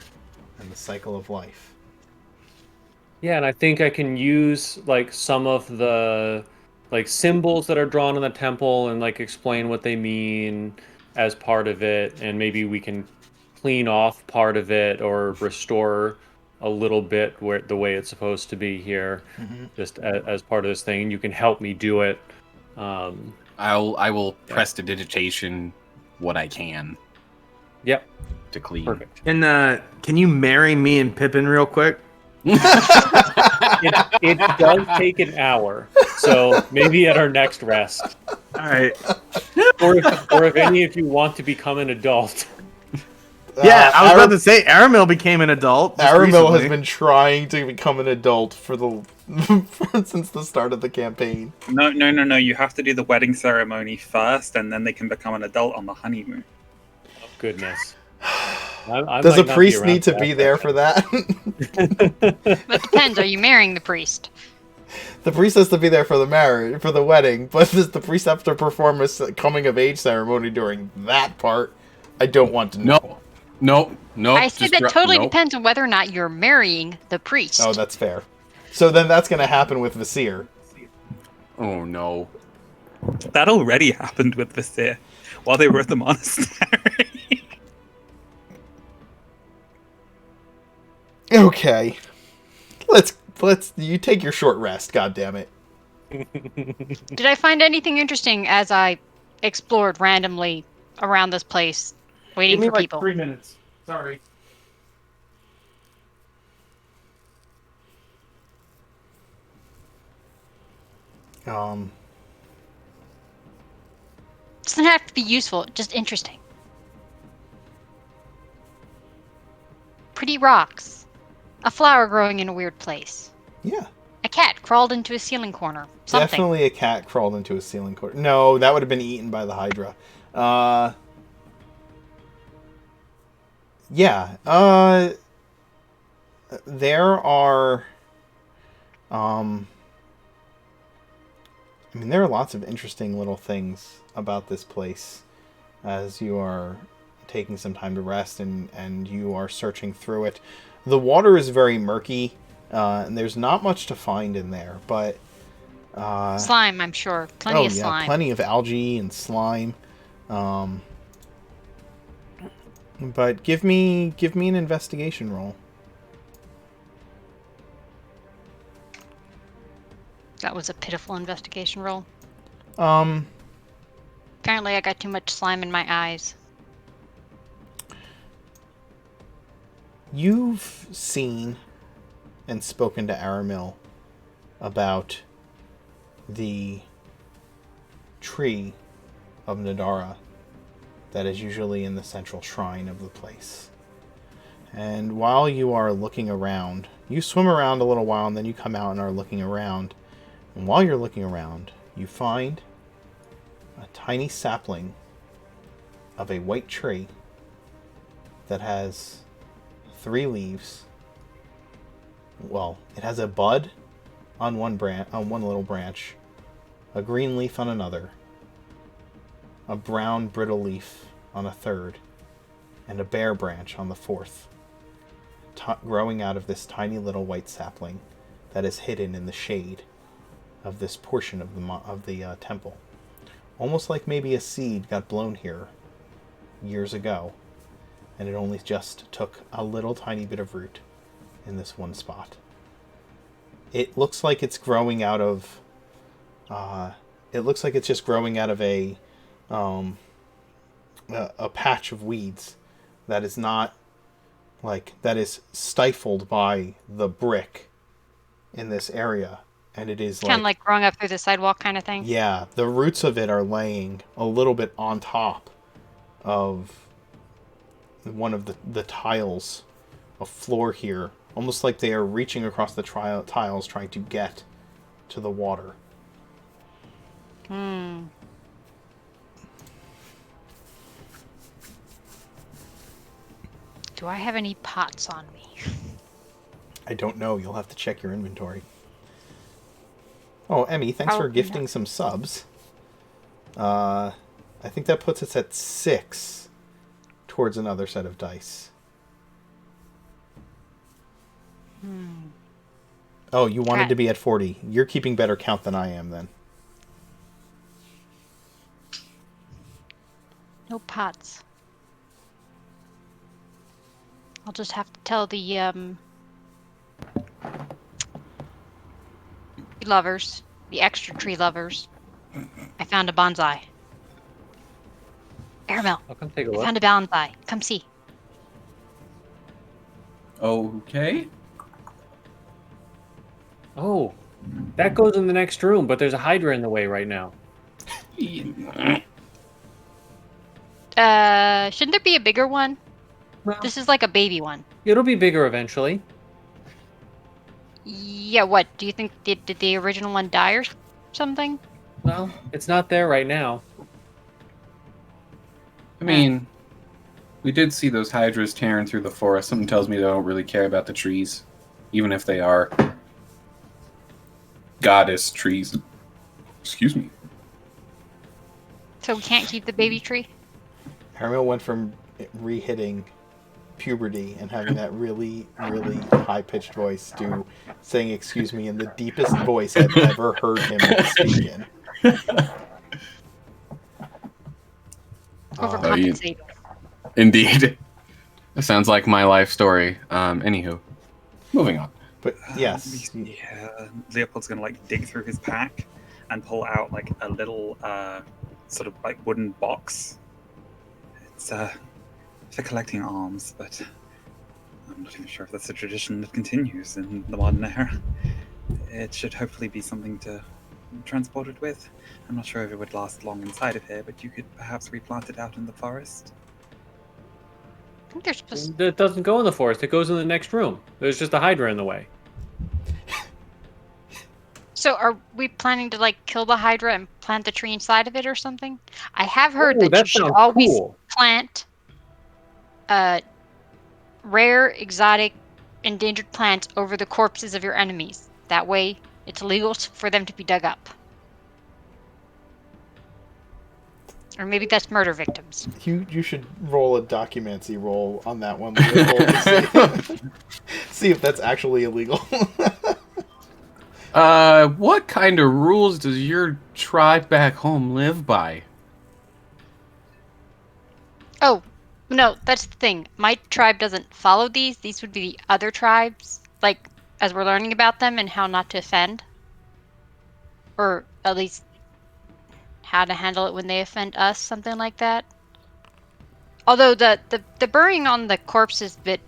and the cycle of life. Yeah, and I think I can use like some of the like symbols that are drawn in the temple and like explain what they mean as part of it, and maybe we can clean off part of it or restore a little bit where the way it's supposed to be here, just as part of this thing. And you can help me do it. I will prestidigitation what I can. Yep. To clean. Perfect. Can you marry me and Pippin real quick? It does take an hour, so maybe at our next rest. All right. Or if any of you want to become an adult. Yeah, I was about to say Aramil became an adult. Aramil has been trying to become an adult since the start of the campaign. No. You have to do the wedding ceremony first, and then they can become an adult on the honeymoon. Oh, goodness. I Does might a not priest be need to around be there for that? But depends. Are you marrying the priest? The priest has to be there for the marriage, for the wedding, but does the priest have to perform a coming of age ceremony during that part? I don't want to know. No. I say that totally depends on whether or not you're marrying the priest. Oh, that's fair. So then that's going to happen with Visir. Oh no. That already happened with Visir while they were at the monastery. Okay. Let's you take your short rest, goddammit. Did I find anything interesting as I explored randomly around this place, waiting Give me for like people? 3 minutes. Sorry. Doesn't have to be useful, just interesting. Pretty rocks. A flower growing in a weird place. Yeah. A cat crawled into a ceiling corner. Something. Definitely a cat crawled into a ceiling corner. No, that would have been eaten by the Hydra. Yeah. There are there are lots of interesting little things about this place as you are taking some time to rest and you are searching through it. The water is very murky, and there's not much to find in there, but slime, I'm sure. Plenty of slime. Plenty of algae and slime. But give me an investigation roll. That was a pitiful investigation roll. Um, Apparently I got too much slime in my eyes. You've seen and spoken to Aramil about the tree of Nadara that is usually in the central shrine of the place. And while you are looking around, you swim around a little while and then you come out and are looking around. And while you're looking around, you find a tiny sapling of a white tree that has 3 leaves. Well, it has a bud on one little branch, a green leaf on another, a brown brittle leaf on a third, and a bare branch on the fourth, growing out of this tiny little white sapling that is hidden in the shade of this portion of the temple. Almost like maybe a seed got blown here years ago, and it only just took a little tiny bit of root in this one spot. It looks like it's growing out of it looks like it's just growing out of a patch of weeds that is not that is stifled by the brick in this area, and it is Kind of like growing up through the sidewalk kind of thing. Yeah, the roots of it are laying a little bit on top of one of the tiles of floor here, almost like they are reaching across the tiles trying to get to the water. Hmm. Do I have any pots on me? I don't know. You'll have to check your inventory. Oh, Emmy, thanks for Probably gifting not. some subs. I think that puts us at 6 towards another set of dice. Oh, you wanted Cat. to be at 40. You're keeping better count than I am, then. No pots. I'll just have to tell the lovers, the extra tree lovers. I found a bonsai. Aramel, I'll come take a I look. found a bonsai. Come see. Okay. Oh, that goes in the next room, but there's a Hydra in the way right now. Shouldn't there be a bigger one? Well, This is like a baby one. it'll be bigger eventually. Yeah, what? Do you think did the original one die or something? Well, it's not there right now. I mean, we did see those hydras tearing through the forest. Something tells me they don't really care about the trees, even if they are goddess trees. Excuse me. So we can't keep the baby tree? Aramil went from re-hitting puberty and having that really, really high-pitched voice to saying "excuse me" in the deepest voice I've ever heard him speak in. Overcompensate. Indeed. That sounds like my life story. Anywho, moving on. But yes, Yeah, Leopold's gonna like dig through his pack and pull out like a little sort of like wooden box. It's for collecting arms, but I'm not even sure if that's a tradition that continues in the modern era. It should hopefully be something to transport it with. I'm not sure if it would last long inside of here, but you could perhaps replant it out in the forest. I think they're supposed It doesn't go in the forest. It goes in the next room. There's just a Hydra in the way. So are we planning to like kill the Hydra and plant the tree inside of it or something? I have heard Ooh, that you that should sounds always cool. plant rare, exotic, endangered plants over the corpses of your enemies. That way it's illegal for them to be dug up. Or maybe that's murder victims. you should roll a documancy roll on that one, Leopold, to see if that's actually illegal. What kind of rules does your tribe back home live by? Oh, no, that's the thing. My tribe doesn't follow these. These would be the other tribes, like, as we're learning about them and how not to offend. Or at least how to handle it when they offend us, something like that. Although the burying on the corpses bit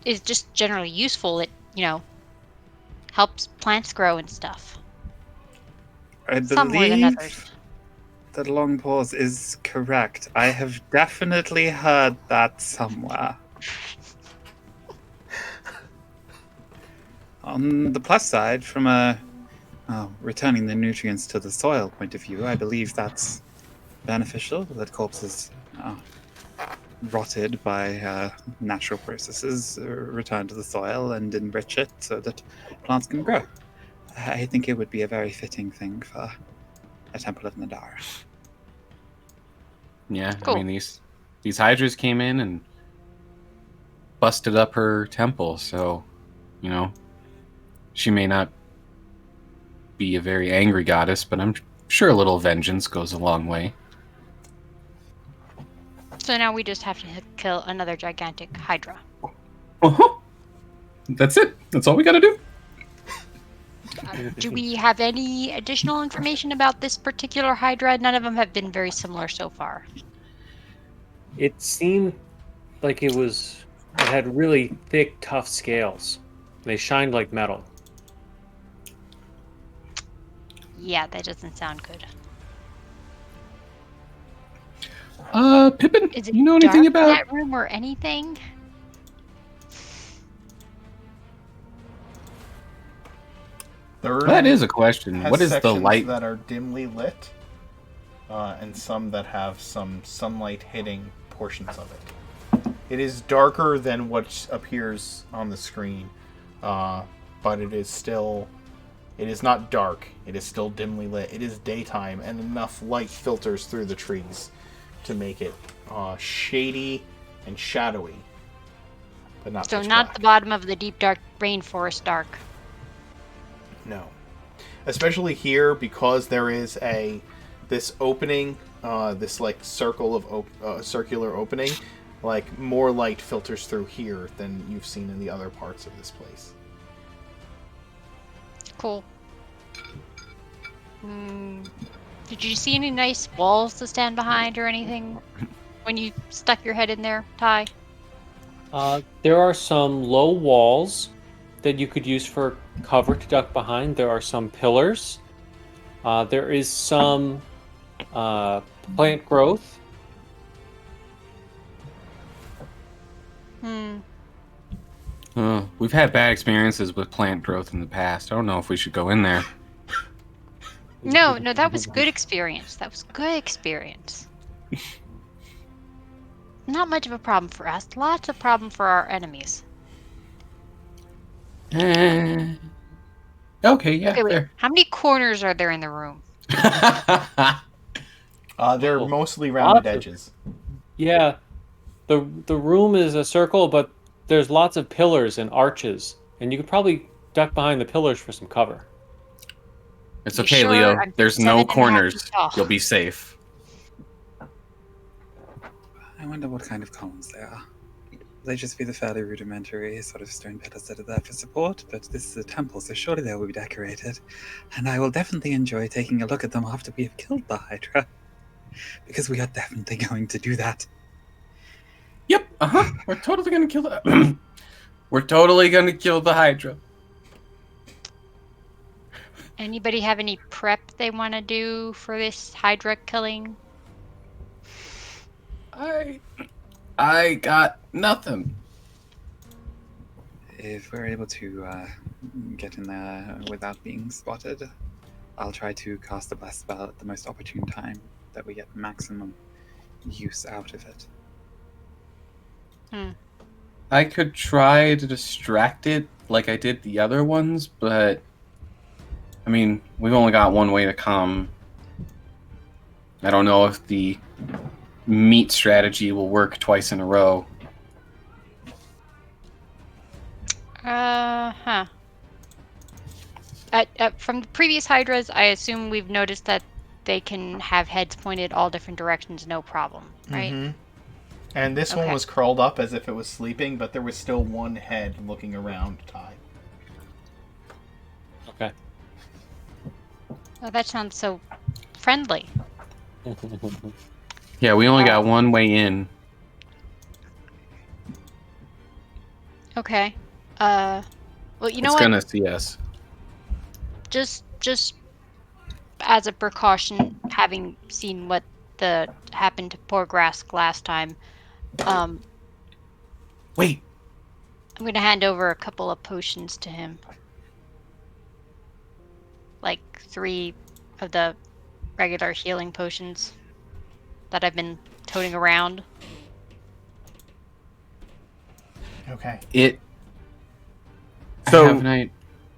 is just generally useful. It, helps plants grow and stuff. I Some more than others. believe that Long Pause is correct. I have definitely heard that somewhere. On the plus side, from a returning the nutrients to the soil point of view, I believe that's beneficial, that corpses rotted by natural processes return to the soil and enrich it so that plants can grow. I think it would be a very fitting thing for a Temple of Nadara. Yeah, Cool. I mean these hydras came in and busted up her temple, so she may not be a very angry goddess, but I'm sure a little vengeance goes a long way. So now we just have to kill another gigantic Hydra. Uh-huh. That's it. That's all we gotta do. Do we have any additional information about this particular Hydra? None of them have been very similar so far. It seemed like it had really thick, tough scales. They shined like metal. Yeah, that doesn't sound good. Pippin, Is it you know anything dark in about? that room or anything? The room That is a question. has What is the sections light? that are dimly lit, and some that have some sunlight hitting portions of it. It is darker than what appears on the screen, but it is not dark. It is still dimly lit. It is daytime, and enough light filters through the trees to make it shady and shadowy, but not So pitch not black. the bottom of the deep dark rainforest dark. No. Especially here, because there is this opening, this like circular opening, like more light filters through here than you've seen in the other parts of this place. Cool. Did you see any nice walls to stand behind or anything when you stuck your head in there, Ty? There are some low walls that you could use for cover to duck behind. There are some pillars. There is some plant growth. We've had bad experiences with plant growth in the past. I don't know if we should go in there. No, that was good experience. That was good experience. Not much of a problem for us. Lots of problem for our enemies. Okay, yeah, Okay, wait. fair. How many corners are there in the room? They're Oh, mostly rounded lots of- edges. Yeah, the room is a circle, but there's lots of pillars and arches, and you could probably duck behind the pillars for some cover. It's You okay, sure? Leo. I'm There's 7.5 no feet corners. tall. You'll be safe. I wonder what kind of columns they are. They just be the fairly rudimentary sort of stone pillars that are there for support, but this is a temple, so surely they will be decorated. And I will definitely enjoy taking a look at them after we have killed the Hydra. Because we are definitely going to do that. Yep, we're totally gonna kill that. We're totally gonna kill the Hydra. Anybody have any prep they want to do for this Hydra killing? I got nothing. If we're able to get in there without being spotted, I'll try to cast a blast spell at the most opportune time that we get maximum use out of it. I could try to distract it like I did the other ones, but I mean, we've only got one way to come. I don't know if the meat strategy will work twice in a row. From the previous Hydras, I assume we've noticed that they can have heads pointed all different directions, no problem, right? Mm-hmm. And this one Okay. was curled up as if it was sleeping, but there was still one head looking around Ty. Okay. Oh, that sounds so friendly. Yeah, we only got one way in. Okay. Well, you know It's what? gonna see us. Just as a precaution, having seen what happened to poor Grask last time, Wait, I'm gonna hand over a couple of potions to him. Like 3 of the regular healing potions that I've been toting around. Okay.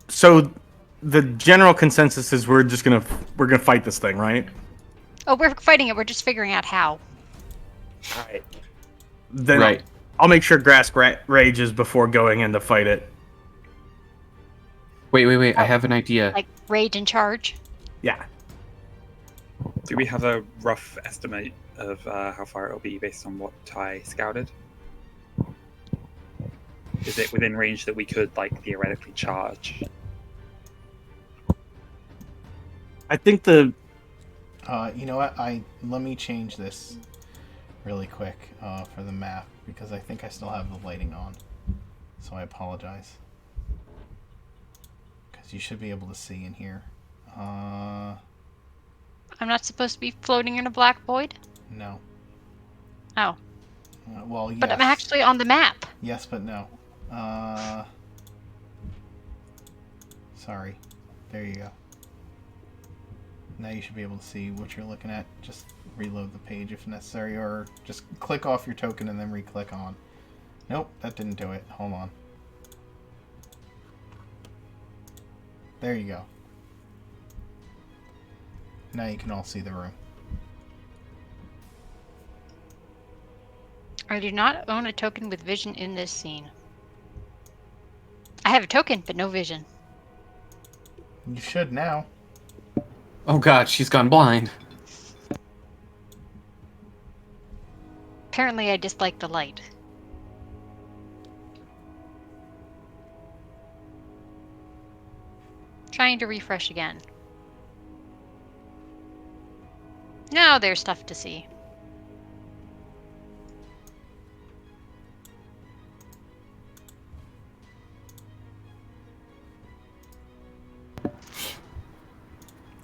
So the general consensus is we're gonna fight this thing, right? Oh, we're fighting it. We're just figuring out how. Alright. Then Right. I'll make sure Grass rages before going in to fight it. Wait. I have an idea. Like rage and charge. Yeah. Do we have a rough estimate of how far it'll be based on what Ty scouted? Is it within range that we could, like, theoretically charge? I think the You know what? Let me change this really quick for the map because I think I still have the lighting on. So I apologize. Because you should be able to see in here. I'm not supposed to be floating in a black void? No. Oh, Well, yes. but I'm actually on the map. Yes, but no. Sorry. There you go. Now you should be able to see what you're looking at. Just reload the page if necessary, or just click off your token and then re-click on. Nope, that didn't do it. Hold on. There you go. Now you can all see the room. I do not own a token with vision in this scene. I have a token, but no vision. You should now. Oh god, she's gone blind. Apparently, I dislike the light. Trying to refresh again. Now there's stuff to see.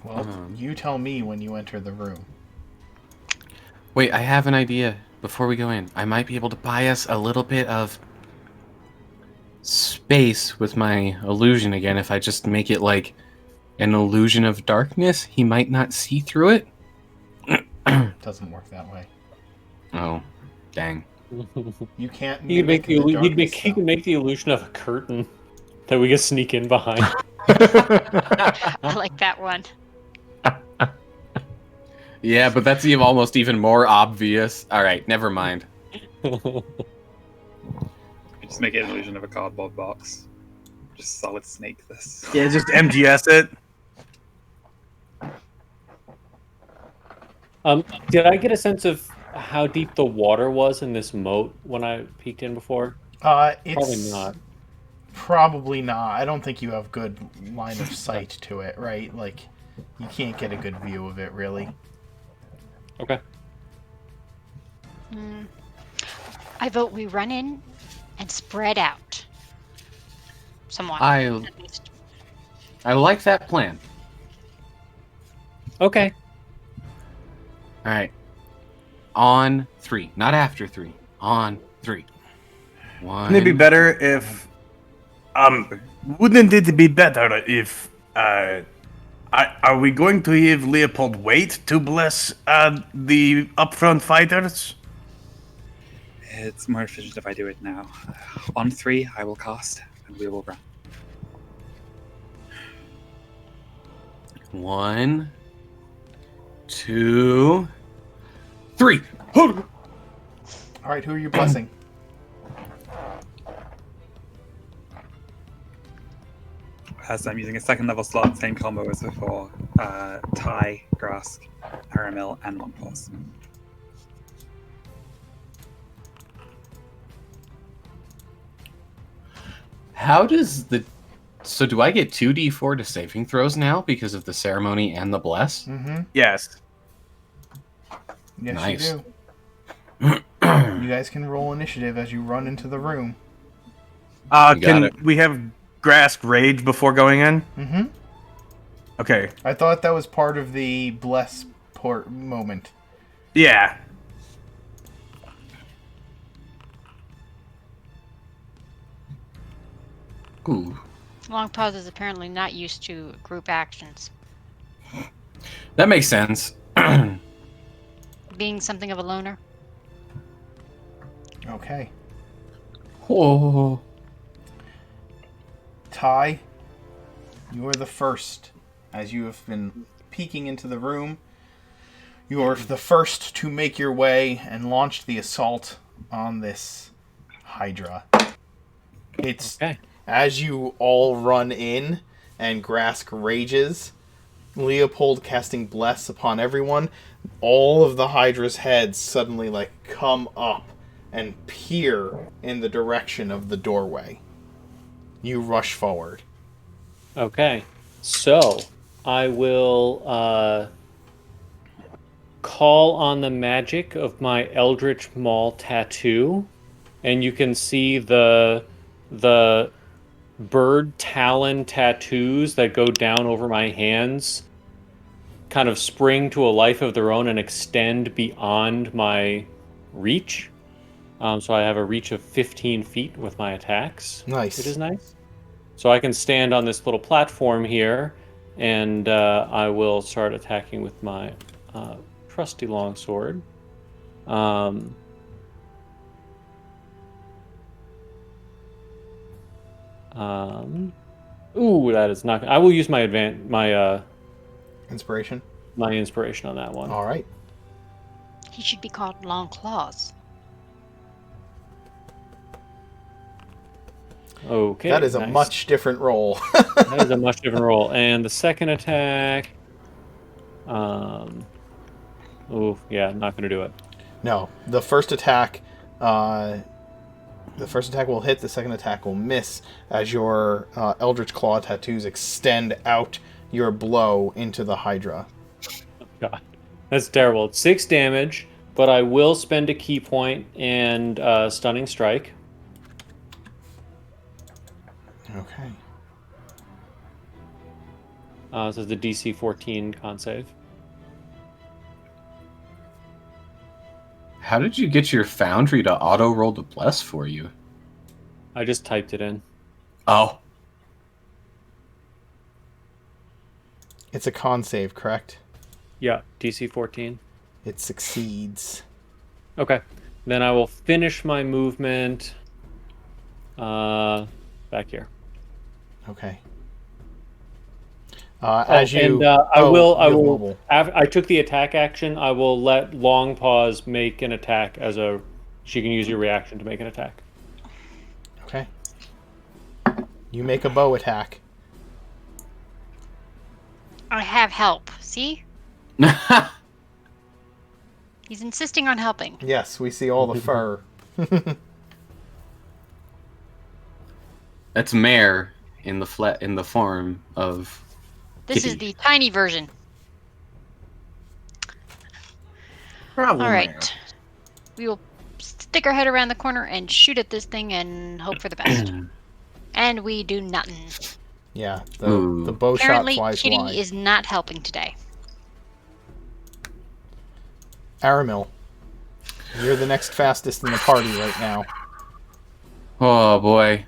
Well, you tell me when you enter the room. Wait, I have an idea before we go in. I might be able to buy us a little bit of space with my illusion again if I just make it like an illusion of darkness. He might not see through it. Doesn't work that way. Oh, dang. You can't You can make mimic the you darkness, can though. make the illusion of a curtain that we can sneak in behind. I like that one. Yeah, but that's almost even more obvious. All right, never mind. Just make it an illusion of a cardboard box. Just solid snake this. Yeah, just MGS it. Did I get a sense of how deep the water was in this moat when I peeked in before? It's Probably not. Probably not. I don't think you have good line of sight to it, right? Like, you can't get a good view of it, really. Okay. I vote we run in and spread out. Somewhat. I at least. like that plan. Okay. All right. On 3, not after 3. On 3. One. Wouldn't it be better if wouldn't it be better if are we going to give Leopold wait to bless the upfront fighters? It's more efficient if I do it now. On 3, I will cast, and we will run. 1, 2, 3. Alright, who are you blessing? So I'm using a second level slot, same combo as before. Ty, Grask, Aramil, and Longpaws. How does the... So do I get 2d4 to saving throws now because of the ceremony and the bless? Mm-hmm. Yes. Yes, Nice. you do. You guys can roll initiative as you run into the room. You got Can it. we have Grasp Rage before going in? Mm-hmm. Okay. I thought that was part of the bless port moment. Yeah. Ooh. Long pause is apparently not used to group actions, That makes sense. being something of a loner. Okay. Oh. Ty, you are the first. As you have been peeking into the room, you are the first to make your way and launch the assault on this Hydra. It's Okay. as you all run in and Grask rages, Leopold casting bless upon everyone, all of the Hydra's heads suddenly come up and peer in the direction of the doorway. You rush forward. Okay. So I will call on the magic of my Eldritch Maul tattoo, and you can see the bird talon tattoos that go down over my hands kind of spring to a life of their own and extend beyond my reach. So I have a reach of 15 feet with my attacks. Nice. Which is nice. So I can stand on this little platform here, and I will start attacking with my trusty longsword. Ooh, that is not. I will use my Inspiration. my inspiration on that one. All right. He should be called Long Claws. Okay. That is a nice. much different roll. That is a much different roll. And the second attack. Oh, yeah, not gonna do it. No, the first attack. The first attack will hit. The second attack will miss as your Eldritch Claw tattoos extend out your blow into the Hydra. God, that's terrible. It's 6 damage, but I will spend a key point and stunning strike. Okay. This is the DC 14 con save. How did you get your Foundry to auto roll to bless for you? I just typed it in. Oh, It's a con save, correct? Yeah, DC 14. It succeeds. Okay. Then I will finish my movement back here. Okay. As you, and I you will. have mobile. I took the attack action. I will let Long Paws make an attack as a. She can use your reaction to make an attack. Okay. You make a bow attack. I have help. See? He's insisting on helping. Yes, we see all the fur. that's Mare in the form of. This Kitty. is the tiny version. Probably. All right. We will stick our head around the corner and shoot at this thing and hope for the best. And we do nothing. Yeah, Ooh. the bow shot Apparently, flies Kitty wide. is not helping today. Aramil, you're the next fastest in the party right now. Oh boy.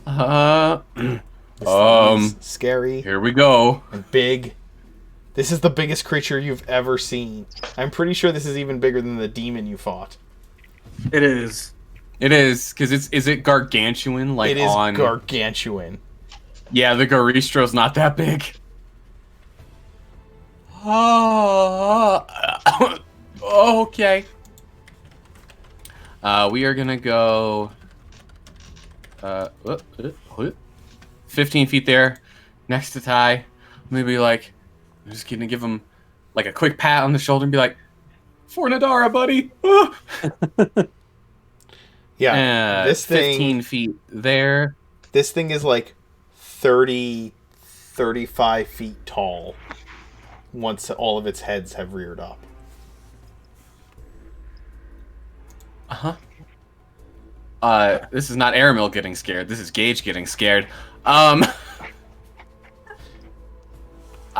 This thing is scary Here we go. and big. This is the biggest creature you've ever seen. I'm pretty sure this is even bigger than the demon you fought. It is. It is because is it gargantuan like It is on? gargantuan. Yeah, the Garistro's not that big. Oh, okay. We are gonna go 15 feet there, next to Ty. Maybe like, I'm just gonna give him like a quick pat on the shoulder and be like, "For Nadara, buddy." Yeah, this 15 thing. feet there. This thing is like 30, 35 feet tall. Once all of its heads have reared up. This is not Aramil getting scared. This is Gage getting scared. I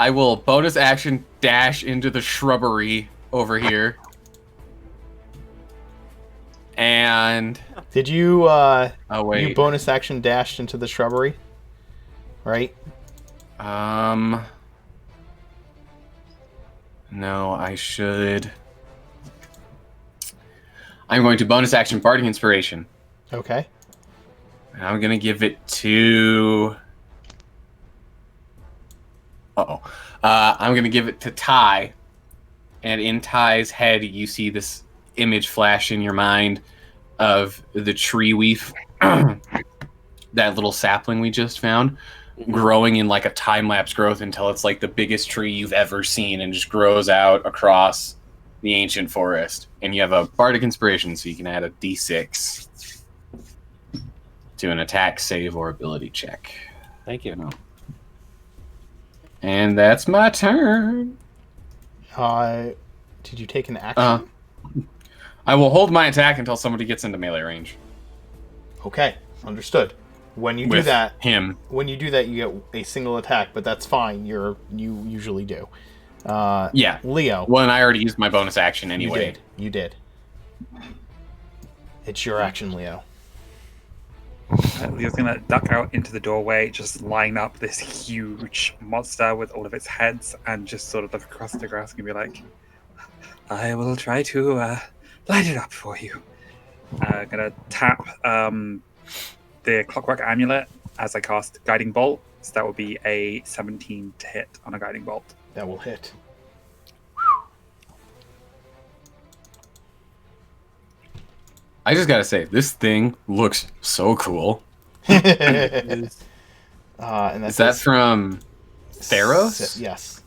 will bonus action dash into the shrubbery over here. And Did you oh wait. you bonus action dashed into the shrubbery? Right? No, I should. I'm going to bonus action Bardic Inspiration. Okay. And I'm going to give it to... I'm going to give it to Ty. And in Ty's head, you see this image flash in your mind of the tree weef, that little sapling we just found, growing in like a time-lapse growth until it's like the biggest tree you've ever seen and just grows out across the ancient forest. And you have a Bardic Inspiration, so you can add a d6 to an attack, save, or ability check. Thank you. And that's my turn. Did you take an action? I will hold my attack until somebody gets into melee range. Okay, understood. When you do With that, him. you get a single attack, but that's fine. You usually do. Yeah. Leo. Well, and I already used my bonus action anyway. You did. It's your action, Leo. Leo's gonna duck out into the doorway, just line up this huge monster with all of its heads, and just sort of look across the grass and be like, "I will try to light it up for you." Gonna tap the Clockwork Amulet as I cast Guiding Bolt. So that will be a 17 to hit on a Guiding Bolt. That will hit. I just gotta say, this thing looks so cool. And that's Is that from Theros? Yes.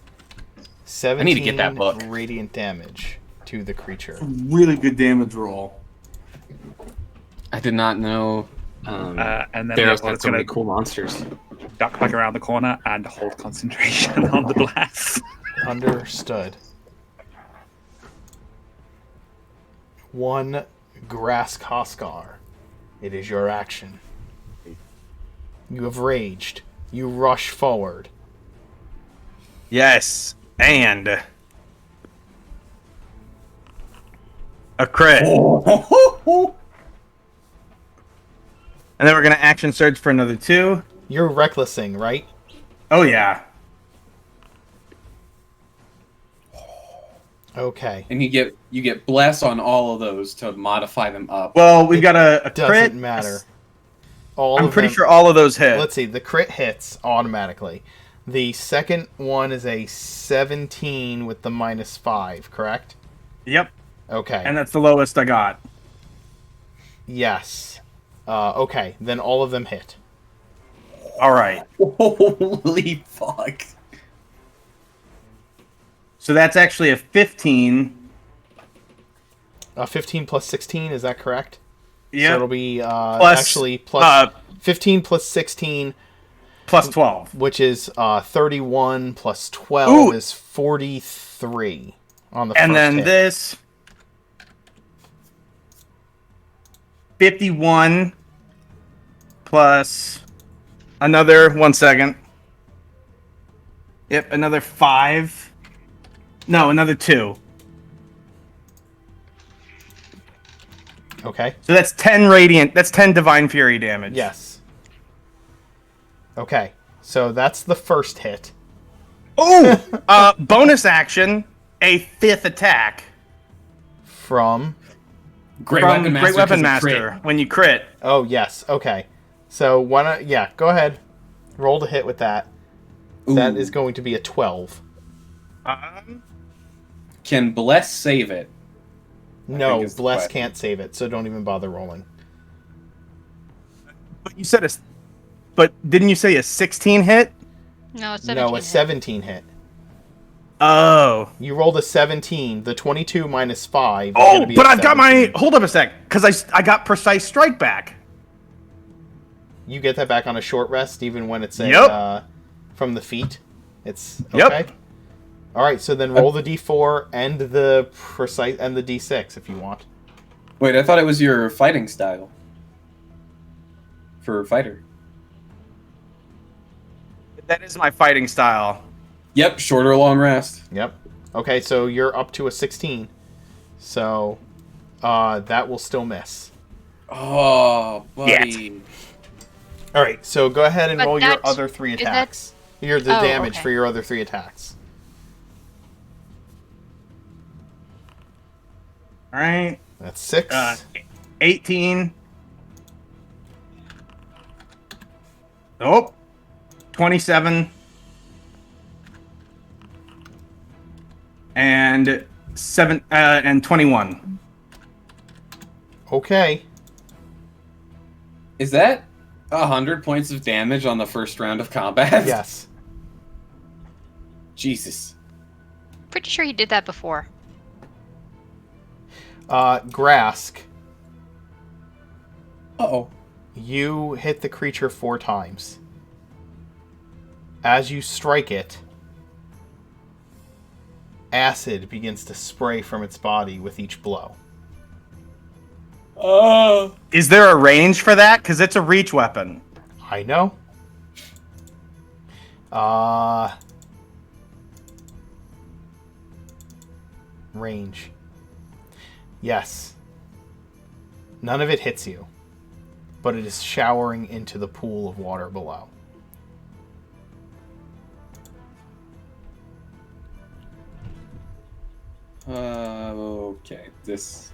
17 I need to get that book. radiant damage to the creature. Really good damage roll. I did not know And then Theros Leopold had is so many gonna cool monsters. duck back around the corner and hold concentration on the blast. Understood. 1 Grass Koskar. It is your action. You have raged. You rush forward. Yes, and a crit. And then we're gonna action surge for another 2. You're recklessing, right? Oh yeah. Okay. And you get bless on all of those to modify them up. Well, we've got a Doesn't crit. matter. All I'm of pretty them- sure all of those hit. Let's see. The crit hits automatically. The second one is a 17 with the -5, correct? Yep, Okay. and that's the lowest I got. Yes. Okay. Then all of them hit. All right. Holy fuck. So that's actually a 15. 15 plus 16, is that correct? Yep. So it'll be Plus, actually plus 15 plus 16, plus 12. which is 31 plus 12 Ooh. is 43 on the And first then hit. this 51 plus another 1 second. Yep, another 5. No, another 2. Okay. So that's 10 radiant. That's 10 divine fury damage. Yes. Okay. So that's the first hit. Oh, bonus action, a 5th attack From. Great from Weapon Master. Great Weapon 'cause of crit. Master when you crit. Oh, yes. Okay. So why not? Yeah, go ahead. Roll to hit with that. That Ooh. is going to be a 12. Can bless save it? No, think is the Bless question. can't save it, so don't even bother rolling. But you said but didn't you say a 16 hit? No, it's 17. No, a 17 hit. Oh. You rolled a 17. The 22 minus 5. is Oh, gonna be but a I've got my. 17. Hold up a sec, because I got precise strike back. You get that back on a short rest, even when it's a, Yep. from the feet. It's Yep. okay. All right, so then roll the d4 and the precise and the d6 if you want. Wait, I thought it was your fighting style. For fighter. That is my fighting style. Yep, shorter long rest. Yep. Okay, so you're up to a 16. So that will still miss. Oh, buddy. All right, so go ahead and But roll your that's- other 3 is that- attacks. Your the Oh, damage okay. for your other 3 attacks. All right. That's 6. 18. Nope. 27. And 21. Okay. Is that 100 points of damage on the first round of combat? Yes. Jesus. Pretty sure he did that before. Grask, Uh-oh. you hit the creature 4 times. As you strike it, acid begins to spray from its body with each blow. Oh. Is there a range for that? Because it's a reach weapon. I know. Range. Yes. None of it hits you, but it is showering into the pool of water below. Okay. This.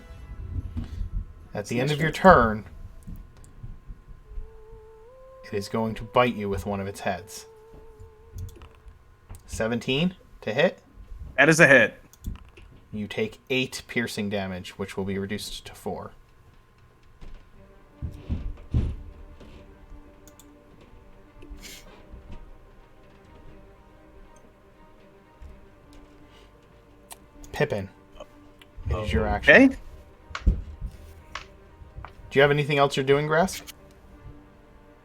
At the end of your turn, it is going to bite you with one of its heads. 17 to hit. That is a hit. You take 8 piercing damage, which will be reduced to 4. Pippin, it is your action. Okay. Do you have anything else you're doing, Grass?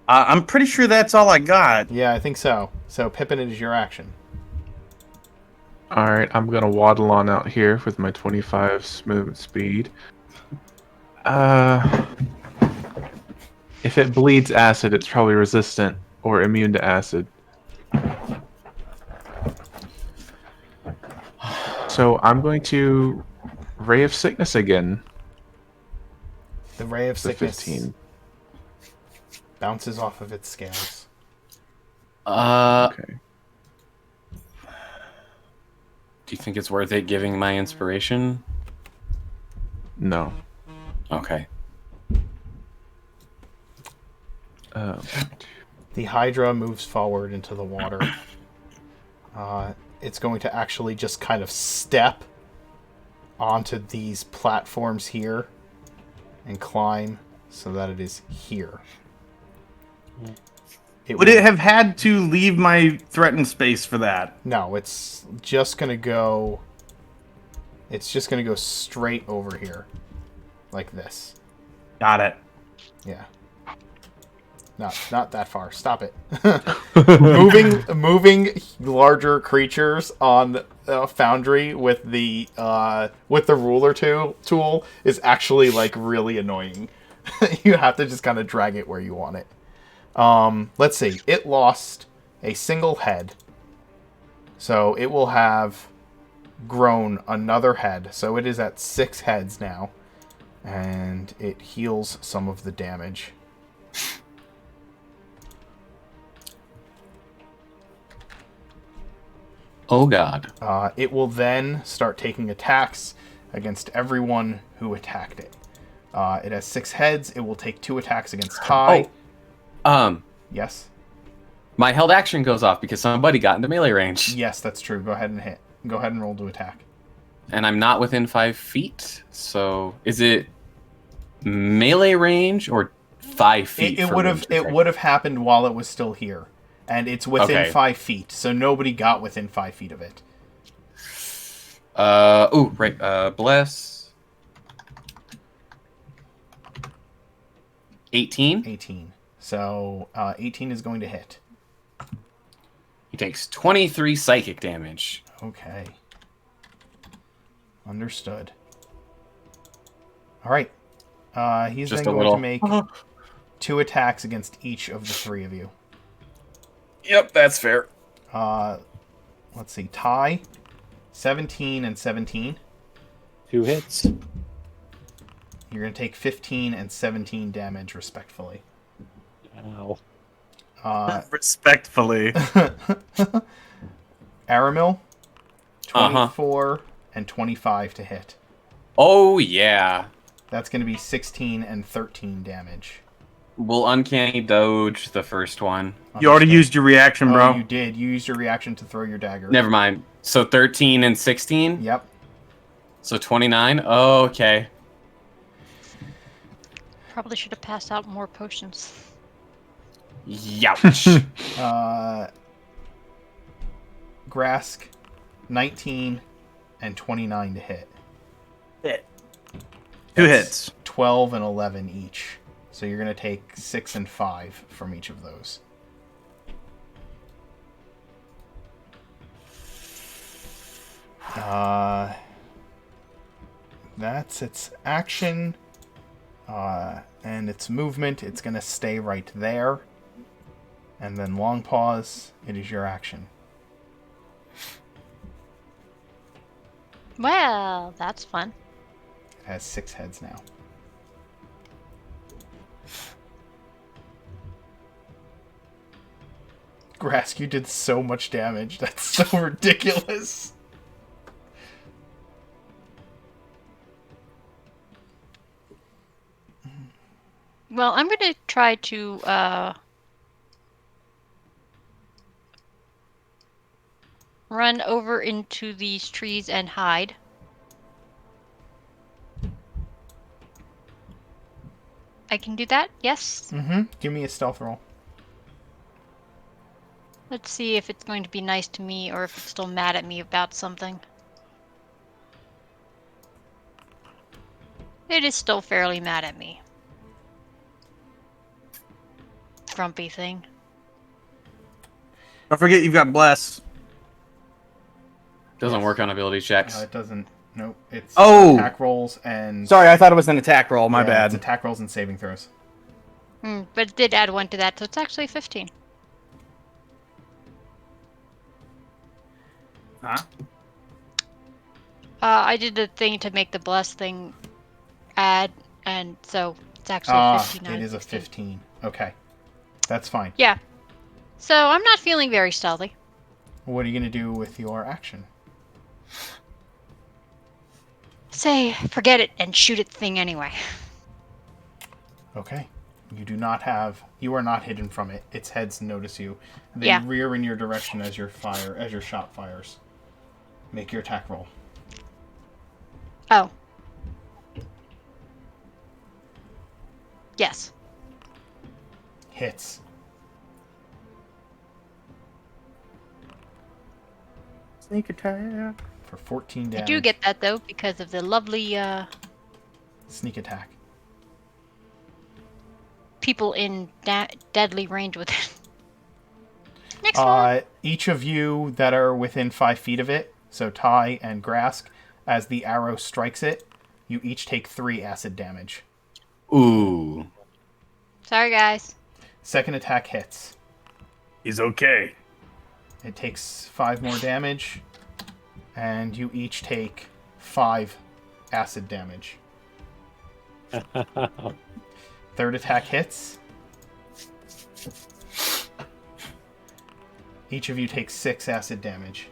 I'm pretty sure that's all I got. Yeah, I think so. So, Pippin, it is your action. Alright, I'm gonna waddle on out here with my 25 movement speed. If it bleeds acid, it's probably resistant or immune to acid. So I'm going to Ray of Sickness again. The Ray of The Sickness 15. bounces off of its scales. Okay. Do you think it's worth it giving my inspiration? No. Okay. The Hydra moves forward into the water. It's going to actually just kind of step onto these platforms here and climb so that it is here. Would it have had to leave my threatened space for that? No, it's just gonna go. It's just gonna go straight over here, like this. Got it. Yeah. Not that far. Stop it. moving larger creatures on Foundry with the ruler tool is actually like really annoying. You have to just kind of drag it where you want it. Let's see. It lost a single head, so it will have grown another head. So it is at 6 heads now, and it heals some of the damage. Oh god. It will then start taking attacks against everyone who attacked it. It has 6 heads. It will take 2 attacks against Ty. Yes? My held action goes off because somebody got into melee range. Yes, that's true. Go ahead and hit. Go ahead and roll to attack. And I'm not within 5 feet, so is it melee range or 5 feet? It would have happened while it was still here. And it's within 5 feet, so nobody got within 5 feet of it. Bless. 18. 18. So 18 is going to hit. He takes 23 psychic damage. Okay. Understood. All right. He's Just then a going little. to make 2 attacks against each of the 3 of you. Yep, that's fair. Let's see. Ty, 17 and 17. 2 hits. You're going to take 15 and 17 damage, respectfully. Ow. Respectfully. Aramil, 24 and 25 to hit. Oh, yeah. That's going to be 16 and 13 damage. We'll uncanny dodge the first one. You already used your reaction, bro. Oh, you did. You used your reaction to throw your dagger. Never mind. So 13 and 16? Yep. So 29? Oh, okay. Probably should have passed out more potions. Youch. Grask, 19 and 29 to hit. Hit. 2 hits. 12 and 11 each. So you're going to take 6 and 5 from each of those. That's its action. And its movement. It's going to stay right there. And then long pause. It is your action. Well, that's fun. It has 6 heads now. Grask, you did so much damage. That's so ridiculous. Well, I'm going to try to run over into these trees and hide. I can do that? Yes? Mm-hmm. Give me a stealth roll. Let's see if it's going to be nice to me or if it's still mad at me about something. It is still fairly mad at me. Grumpy thing. Don't forget you've got bless. Doesn't work on ability checks. It doesn't. Nope. It's Oh! attack rolls and... Sorry, I thought it was an attack roll. My Yeah, bad. It's attack rolls and saving throws. But it did add 1 to that, so it's actually 15. Huh? I did the thing to make the bless thing add, and so it's actually 15. It is a 15. Okay. That's fine. Yeah. So I'm not feeling very stealthy. What are you going to do with your action? Say, forget it and shoot at the thing anyway. Okay. You are not hidden from it. Its heads notice you. They Yeah. rear in your direction as your shot fires. Make your attack roll. Oh. Yes. Hits. Sneak attack. For 14 damage. I do get that though because of the lovely Sneak attack. people in deadly range with it. Next one. Each of you that are within 5 feet of it, so Ty and Grask, as the arrow strikes it, you each take 3 acid damage. Ooh. Sorry, guys. Second attack hits. He's okay. It takes 5 more damage, and you each take 5 acid damage. Third attack hits. Each of you takes 6 acid damage.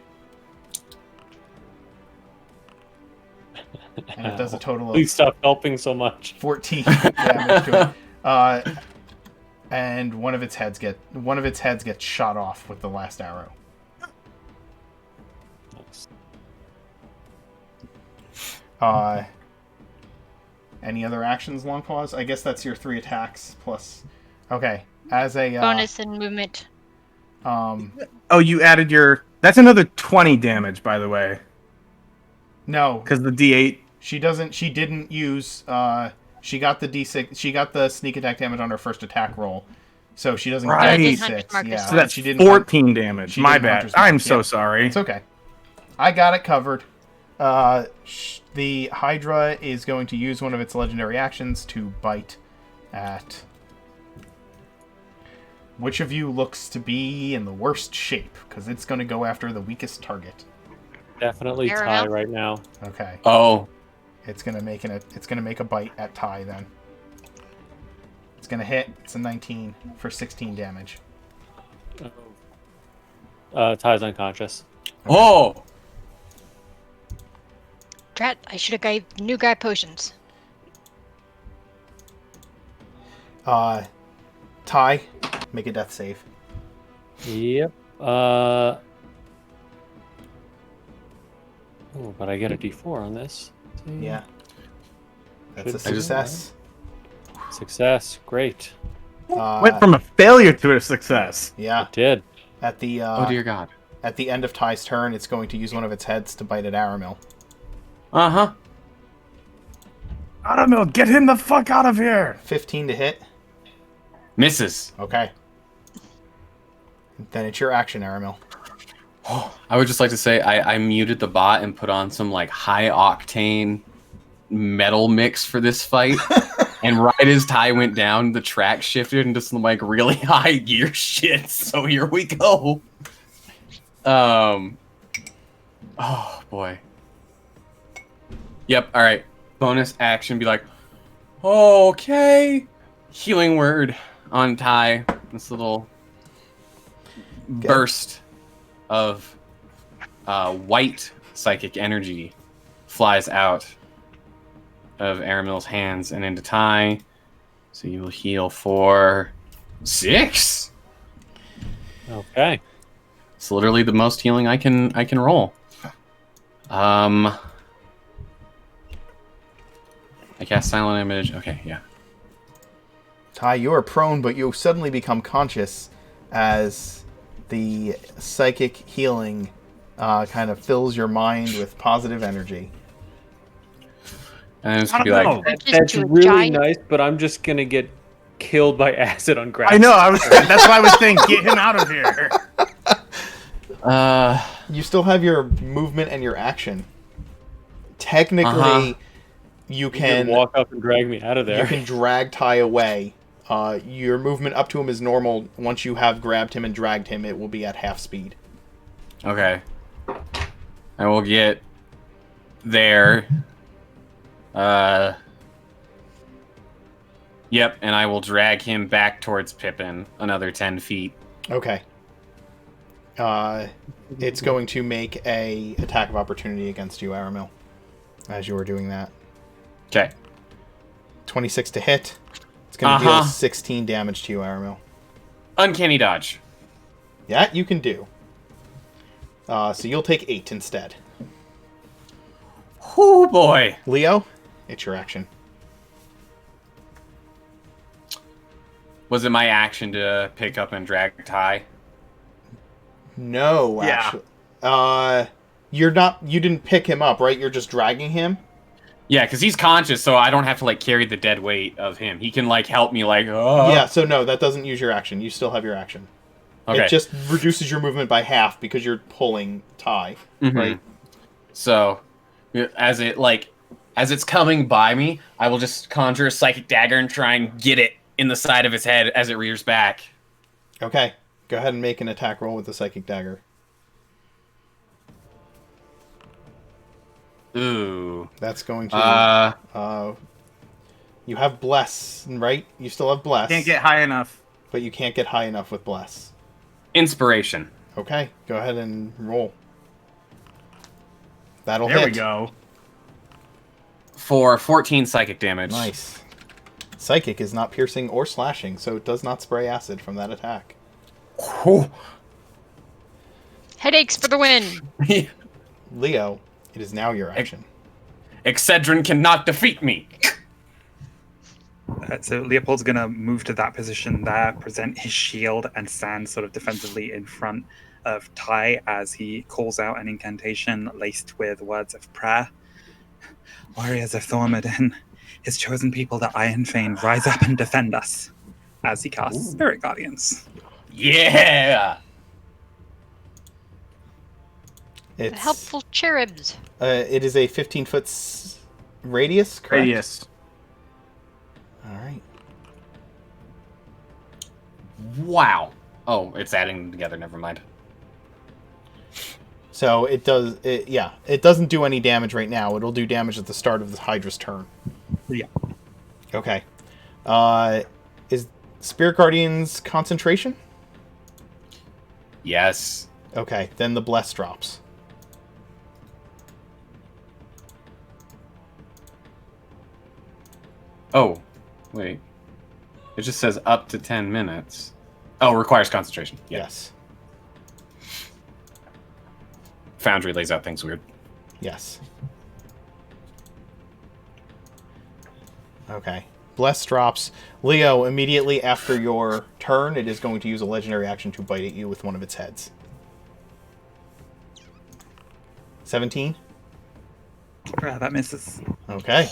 And it does a total Please of stop helping so much. 14 damage to it. And one of its heads gets shot off with the last arrow. Any other actions, Long Pause? I guess that's your 3 attacks plus. Okay, as a Bonus and movement. Oh, you added your... That's another 20 damage, by the way. No, Because the D8... she didn't use. She got the D6. She got the sneak attack damage on her first attack roll, so she doesn't Right. get Yeah, D6. Marcus. Yeah, So So that's she didn't. 14 damage. she My didn't bad. Hunter's Mark. I'm so Yep. sorry. It's okay. I got it covered. The Hydra is going to use one of its legendary actions to bite at. Which of you looks to be in the worst shape? Because it's going to go after the weakest target. Definitely Fair Ty enough. right now. Okay, Oh. it's going to make a bite at Ty then. It's going to hit. It's a 19 for 16 damage. Ty's unconscious. Oh. Drat, I should have gave new guy potions. Ty, make a death save. Yep. Oh, but I get a D4 on this. Yeah. That's a Should do success. Success. Great. Went from a failure to a success. Yeah. Did. At the Oh dear God. at the end of Ty's turn, it's going to use one of its heads to bite at Aramil. Uh huh. Aramil, get him the fuck out of here! 15 to hit. Misses. Okay. Then it's your action, Aramil. I would just like to say I muted the bot and put on some like high octane metal mix for this fight. And right as Ty went down, the track shifted into some like really high gear shit. So here we go. Oh boy. Yep. All right. Bonus action. Be like, okay. Healing word on Ty. This little burst of white psychic energy flies out of Aramil's hands and into Ty. So you will heal for 6. Okay. It's literally the most healing I can roll. I cast Silent Image. Okay, yeah. Ty, you are prone, but you suddenly become conscious as the psychic healing kind of fills your mind with positive energy. And it's gonna be like, That's really nice, but I'm just gonna get killed by acid on grass. I know. That's why I was saying, get him out of here. You still have your movement and your action. Technically, you can walk up and drag me out of there. You can drag Ty away. Your movement up to him is normal. Once you have grabbed him and dragged him, it will be at half speed. Okay. I will get there. Yep, and I will drag him back towards Pippin another 10 feet. Okay. It's going to make a attack of opportunity against you, Aramil, as you are doing that. Okay. 26 to hit. It's going to deal 16 damage to you, Aramil. Uncanny dodge. That you can do. So you'll take 8 instead. Oh boy. Leo, it's your action. Was it my action to pick up and drag Ty? No, actually. You didn't pick him up, right? You're just dragging him? Yeah, because he's conscious, so I don't have to, like, carry the dead weight of him. He can, like, help me, like, oh. Yeah, so no, that doesn't use your action. You still have your action. Okay. It just reduces your movement by half because you're pulling Ty, right? So, as it's coming by me, I will just conjure a psychic dagger and try and get it in the side of his head as it rears back. Okay. Go ahead and make an attack roll with the psychic dagger. Ooh. That's going to... you have Bless, right? You still have Bless. Can't get high enough. But you can't get high enough with Bless. Inspiration. Okay. Go ahead and roll. That'll hit. There we go. For 14 psychic damage. Nice. Psychic is not piercing or slashing, so it does not spray acid from that attack. Whew. Headaches for the win. Leo, it is now your action. Excedrin cannot defeat me. So Leopold's going to move to that position there, present his shield, and stand sort of defensively in front of Ty as he calls out an incantation laced with words of prayer. Warriors of Thormodin, his chosen people, the Iron Fane, rise up and defend us. As he casts Spirit Guardians. Yeah! The helpful cherubs. It is a 15-foot radius, correct? Radius. All right. Wow. Oh, it's adding them together. Never mind. So it does. It doesn't do any damage right now. It'll do damage at the start of the Hydra's turn. Yeah. Okay. Is Spirit Guardian's concentration? Yes. Okay, then the Bless drops. Oh, wait. It just says up to 10 minutes. Oh, requires concentration. Yeah. Yes. Foundry lays out things weird. Yes. Okay. Bless drops. Leo, immediately after your turn, it is going to use a legendary action to bite at you with one of its heads. 17? That misses. Okay.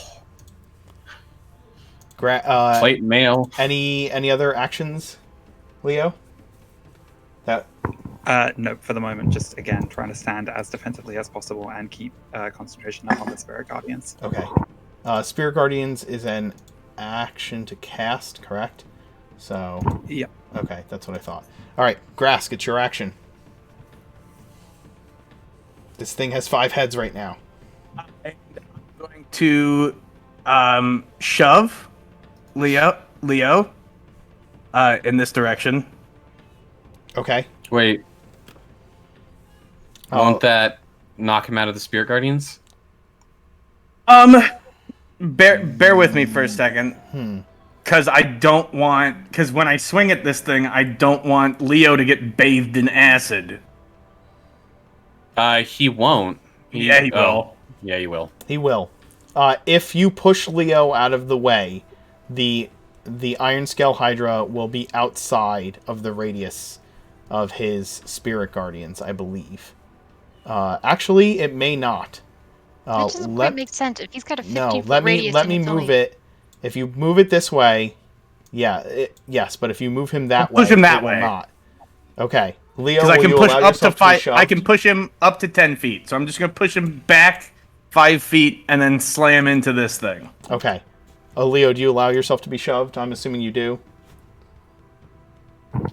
Plate mail. Any other actions, Leo? No, for the moment, just again trying to stand as defensively as possible and keep concentration up on the Spirit Guardians. Okay. Spirit Guardians is an action to cast, correct? So. Yeah. Okay, that's what I thought. All right, Grask, it's your action. This thing has 5 heads right now. I'm going to shove Leo in this direction. Okay. Wait, Won't that knock him out of the Spirit Guardians? Bear with me for a second. Because I don't want... Because when I swing at this thing, I don't want Leo to get bathed in acid. He won't. Yeah, he will. Yeah, he will. He will. If you push Leo out of the way, the Iron Scale Hydra will be outside of the radius of his Spirit Guardians, I believe. Actually, it may not. That doesn't quite make sense. If he's got a 50 No, foot let radius, me and it's move only... it. If you move it this way, yes, but if you move him that way, push him that it will way. not. Okay, Leo, Because I will can you push allow up to yourself be 5. I shoved? can push him up to 10 feet. So I'm just gonna push him back 5 feet and then slam into this thing. Okay. Leo, do you allow yourself to be shoved? I'm assuming you do.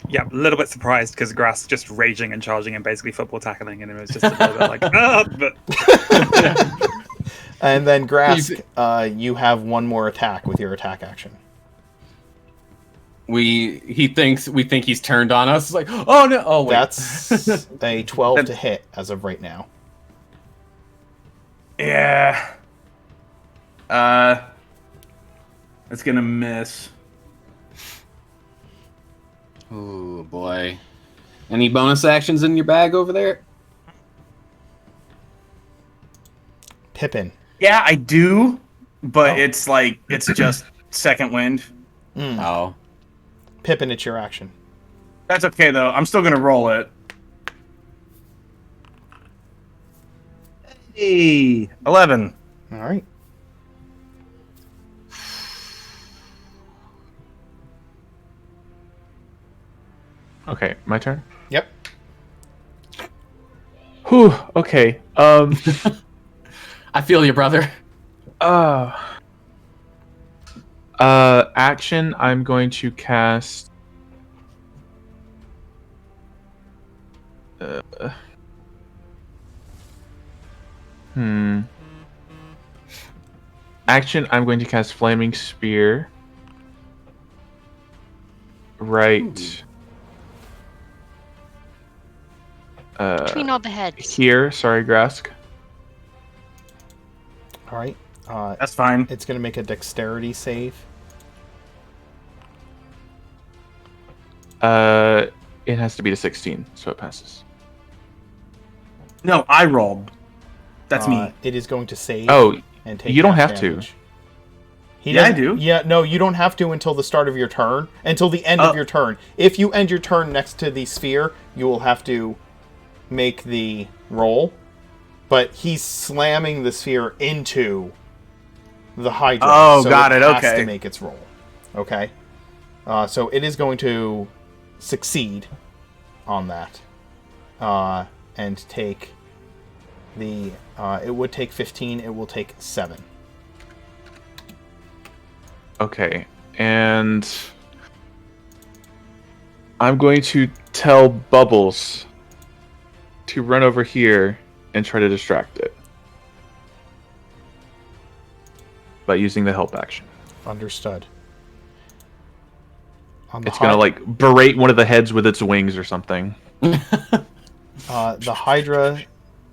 Yeah, a little bit surprised because Grass just raging and charging and basically football tackling, and it was just a little bit like, but And then Grask, you have one more attack with your attack action. We think he's turned on us. It's like, oh no! Oh wait, That's a 12 to hit as of right now. Yeah. It's gonna miss. Oh boy. Any bonus actions in your bag over there? Pippin. Yeah, I do, but it's like it's just second wind. Oh. Pippin, it's your action. That's okay though. I'm still gonna roll it. Hey, 11. All right. Okay, my turn. Yep. Whew. Okay. I feel you, brother. Action. I'm going to cast. Action. I'm going to cast Flaming Spear. Right. Between all the heads. Here. Sorry, Grask. All right. That's fine. It's going to make a dexterity save. It has to be to 16, so it passes. No, I rolled. That's me. It is going to save. Oh, and take you don't half have damage. to. He Yeah, I doesn't- do. Yeah, no, you don't have to until the start of your turn. Until the end of your turn. If you end your turn next to the sphere, you will have to make the roll. But he's slamming the sphere into the Hydra. Oh, so got it, has okay. to make its roll. Okay? So it is going to succeed on that. And take the... it would take 15. It will take 7. Okay, and I'm going to tell Bubbles to run over here and try to distract it by using the help action. Understood. It's gonna like berate one of the heads with its wings or something. The Hydra,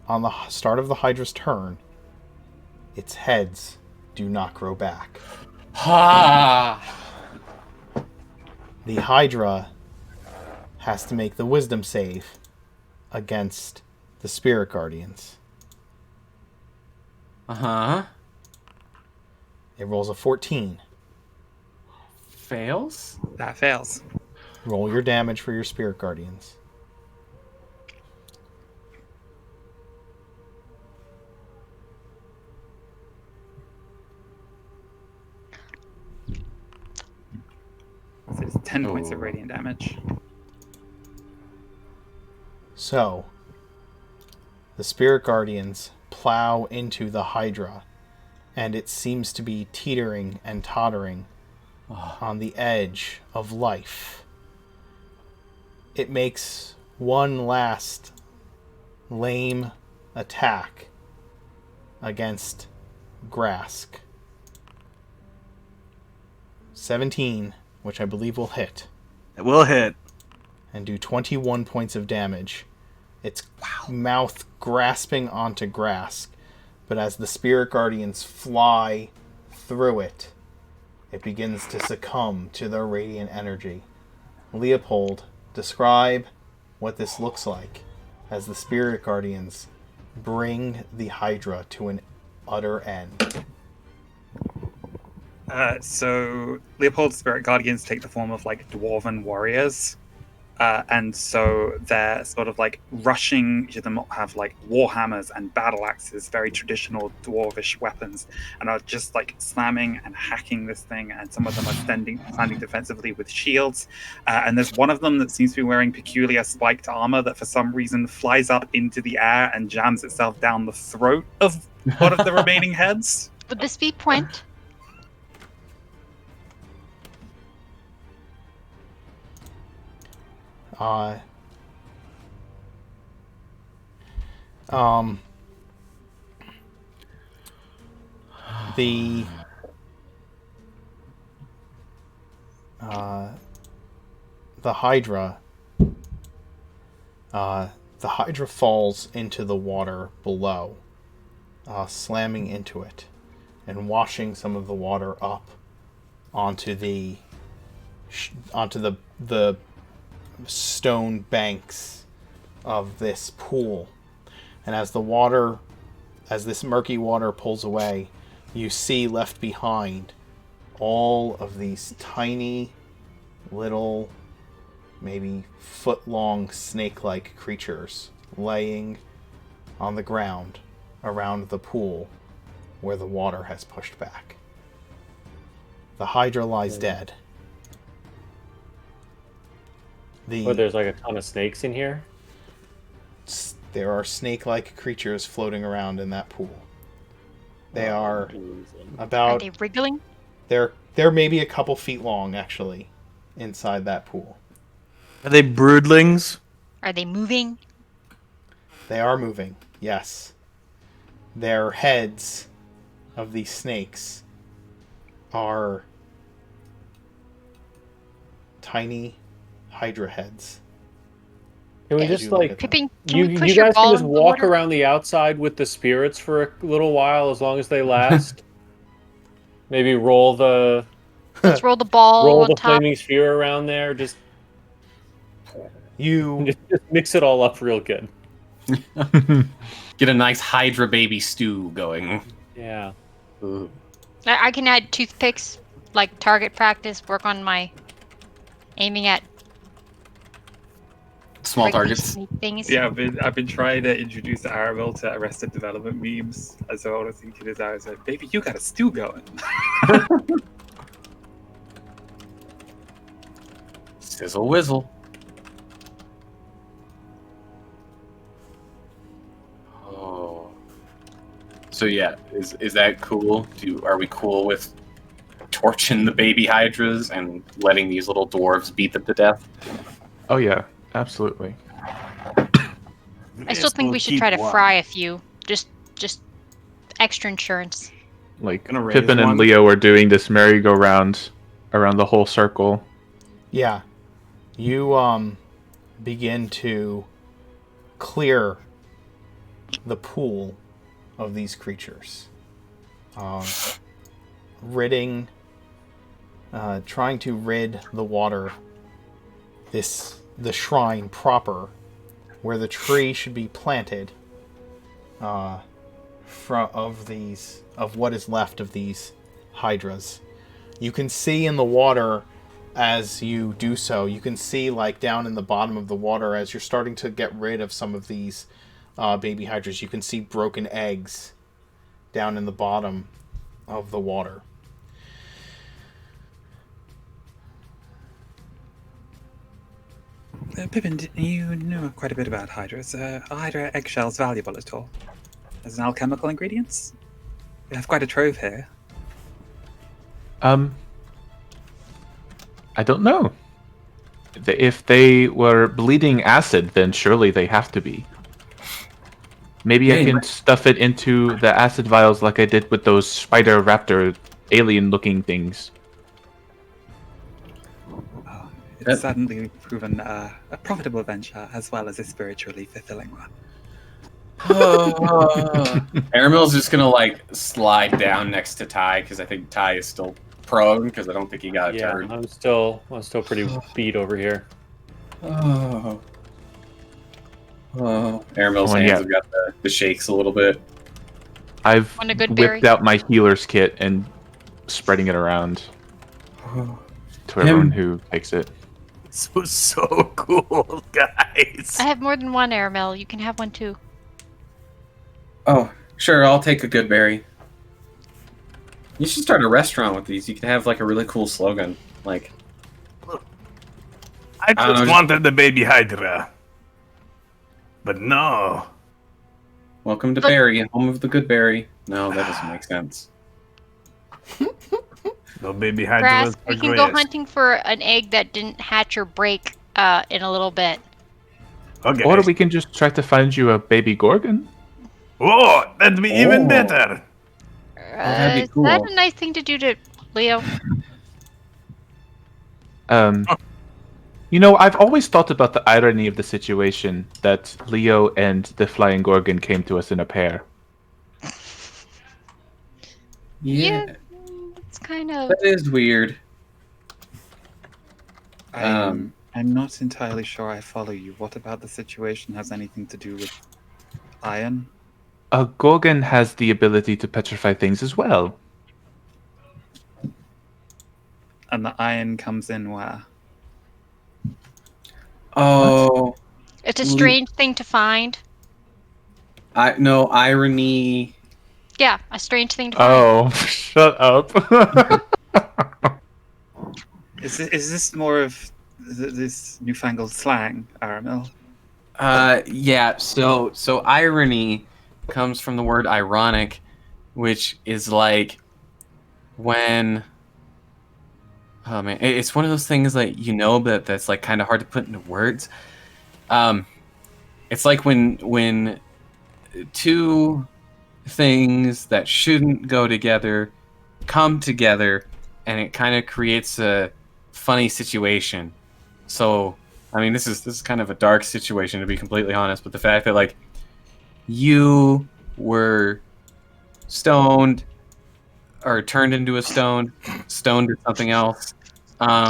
on the start of the Hydra's turn, its heads do not grow back. Ha! The Hydra has to make the Wisdom save against the Spirit Guardians. Uh-huh. It rolls a 14. Fails? that fails. Roll your damage for your Spirit Guardians. So it's 10 points of Oh. radiant damage. So, the Spirit Guardians plow into the Hydra, and it seems to be teetering and tottering on the edge of life. It makes one last lame attack against Grask. 17, which I believe will hit, It will hit. and do 21 points of damage its mouth grasping onto grass. But as the spirit guardians fly through it, it begins to succumb to their radiant energy. Leopold, describe what this looks like as the spirit guardians bring the Hydra to an utter end. So Leopold's spirit guardians take the form of like dwarven warriors, and so they're sort of like rushing. Each of them have like war hammers and battle axes, very traditional dwarvish weapons, and are just like slamming and hacking this thing. And some of them are standing defensively with shields. And there's one of them that seems to be wearing peculiar spiked armor that for some reason flies up into the air and jams itself down the throat of one of the remaining heads. Would this be point? The Hydra falls into the water below, slamming into it and washing some of the water up onto the stone banks of this pool. And as this murky water pulls away, you see left behind all of these tiny little, maybe foot-long snake-like creatures laying on the ground around the pool where the water has pushed back. The Hydra lies dead. There's like a ton of snakes in here? There are snake-like creatures floating around in that pool. They are about... Are they wriggling? They're maybe a couple feet long, actually, inside that pool. Are they broodlings? Are they moving? They are moving, yes. Their heads of these snakes are tiny Hydra heads. Can we Yeah, just you look like at them. Pippin, can you we push guys your can ball just into the walk water? around the outside with the spirits for a little while as long as they last? Maybe roll the Let's roll the ball on top. flaming sphere around there. Just You mix it all up real good. Get a nice Hydra baby stew going. Yeah. Ooh. I can add toothpicks, like target practice, work on my aiming at Small regular targets. snake things. Yeah, I've been trying to introduce Aramil to Arrested Development memes, and so I was thinking his eyes like, baby, you got a stew going. Sizzle whizzle. Oh. So yeah, is that cool? Are we cool with torching the baby hydras and letting these little dwarves beat them to death? Oh yeah, absolutely. I still think we should try to fry a few. Just extra insurance. Like Gonna raise Pippin and one. Leo are doing this merry-go-round around the whole circle. Yeah. You begin to clear the pool of these creatures. Trying to rid the water, the shrine proper, where the tree should be planted, of what is left of these hydras. You can see in the water as you do so. You can see like down in the bottom of the water as you're starting to get rid of some of these baby hydras. You can see broken eggs down in the bottom of the water. Pippin, you know quite a bit about hydras. Are hydra eggshells valuable at all? As an alchemical ingredients? We have quite a trove here. I don't know. If they were bleeding acid, then surely they have to be. Maybe I Hey, can stuff it into the acid vials like I did with those spider raptor alien looking things. It's certainly proven a profitable venture as well as a spiritually fulfilling one. Aramil's just gonna like slide down next to Ty because I think Ty is still prone because I don't think he got a Yeah, turn. I'm still pretty beat over here. Oh. Aramil's Oh, hands yeah. have got the shakes a little bit. I've Want a good whipped berry? out my healer's kit and spreading it around to everyone who takes it. This was so cool, guys. I have more than one Aramel. You can have one too. Oh, sure, I'll take a good berry. You should start a restaurant with these. You can have like a really cool slogan. Like, I don't just know. wanted the baby Hydra. But no. welcome to But- Berry, home of the good berry. No, that doesn't make sense. No baby Grass, Hydra. we can go hunting for an egg that didn't hatch or break in a little bit. Okay. Or we can just try to find you a baby Gorgon. Whoa, that'd be even Oh. better. that'd be Is that cool. a nice thing to do to Leo? You know, I've always thought about the irony of the situation that Leo and the Flying Gorgon came to us in a pair. Yeah. It's kind of. That is weird. I'm not entirely sure I follow you. What about the situation has anything to do with iron? A Gorgon has the ability to petrify things as well. And the iron comes in where? Oh, It's a strange thing to find. no irony. Yeah, a strange thing to find. Oh, shut up. Is this more of this newfangled slang, Aramil? Yeah. So irony comes from the word ironic, which is like when. Oh man, it's one of those things that but that's like kind of hard to put into words. It's like when two things that shouldn't go together come together, and it kind of creates a funny situation. So, I mean, this is kind of a dark situation, to be completely honest. But the fact that like you were stoned or turned into a stone to something else.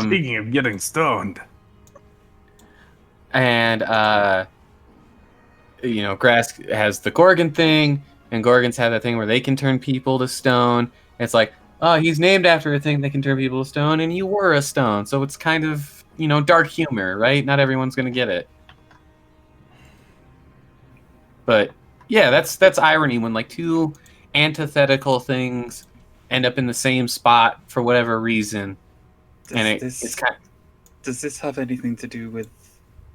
Speaking of getting stoned. And Grass has the Gorgon thing, and Gorgons have that thing where they can turn people to stone. It's like, oh, he's named after a thing that can turn people to stone, and you were a stone, so it's kind of dark humor, right? Not everyone's gonna get it. But yeah, that's irony when like two antithetical things end up in the same spot for whatever reason, it's kind of, Does this have anything to do with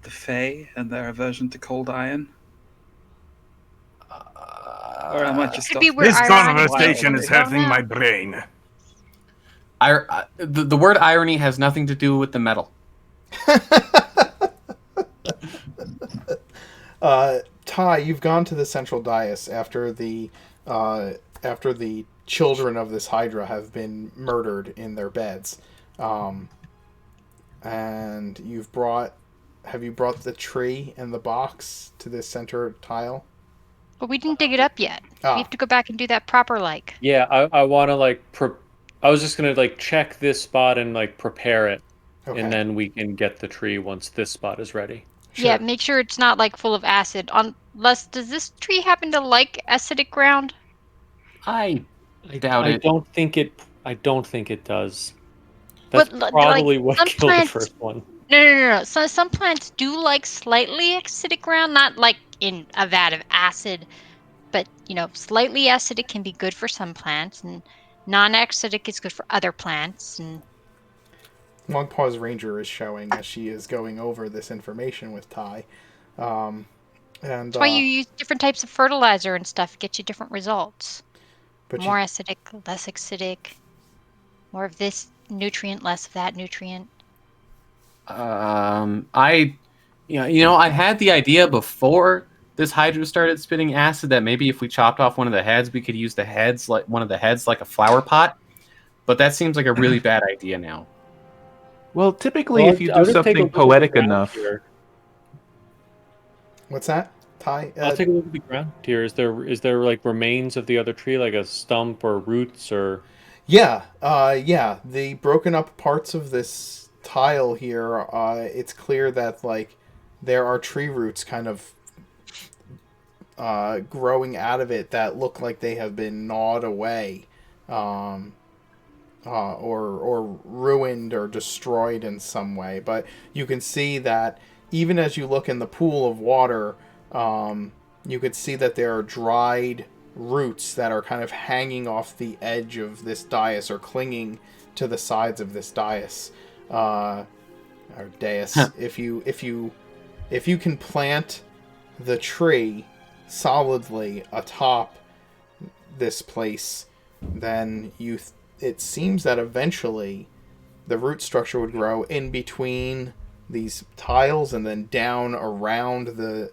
the Fae and their aversion to cold iron? Or am I just Could be off- where This ironic conversation is. is I don't hurting know. my brain. the word irony has nothing to do with the metal. Ty, you've gone to the central dais after the children of this Hydra have been murdered in their beds, and have you brought the tree and the box to this center tile? But we didn't dig it up yet. Ah. We have to go back and do that proper like. Yeah, I want to like. I was just gonna like check this spot and like prepare it, Okay. and then we can get the tree once this spot is ready. Yeah, Sure. make sure it's not like full of acid. Unless, does this tree happen to like acidic ground? I doubt I it. don't think it. I don't think it does. But, That's like, probably what some killed plants- the first one. No. So some plants do like slightly acidic ground, not like in a vat of acid, but slightly acidic can be good for some plants, and non-acidic is good for other plants. And Long Paws Ranger is showing as she is going over this information with Ty. And that's why you use different types of fertilizer and stuff, get you different results. but More acidic, less acidic, more of this nutrient, less of that nutrient. I had the idea before this Hydra started spitting acid that maybe if we chopped off one of the heads, we could use one of the heads like a flower pot. But that seems like a really bad idea now. Well, typically, Well, if you I'll do just take a something look at the poetic ground enough, here. What's that, Ty? I'll take a look at the ground here. Is there like remains of the other tree, like a stump or roots or? Yeah, yeah. The broken up parts of this tile here, it's clear that like there are tree roots kind of growing out of it that look like they have been gnawed away, or ruined or destroyed in some way. But you can see that even as you look in the pool of water, you could see that there are dried roots that are kind of hanging off the edge of this dais or clinging to the sides of this dais, or dais. Huh. If you can plant the tree solidly atop this place, then it seems that eventually the root structure would grow in between these tiles and then down around the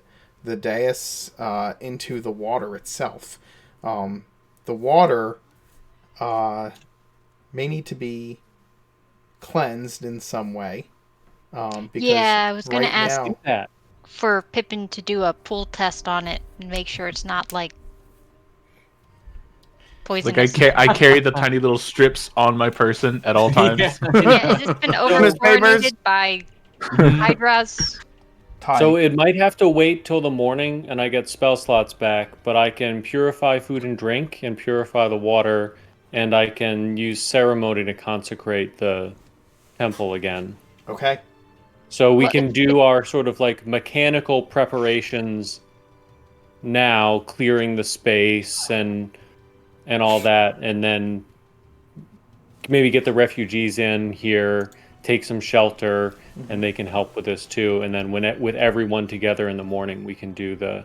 dais into the water itself. The water may need to be cleansed in some way. Because Yeah, I was gonna right ask now, That. for Pippin to do a pool test on it and make sure it's not like like poisonous. I carry the tiny little strips on my person at all times. Yeah, has this been Miss Papers? over-chlorinated by hydras? Ty, So it might have to wait till the morning and I get spell slots back, but I can purify food and drink and purify the water, and I can use ceremony to consecrate the temple again. okay. So we Well, can do our sort of like mechanical preparations now, clearing the space and all that, and then maybe get the refugees in here, take some shelter, and they can help with this too. And then with everyone together in the morning, we can do the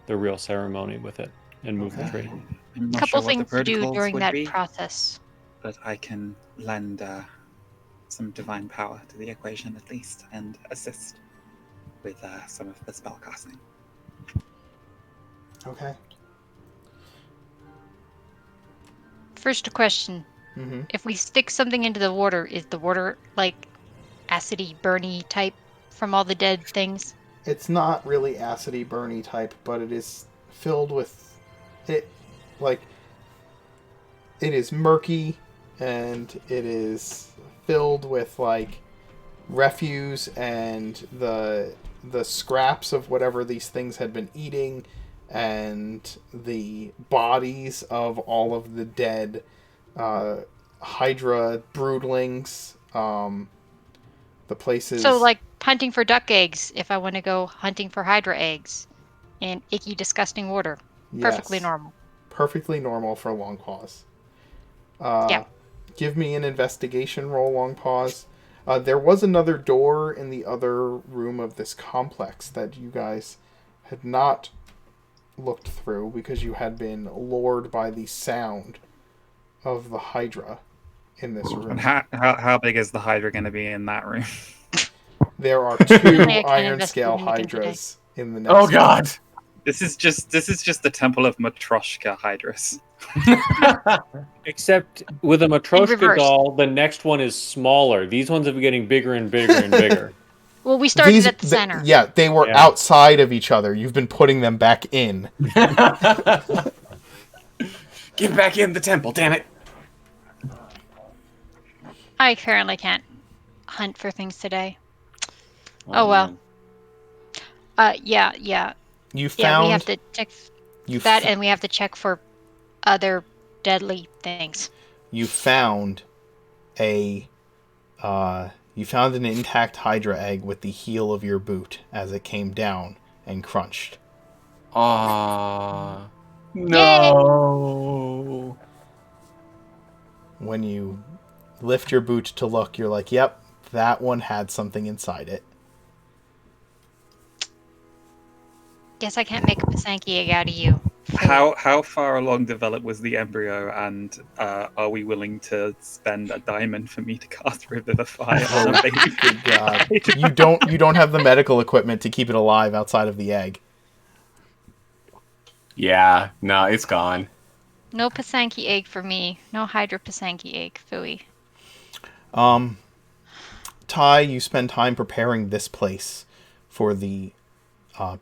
real ceremony with it and move the Okay. tree. I'm not Couple sure what the things to do protocols during would that be, process. but I can lend some divine power to the equation at least, and assist with some of the spell casting. Okay. First, a question: Mm-hmm. if we stick something into the water, is the water like acidy, burny type from all the dead things? It's not really acidy, burny type, but it is filled with it. Like it is murky, and it is filled with like refuse and the scraps of whatever these things had been eating, and the bodies of all of the dead Hydra broodlings. The places. So, like hunting for duck eggs, if I want to go hunting for Hydra eggs in icky, disgusting water. Perfectly Yes. normal. Perfectly normal for long pause. Yeah. Give me an investigation roll, long pause. There was another door in the other room of this complex that you guys had not looked through because you had been lured by the sound of the Hydra in this room. And how big is the Hydra going to be in that room? There are two Apparently I can't iron investigate scale anything today. Hydras in the next Oh God! This is just the temple of Matryoshka Hydras. Except with a Matryoshka reverse. doll, the next one is smaller. These ones have been getting bigger and bigger and bigger. Well, we started These- at the center. Yeah, they were Yeah. outside of each other. You've been putting them back in. Get back in the temple, damn it! I apparently can't hunt for things today. Oh, well. man. Yeah. You Yeah, found we have to check you that, f- and we have to check for other deadly things. you found you found an intact Hydra egg with the heel of your boot as it came down and crunched. Aw. No. When you lift your boot to look, you're like, "Yep, that one had something inside it." Guess I can't make a Pasanki egg out of you. How far along developed was the embryo, and are we willing to spend a diamond for me to cast Revivify on a baby? Good God, you don't have the medical equipment to keep it alive outside of the egg. Yeah, no, it's gone. No Pasanki egg for me. No Hydra Pasanki egg. Phooey. Ty, you spend time preparing this place for the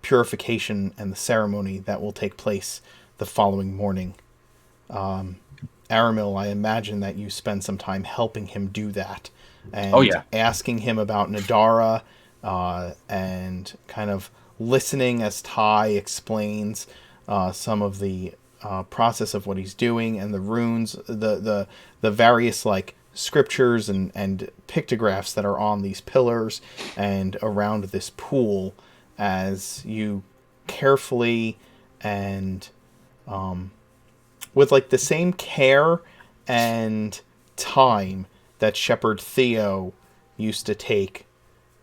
purification and the ceremony that will take place the following morning. Aramil, I imagine that you spend some time helping him do that, and asking him about Nadara, and kind of listening as Ty explains some of the process of what he's doing, and the runes, the various like scriptures and pictographs that are on these pillars and around this pool, as you carefully and with like the same care and time that Shepherd Theo used to take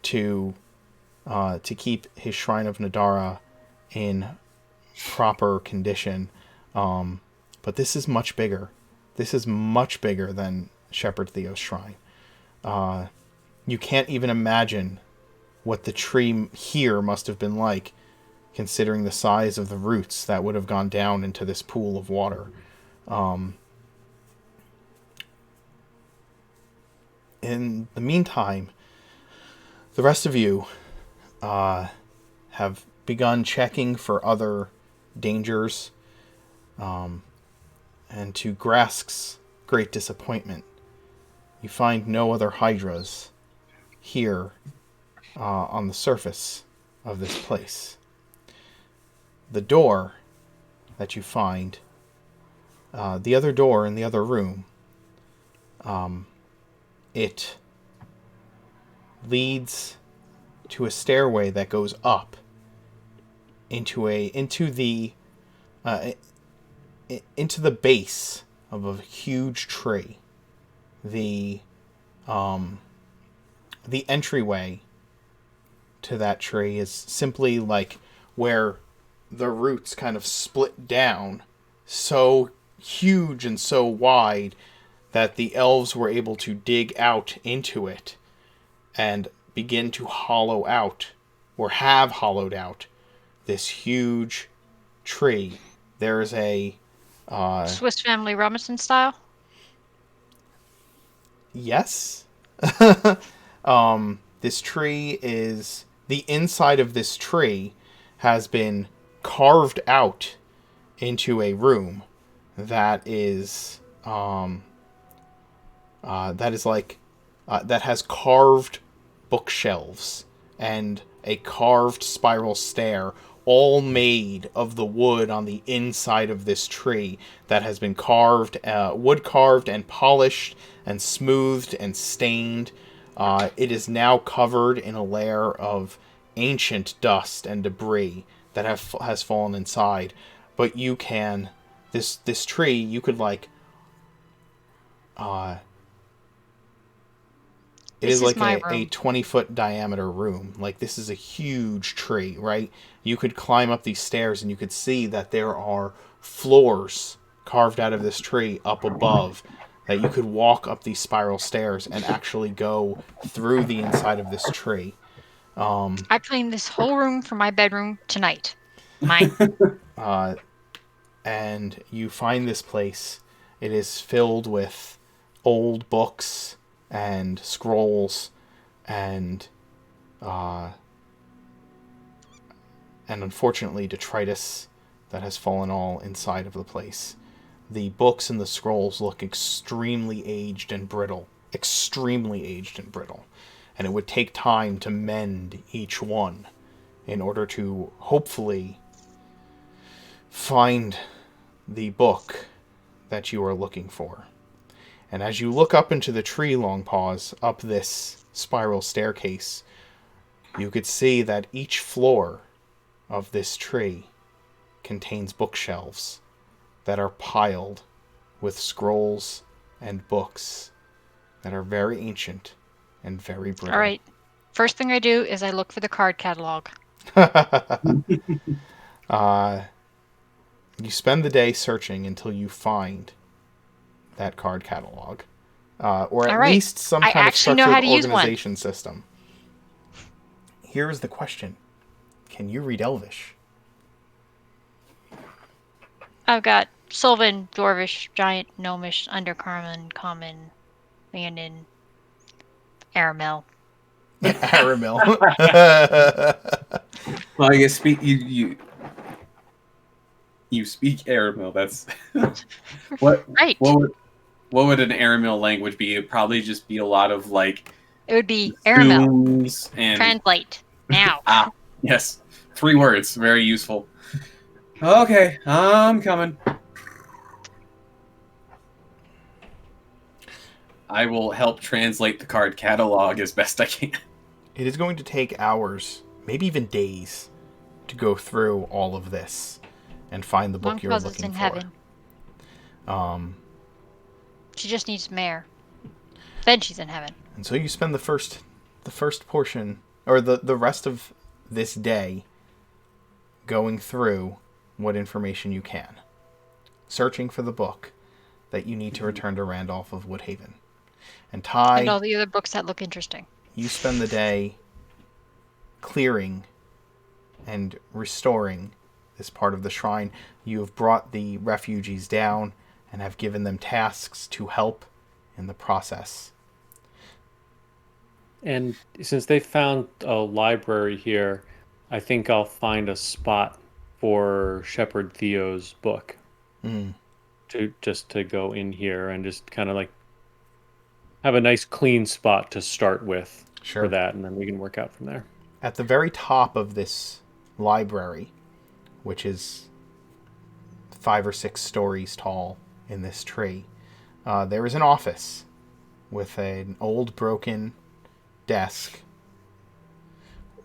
to keep his Shrine of Nadara in proper condition. But this is much bigger. This is much bigger than Shepherd Theo's shrine. You can't even imagine what the tree here must have been like, considering the size of the roots that would have gone down into this pool of water. In the meantime, the rest of you have begun checking for other dangers, and to Grask's great disappointment, you find no other hydras here on the surface of this place. The door that you find, the other door in the other room, it leads to a stairway that goes up into the base of a huge tree. The entryway to that tree is simply like where the roots kind of split down so huge and so wide that the elves were able to dig out into it and begin to hollow out, or have hollowed out, this huge tree. There's a Swiss Family Robinson style? Yes. This tree is... The inside of this tree has been carved out into a room that is... that has carved bookshelves and a carved spiral stair, all made of the wood on the inside of this tree that has been carved, wood carved and polished and smoothed and stained. It is now covered in a layer of ancient dust and debris that has fallen inside. But you can, this tree, you could like, it is like a 20-foot diameter room. Like, this is a huge tree, right? You could climb up these stairs and you could see that there are floors carved out of this tree up above, that you could walk up these spiral stairs and actually go through the inside of this tree. I cleaned this whole room for my bedroom tonight. Mine. And you find this place. It is filled with old books and scrolls and unfortunately detritus that has fallen all inside of the place. The books and the scrolls look extremely aged and brittle. Extremely aged and brittle. And it would take time to mend each one in order to hopefully find the book that you are looking for. And as you look up into the tree, Longpaws, up this spiral staircase, you could see that each floor of this tree contains bookshelves that are piled with scrolls and books that are very ancient and very brittle. All right. First thing I do is I look for the card catalog. You spend the day searching until you find that card catalog. Or at least some kind of structured organization system. Here is the question. Can you read Elvish? I've got Sylvan, Dwarvish, Giant, Gnomish, Undercommon, Common, Leonin, Aramel. Aramil. Well, you speak you speak Aramil. That's what Right. what would an Aramil language be? It'd probably just be a lot of like It would be Aramil. zooms and Translate now. yes, 3 words, very useful. Okay, I'm coming. I will help translate the card catalog as best I can. It is going to take hours, maybe even days, to go through all of this and find the book Monk you're Buzz is looking in for. heaven. She just needs Mare. Then she's in heaven. And so you spend the first portion, or the rest of this day, going through what information you can, searching for the book that you need to return to Randolph of Woodhaven. And Ty, And all the other books that look interesting. you spend the day clearing and restoring this part of the shrine. You have brought the refugees down and have given them tasks to help in the process. And since they found a library here, I think I'll find a spot for Shepherd Theo's book to go in here and just kind of like have a nice clean spot to start with for that, and then we can work out from there. At the very top of this library, which is 5 or 6 stories tall in this tree, there is an office with an old broken desk.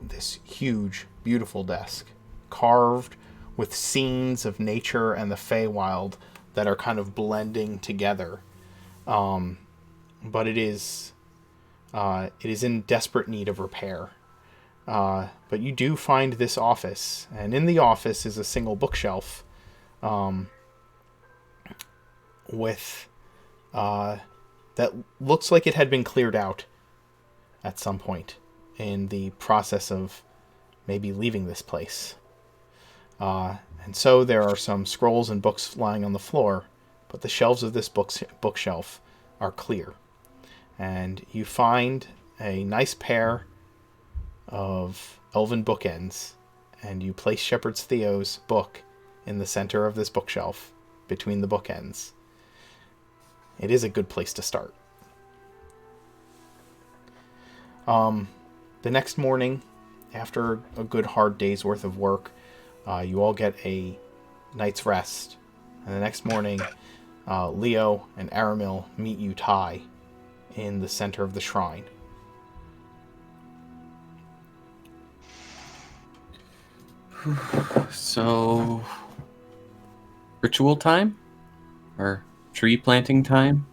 This huge, beautiful desk, carved with scenes of nature and the Feywild that are kind of blending together. But it is in desperate need of repair. But you do find this office, and in the office is a single bookshelf with that looks like it had been cleared out at some point in the process of maybe leaving this place. And so there are some scrolls and books lying on the floor, but the shelves of this bookshelf are clear. And you find a nice pair of elven bookends, and you place Shepherd Theo's book in the center of this bookshelf between the bookends. It is a good place to start. The next morning, after a good hard day's worth of work, you all get a night's rest. And the next morning, Leo and Aramil meet you, Ty, in the center of the shrine. So, ritual time? Or tree planting time?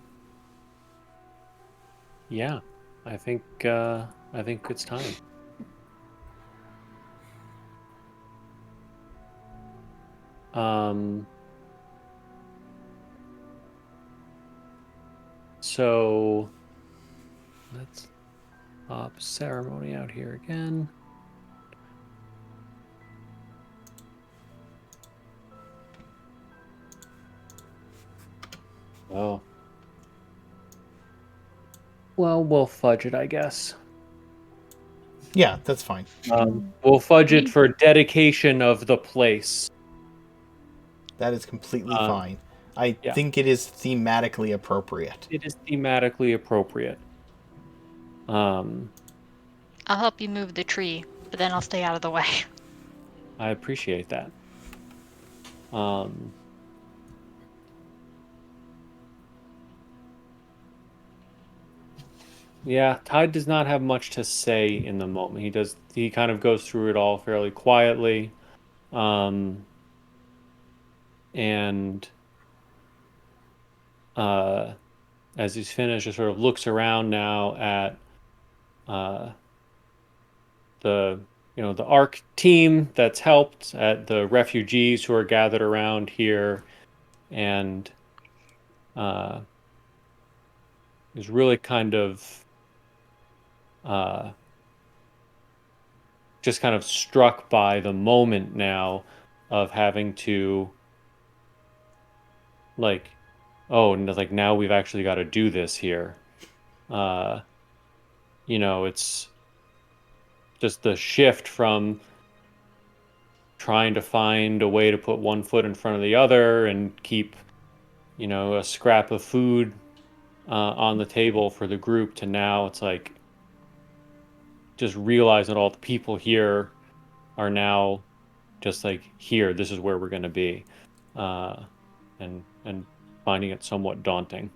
Yeah, I think it's time. So let's pop ceremony out here again. Oh. Well, we'll fudge it, I guess. Yeah, that's fine. We'll fudge it for dedication of the place. That is completely fine. I think it is thematically appropriate. It is thematically appropriate. I'll help you move the tree, but then I'll stay out of the way. I appreciate that. Yeah, Tide does not have much to say in the moment. He kind of goes through it all fairly quietly. And as he's finished, he sort of looks around now at the ARC team that's helped, at the refugees who are gathered around here, and is really kind of just kind of struck by the moment now of having to now we've actually got to do this here. It's just the shift from trying to find a way to put one foot in front of the other and keep, a scrap of food on the table for the group, to now it's like just realizing that all the people here are now just like, here, this is where we're going to be, and finding it somewhat daunting.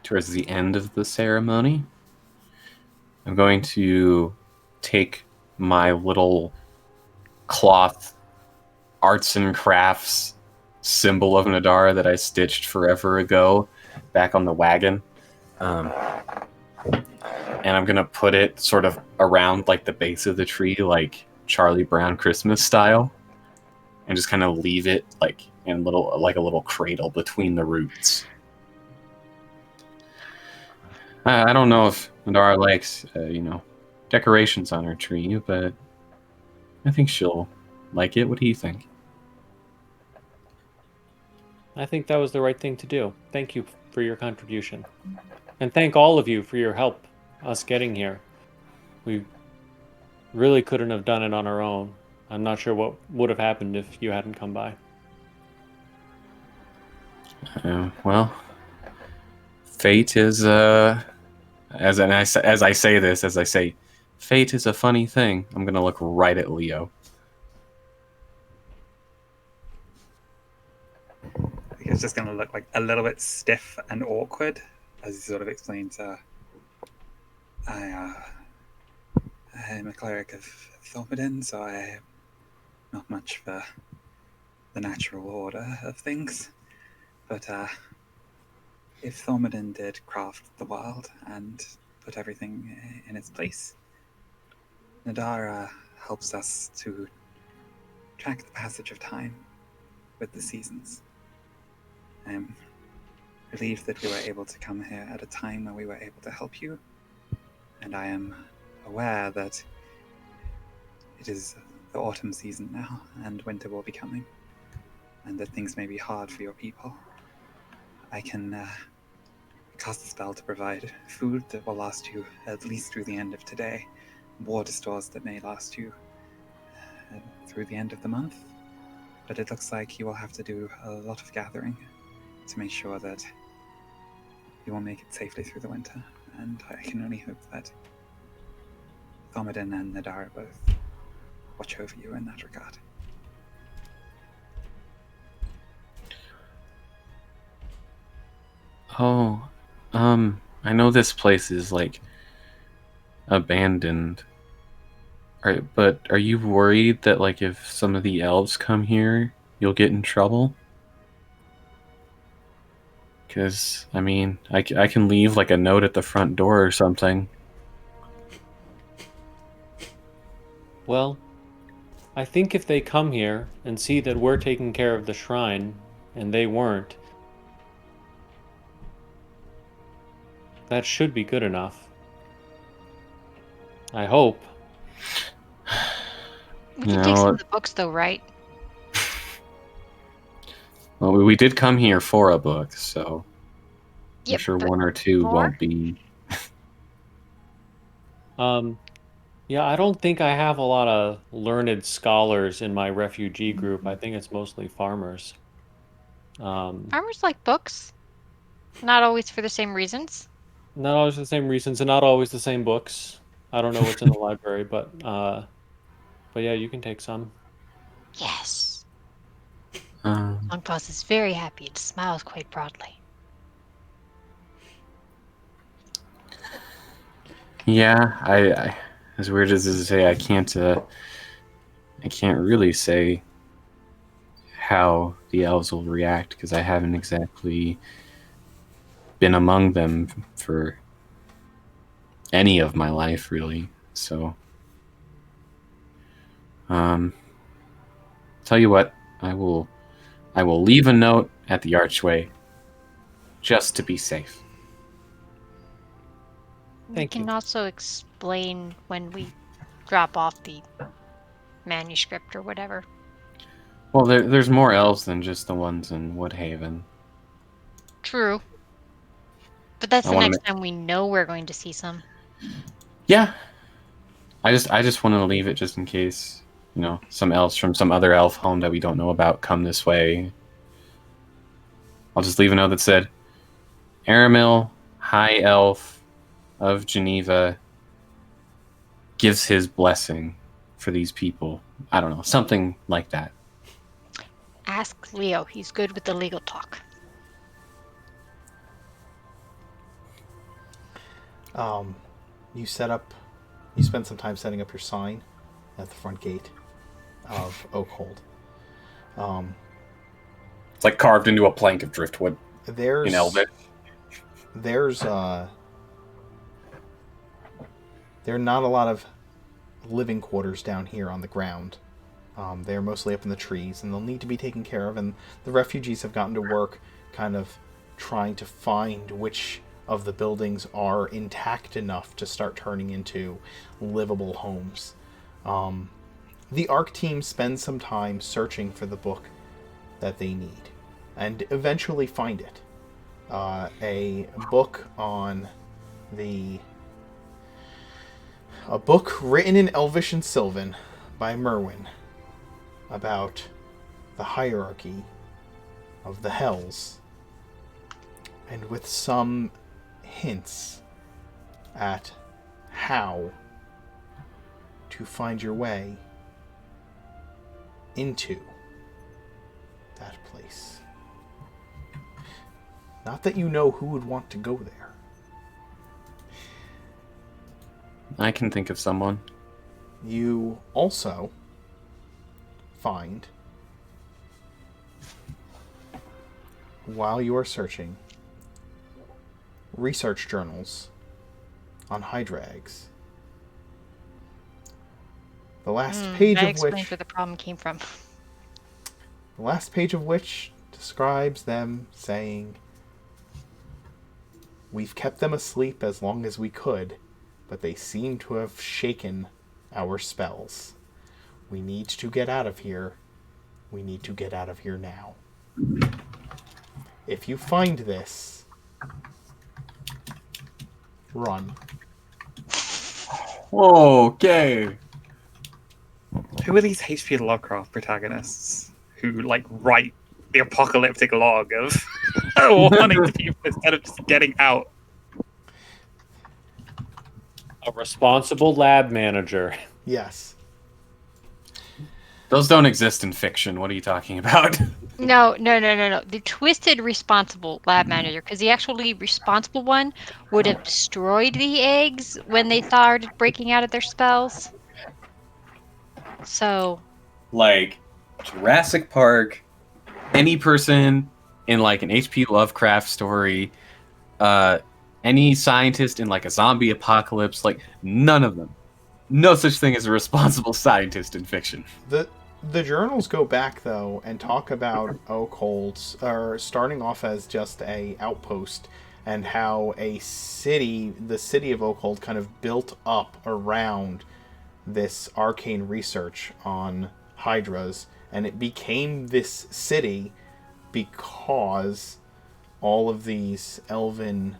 Towards the end of the ceremony, I'm going to take my little cloth arts and crafts symbol of Nadara that I stitched forever ago back on the wagon. And I'm going to put it sort of around like the base of the tree, like Charlie Brown Christmas style, and just kind of leave it like in a little cradle between the roots. I don't know if Nadara likes, decorations on her tree, but I think she'll like it. What do you think? I think that was the right thing to do. Thank you for your contribution. And thank all of you for your help us getting here. We really couldn't have done it on our own. I'm not sure what would have happened if you hadn't come by. Well, fate is as I say, fate is a funny thing. I'm gonna look right at Leo. It's just going to look like a little bit stiff and awkward as he sort of explains, I am a cleric of Thormodin, so I am not much for the natural order of things. But if Thormodin did craft the world and put everything in its place, Nadara helps us to track the passage of time with the seasons. I'm relieved that we were able to come here at a time when we were able to help you, and I am aware that it is the autumn season now, and winter will be coming, and that things may be hard for your people. I can cast a spell to provide food that will last you at least through the end of today, water stores that may last you through the end of the month, but it looks like you will have to do a lot of gathering to make sure that you will make it safely through the winter, and I can only hope that Thormodin and Nadara both watch over you in that regard. Oh, I know this place is like abandoned. But are you worried that like if some of the elves come here, you'll get in trouble? Because, I mean, I can leave like a note at the front door or something. Well, I think if they come here and see that we're taking care of the shrine and they weren't, that should be good enough. I hope. We can take some of the books, though, right? Well, we did come here for a book, so Yep, I'm sure but one or two more? won't be. Yeah, I don't think I have a lot of learned scholars in my refugee group. I think it's mostly farmers. Farmers like books. Not always for the same reasons. Not always the same reasons, and not always the same books. I don't know what's in the library, but yeah, you can take some. Yes. Longpaws is very happy and smiles quite broadly. Yeah, I as weird as this is to say, I can't really say how the elves will react because I haven't exactly been among them for any of my life, really. So, tell you what, I will leave a note at the archway just to be safe. We can also explain when we drop off the manuscript or whatever. Well, there's more elves than just the ones in Woodhaven. True. But that's I the wanna next time we know we're going to see some. Yeah. I just wanted to leave it just in case, some elves from some other elf home that we don't know about come this way. I'll just leave a note that said, Aramil, High Elf of Geneva, gives his blessing for these people. I don't know, something like that. Ask Leo. He's good with the legal talk. You spend some time setting up your sign at the front gate of Oakhold. It's like carved into a plank of driftwood There's in Elvish. there are not a lot of living quarters down here on the ground. They're mostly up in the trees, and they'll need to be taken care of. And the refugees have gotten to work kind of trying to find which of the buildings are intact enough to start turning into livable homes. The ARC team spends some time searching for the book that they need, and eventually find it. A book written in Elvish and Sylvan by Merwin about the hierarchy of the Hells, and with some hints at how to find your way into that place. Not that you know who would want to go there. I can think of someone. You also find, while you are searching, research journals on Hydra eggs. The last page that of explains which where the problem came from. The last page of which describes them saying, "We've kept them asleep as long as we could, but they seem to have shaken our spells. We need to get out of here. We need to get out of here now. If you find this, run." Okay. Who are these H.P. Lovecraft protagonists who write the apocalyptic log of wanting to people instead of just getting out? A responsible lab manager. Yes. Those don't exist in fiction. What are you talking about? No. The twisted responsible lab manager, because the actually responsible one would have destroyed the eggs when they started breaking out of their spells. So, Like Jurassic Park, any person in an H.P. Lovecraft story, any scientist in a zombie apocalypse, none of them. No such thing as a responsible scientist in fiction. The journals go back, though, and talk about Oakhold, or starting off as just a outpost, and how the city of Oakhold kind of built up around this arcane research on Hydras, and it became this city because all of these elven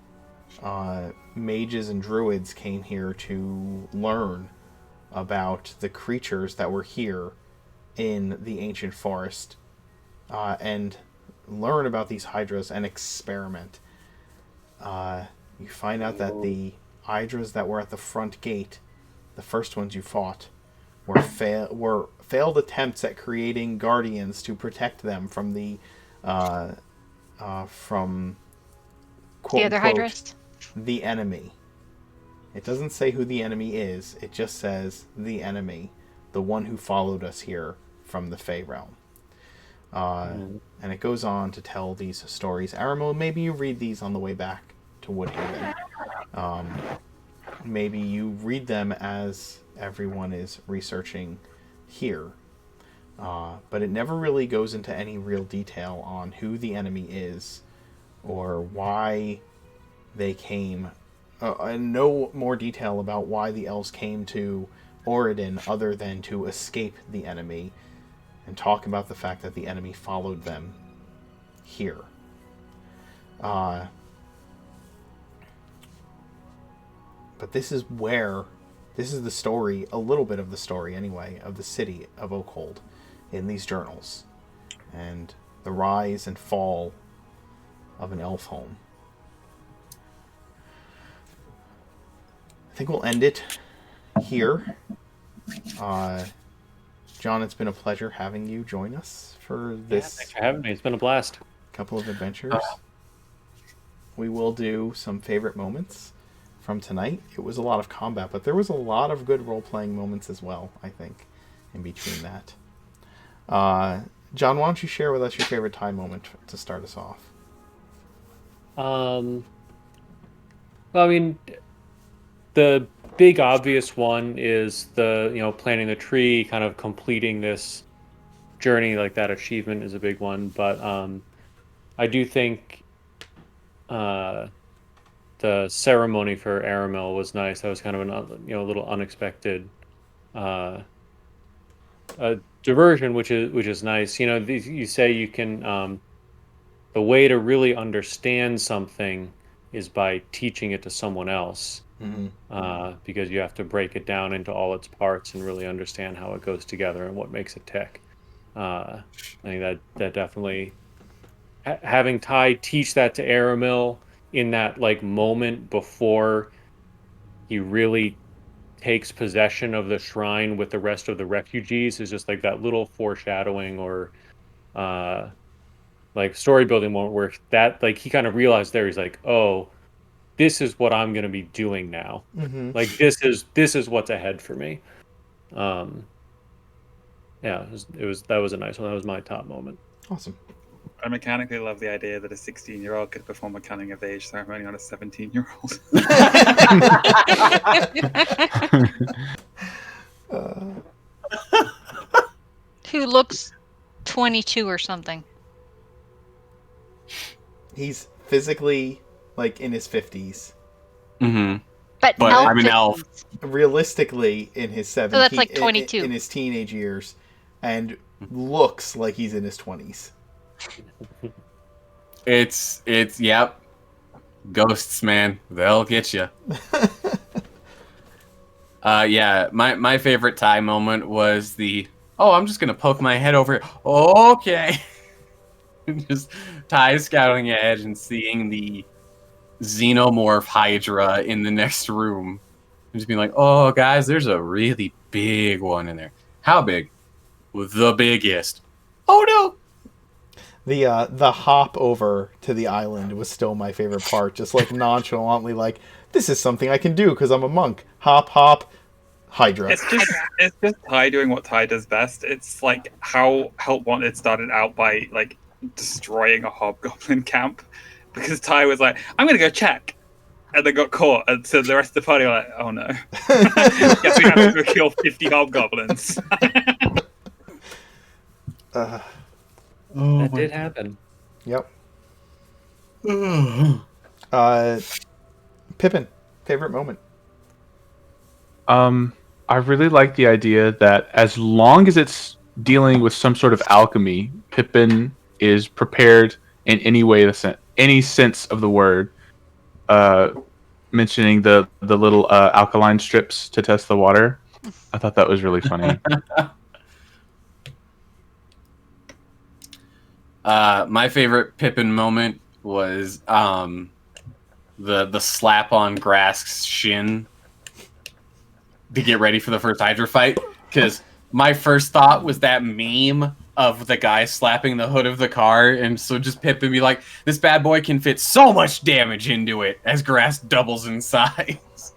mages and druids came here to learn about the creatures that were here in the ancient forest, and learn about these hydras and experiment. You find out that the hydras that were at the front gate, the first ones you fought, were failed attempts at creating guardians to protect them from the quote, the other unquote, Hydras? the enemy. It doesn't say who the enemy is. It just says the enemy, the one who followed us here from the Fey realm. And it goes on to tell these stories. Aramil, maybe you read these on the way back to Woodhaven. Maybe you read them as everyone is researching here. But it never really goes into any real detail on who the enemy is or why they came. And no more detail about why the elves came to Oridon other than to escape the enemy, and talk about the fact that the enemy followed them here. But this is the story, a little bit of the story anyway, of the city of Oakhold in these journals. And the rise and fall of an elf home. I think we'll end it here. John, it's been a pleasure having you join us for this Thanks for having me. It's been a blast. couple of adventures. We will do some favorite moments from tonight. It was a lot of combat, but there was a lot of good role-playing moments as well, I think, in between that. John, why don't you share with us your favorite time moment to start us off? Well, I mean, the big obvious one is planting the tree, kind of completing this journey. Like, that achievement is a big one, but I do think the ceremony for Aramil was nice. That was kind of a little unexpected diversion, which is nice. You say you can. The way to really understand something is by teaching it to someone else, because you have to break it down into all its parts and really understand how it goes together and what makes it tick. I think that definitely having Ty teach that to Aramil in that moment before he really takes possession of the shrine with the rest of the refugees is just that little foreshadowing or story building moment where that he kind of realized there, he's like, oh, this is what I'm going to be doing now. This is what's ahead for me. That was a nice one. That was my top moment. Awesome. I mechanically love the idea that a 16-year-old could perform a coming of age ceremony on a 17-year-old. Who looks 22 or something. He's physically in his 50s. Mm-hmm. But I'm an elf. Realistically, in his 70s. So that's 22. In his teenage years, and looks like he's in his 20s. It's yep. Ghosts, man, they'll get you. My favorite Ty moment was I'm just gonna poke my head over here. Okay. Just Ty scouting ahead and seeing the xenomorph Hydra in the next room. And just being like, oh, guys, there's a really big one in there. How big? The biggest. Oh, no! The hop over to the island was still my favorite part. Just nonchalantly this is something I can do because I'm a monk. Hop, hop, Hydra. It's just Ty doing what Ty does best. It's how Help Wanted started out by destroying a hobgoblin camp, because Ty was like, I'm gonna go check, and they got caught, and so the rest of the party were like, oh no. Guess we have to go kill 50 hobgoblins. That did happen. Yep. Pippin, favorite moment? I really like the idea that as long as it's dealing with some sort of alchemy, Pippin is prepared in any way, any sense of the word. Mentioning the little alkaline strips to test the water, I thought that was really funny. My favorite Pippin moment was the slap on Grask's shin to get ready for the first Hydra fight, because my first thought was that meme of the guy slapping the hood of the car, and so just Pippin be like, this bad boy can fit so much damage into it as Grask doubles in size.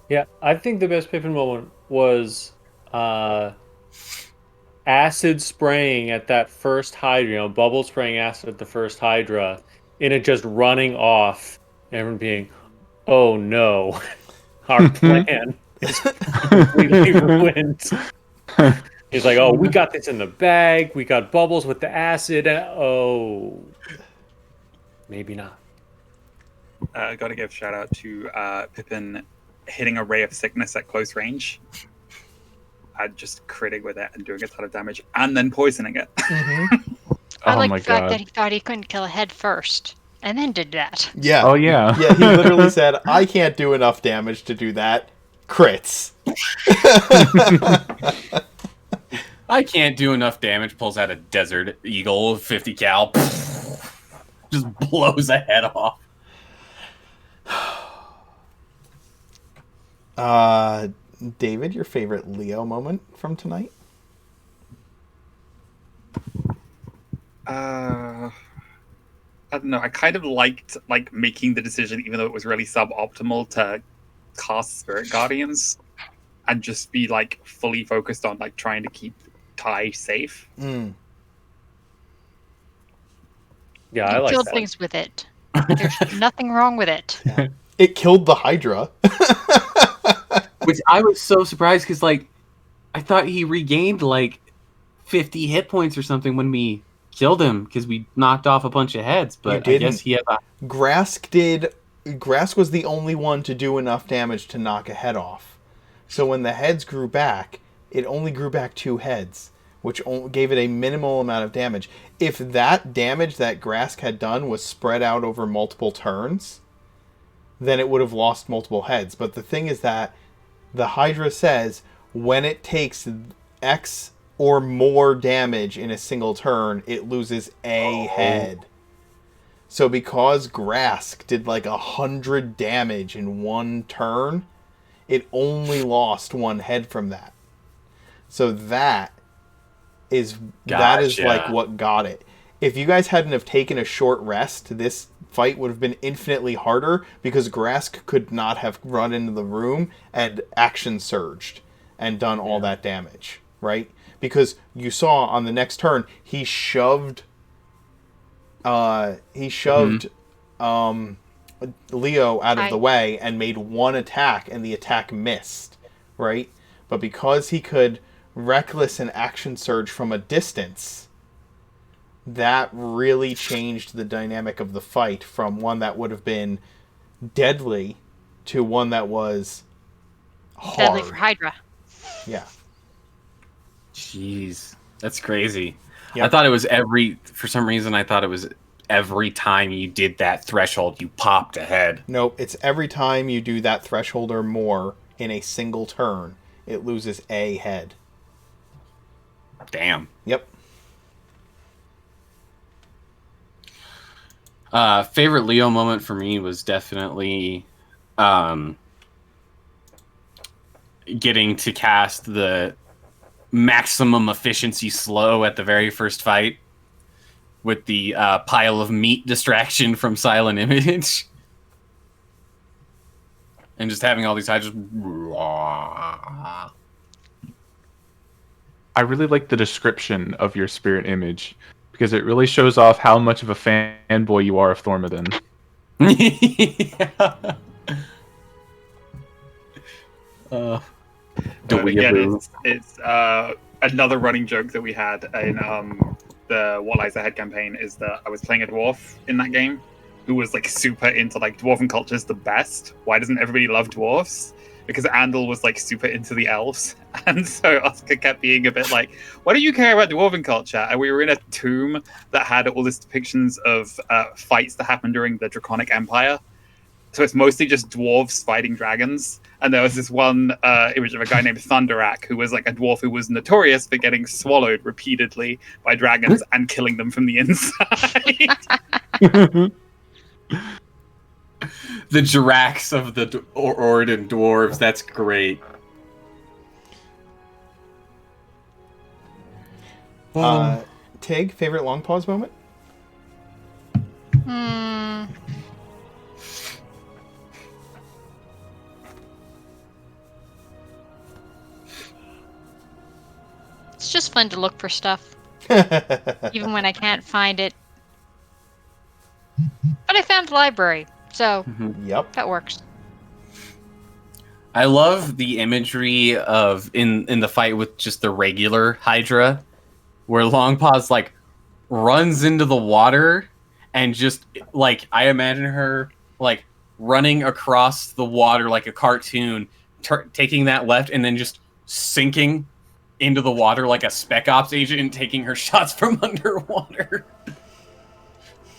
Yeah, I think the best Pippin moment was acid spraying at that first Hydra, bubble spraying acid at the first Hydra, and it just running off, and everyone being, oh no, our plan is completely ruined. He's like, oh, we got this in the bag. We got bubbles with the acid. Oh, maybe not. I got to give a shout out to Pippin hitting a ray of sickness at close range. Just critting with it and doing a ton of damage, and then poisoning it. I like the fact that he thought he couldn't kill a head first. And then did that. Yeah. Oh yeah. Yeah, he literally said, I can't do enough damage to do that. Crits. I can't do enough damage. Pulls out a Desert Eagle, 50 cal. Just blows a head off. David, your favorite Leo moment from tonight? I don't know. I kind of liked making the decision, even though it was really suboptimal, to cast Spirit Guardians and just be fully focused on trying to keep Ty safe. Mm. Yeah, I You like killed that. things with it. There's nothing wrong with it. It killed the Hydra. Which I was so surprised because, I thought he regained 50 hit points or something when we killed him because we knocked off a bunch of heads. But I guess he had a... Grask was the only one to do enough damage to knock a head off. So when the heads grew back, it only grew back 2 heads, which gave it a minimal amount of damage. If that damage that Grask had done was spread out over multiple turns, then it would have lost multiple heads. But the thing is that the Hydra says when it takes X or more damage in a single turn, it loses a head. So because Grask did 100 damage in one turn, it only lost 1 head from that. So that is what got it. If you guys hadn't have taken a short rest, this fight would have been infinitely harder because Grask could not have run into the room and action surged and done all that damage, right? Because you saw on the next turn he shoved Leo out of the way and made 1 attack, and the attack missed, right? But because he could reckless and action surge from a distance, that really changed the dynamic of the fight from one that would have been deadly to one that was hard. Deadly for Hydra. Yeah. Jeez. That's crazy. Yep. I thought it was for some reason, I thought it was every time you did that threshold, you popped a head. Nope, it's every time you do that threshold or more in a single turn, it loses a head. Damn. Yep. Favorite Leo moment for me was definitely getting to cast the maximum efficiency slow at the very first fight with the pile of meat distraction from Silent Image. And just having all these hydras. I really like the description of your spirit image because it really shows off how much of a fanboy you are of Thormodon. Again, it's another running joke that we had in the What Lies Ahead campaign is that I was playing a dwarf in that game who was super into dwarven culture is the best. Why doesn't everybody love dwarfs? Because Andal was super into the elves, and so Oscar kept being a bit why do you care about dwarven culture? And we were in a tomb that had all these depictions of fights that happened during the Draconic Empire. So it's mostly just dwarves fighting dragons. And there was this one image of a guy named Thunderak, who was a dwarf who was notorious for getting swallowed repeatedly by dragons and killing them from the inside. The Jirax of the Orden dwarves. That's great. Tig, favorite long pause moment? It's just fun to look for stuff, even when I can't find it. But I found the library, so Yep. that works. I love the imagery of in the fight with just the regular Hydra, where Longpaws runs into the water and just I imagine her running across the water like a cartoon, taking that left and then just sinking into the water like a Spec Ops agent and taking her shots from underwater.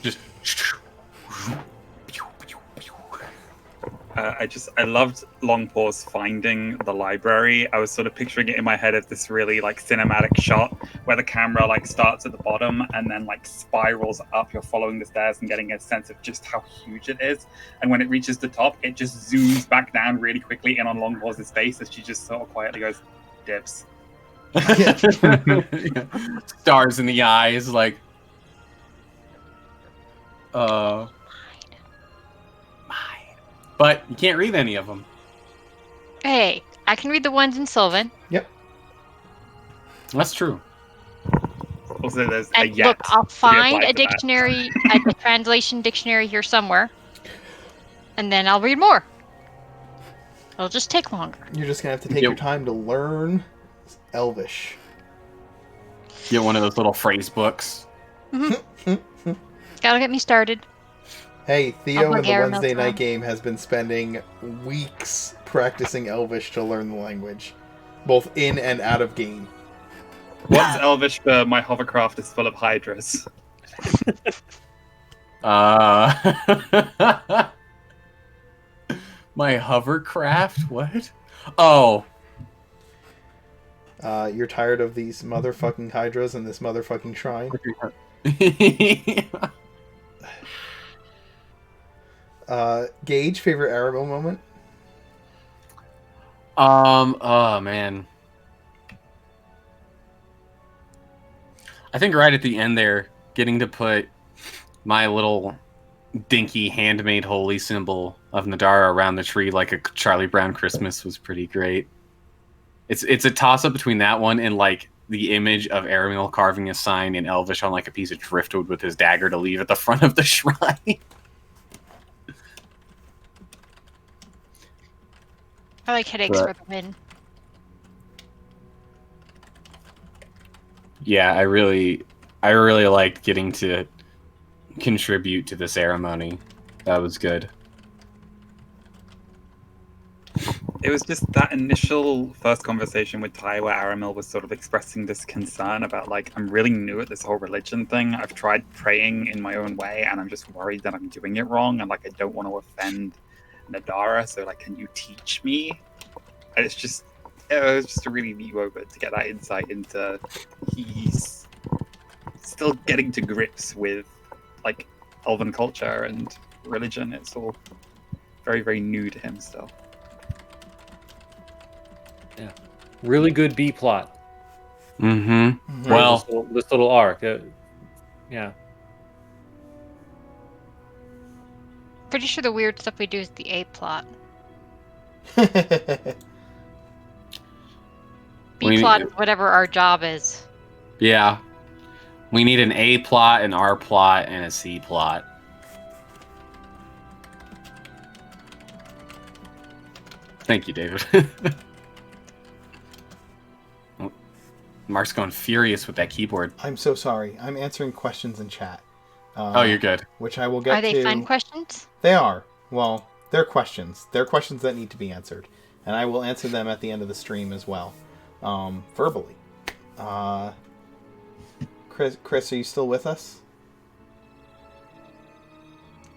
Just I loved Longpaw's finding the library. I was sort of picturing it in my head as this really like cinematic shot where the camera like starts at the bottom and then like spirals up. You're following the stairs and getting a sense of just how huge it is. And when it reaches the top, it just zooms back down really quickly in on Longpaw's face as she just sort of quietly goes, "Dibs." Stars in the eyes, like, but you can't read any of them. Hey, I can read the ones in Sylvan. That's true. Also, there's a And yet look, I'll to be find applied a to that. dictionary, a translation dictionary here somewhere, and then I'll read more. It'll just take longer. You're just gonna have to take your time to learn Elvish. Get one of those little phrase books. Gotta get me started. Hey, Theo I'll in the Aramil Wednesday night Tom. game has been spending weeks practicing Elvish to learn the language, both in and out of game. What's Elvish for my hovercraft is full of hydras? My hovercraft? What? Oh. You're tired of these motherfucking hydras and this motherfucking shrine? Gage, favorite Aramil moment? Oh man. I think right at the end there, getting to put my little dinky handmade holy symbol of Nadara around the tree like a Charlie Brown Christmas was pretty great. It's a toss up between that one and like the image of Aramil carving a sign in Elvish on like a piece of driftwood with his dagger to leave at the front of the shrine. I like headaches for the win. Yeah, I really liked getting to contribute to the ceremony. That was good. It was just that initial first conversation with Ty where Aramil was sort of expressing this concern about, like, I'm really new at this whole religion thing. I've tried praying in my own way, and I'm just worried that I'm doing it wrong, and, like, I don't want to offend Nadara, so, like, can you teach me? And it was just a really neat moment to get that insight into he's still getting to grips with, like, Elven culture and religion. It's all very, very new to him still. Yeah, really good B plot. Mm-hmm. Right, Well, this little arc. Yeah. Pretty sure the weird stuff we do is the A plot. B plot is whatever our job is. yeah. We need an A plot, an R plot, and a C plot. Thank you, David. Mark's going furious with that keyboard. I'm so sorry. I'm answering questions in chat. Oh, you're good. Which I will get to. Are they fun questions? They are. Well, they're questions. They're questions that need to be answered. And I will answer them at the end of the stream as well. Verbally. Chris, are you still with us?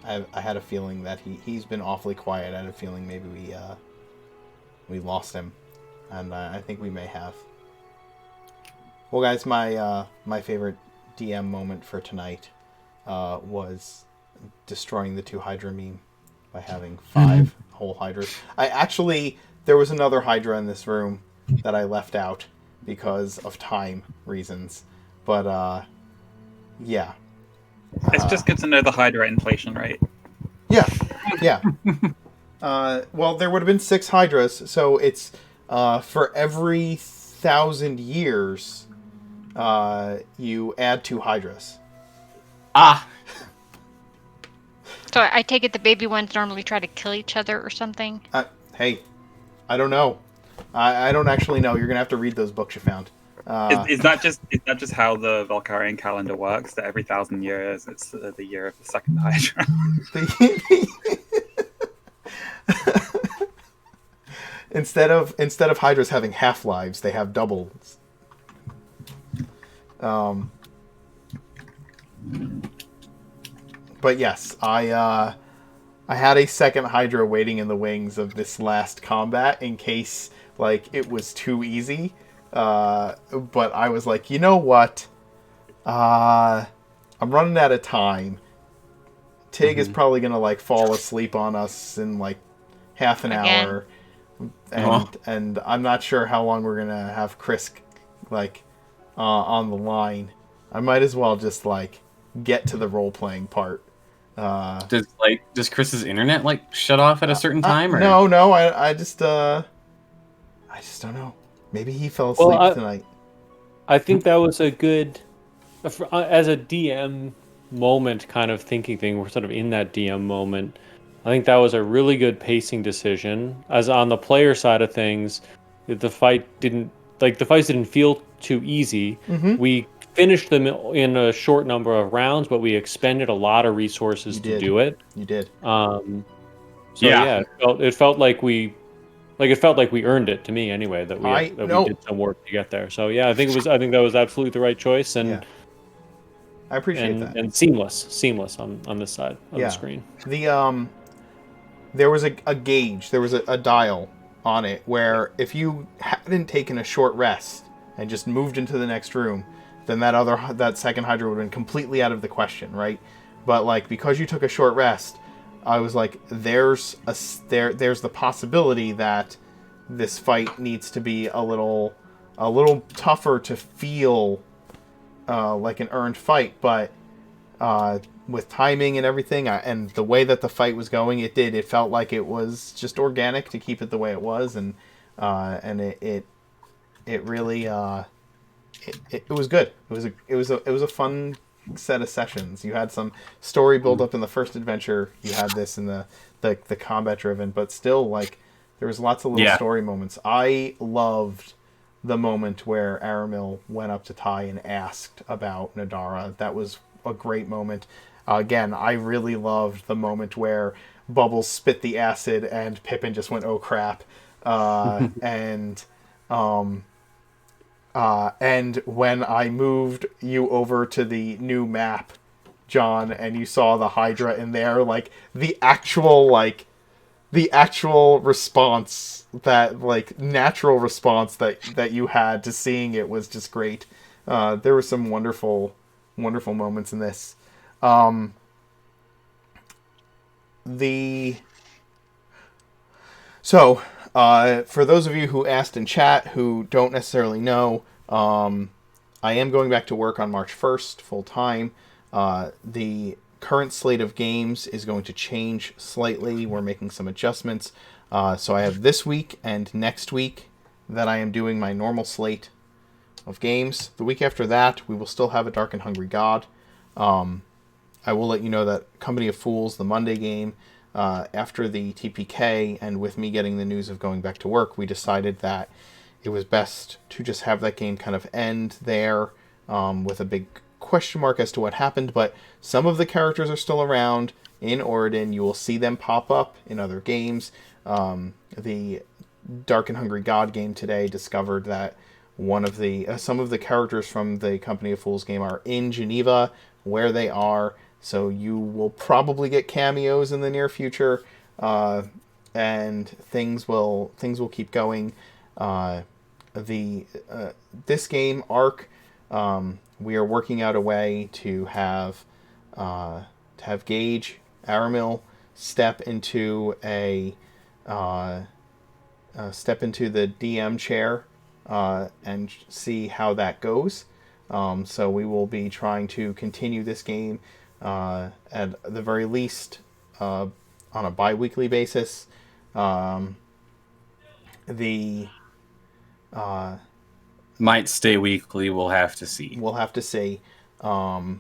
I had a feeling that he's been awfully quiet. I had a feeling maybe we lost him. And I think we may have. Well, guys, my favorite DM moment for tonight was destroying the 2 Hydra meme by having 5 whole Hydras. There was another Hydra in this room that I left out because of time reasons. But, yeah. It's just good to know the Hydra inflation rate. Yeah. Well, there would have been 6 Hydras, so it's for every 1,000 years, you add 2 Hydras. Ah! So I take it the baby ones normally try to kill each other or something? Hey, I don't know. I don't actually know. You're going to have to read those books you found. Is that just how the Valkyrian calendar works? That every 1,000 years, it's the year of the second Hydra. Instead of Hydras having half-lives, they have doubles. But yes, I had a second Hydra waiting in the wings of this last combat in case like it was too easy. But I was like, you know what? I'm running out of time. Tig is probably gonna like fall asleep on us in like half an Again. hour, Oh. and I'm not sure how long we're gonna have Chris like on the line. I might as well just like get to the role playing part. Does Chris's internet like shut off at a certain time? Or No, I just don't know. Maybe he fell asleep tonight. I think that was a good, as a DM moment kind of thinking thing. We're sort of in that DM moment. I think that was a really good pacing decision. As on the player side of things, the fights didn't feel too easy. Mm-hmm. We finished them in a short number of rounds, but we expended a lot of resources to do it. You did. Yeah, it felt like we earned it to me anyway. That we did some work to get there. So yeah, I think that was absolutely the right choice, and I appreciate that. And seamless on this side of the screen. There was a gauge, there was a dial on it where if you hadn't taken a short rest and just moved into the next room, then that second Hydra would have been completely out of the question, right? But like because you took a short rest, I was like, there's the possibility that this fight needs to be a little tougher to feel like an earned fight, but with timing and everything, and the way that the fight was going, it felt like it was just organic to keep it the way it was, and it really it was good. It was a fun set of sessions. You had some story build up in the first adventure. You had this in the combat driven, but still like there was lots of little story moments. I loved the moment where Aramil went up to Ty and asked about Nadara. That was a great moment. Again, I really loved the moment where Bubbles spit the acid and Pippin just went, "Oh crap!" And when I moved you over to the new map, John, and you saw the Hydra in there, like the actual response, that like natural response that you had to seeing it was just great. There were some wonderful moments in this. For those of you who asked in chat who don't necessarily know, I am going back to work on March 1st full time. The current slate of games is going to change slightly. We're making some adjustments. So I have this week and next week that I am doing my normal slate of games. The week after that, we will still have a Dark and Hungry God. I will let you know that Company of Fools, the Monday game, after the TPK, and with me getting the news of going back to work, we decided that it was best to just have that game kind of end there with a big question mark as to what happened. But some of the characters are still around in Oridon. You will see them pop up in other games. The Dark and Hungry God game today discovered that some of the characters from the Company of Fools game are in Geneva, where they are. So you will probably get cameos in the near future, and things will keep going. This game Arc, we are working out a way to have Gage Aramil step into the DM chair and see how that goes. So we will be trying to continue this game at the very least on a bi-weekly basis. Might stay weekly. We'll have to see. We'll have to see. We'll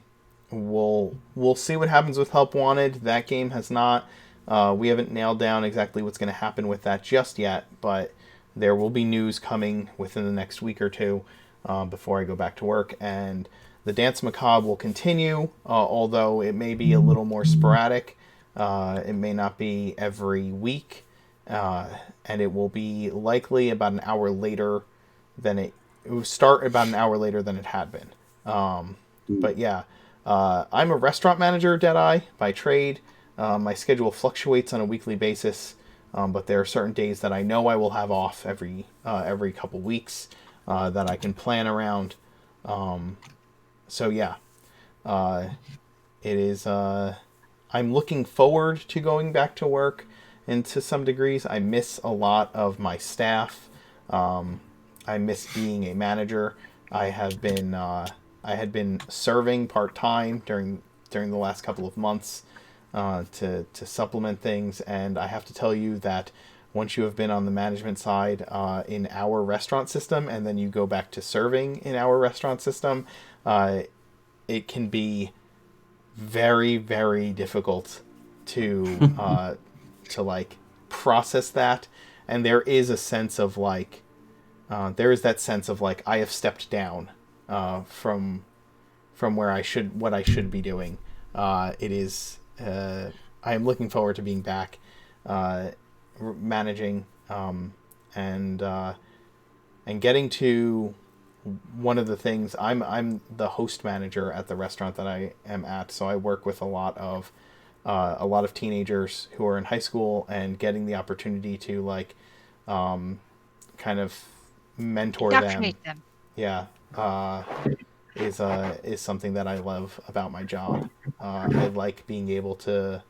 see what happens with Help Wanted. That game has not. We haven't nailed down exactly what's going to happen with that just yet, but there will be news coming within the next week or two before I go back to work. And the Dance Macabre will continue, although it may be a little more sporadic. It may not be every week, and it will be likely about an hour later than it will start about an hour later than it had been. But yeah, I'm a restaurant manager, Deadeye, by trade. My schedule fluctuates on a weekly basis, but there are certain days that I know I will have off every couple weeks that I can plan around. So yeah, it is. I'm looking forward to going back to work, and to some degrees, I miss a lot of my staff. I miss being a manager. I had been serving part time during the last couple of months to supplement things, and I have to tell you that once you have been on the management side in our restaurant system, and then you go back to serving in our restaurant system, it can be very, very difficult to like process that, and there is a sense of like there is that sense of like I have stepped down from where what I should be doing. It is I am looking forward to being back managing and getting to one of the things. I'm the host manager at the restaurant that I am at, so I work with a lot of teenagers who are in high school, and getting the opportunity to like kind of mentor them. Yeah, is something that I love about my job. I like being able to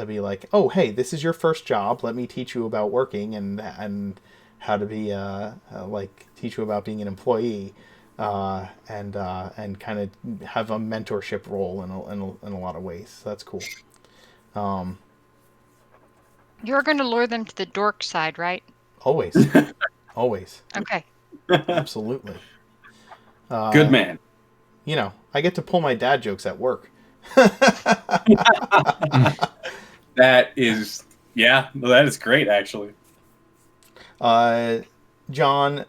be like, oh hey, this is your first job. Let me teach you about working and how to be like teach you about being an employee, and kind of have a mentorship role in a lot of ways. So that's cool. You're going to lure them to the dork side, right? Always. Always. Okay. Absolutely. Good man. You know, I get to pull my dad jokes at work. That is, yeah, well, that is great, actually. John,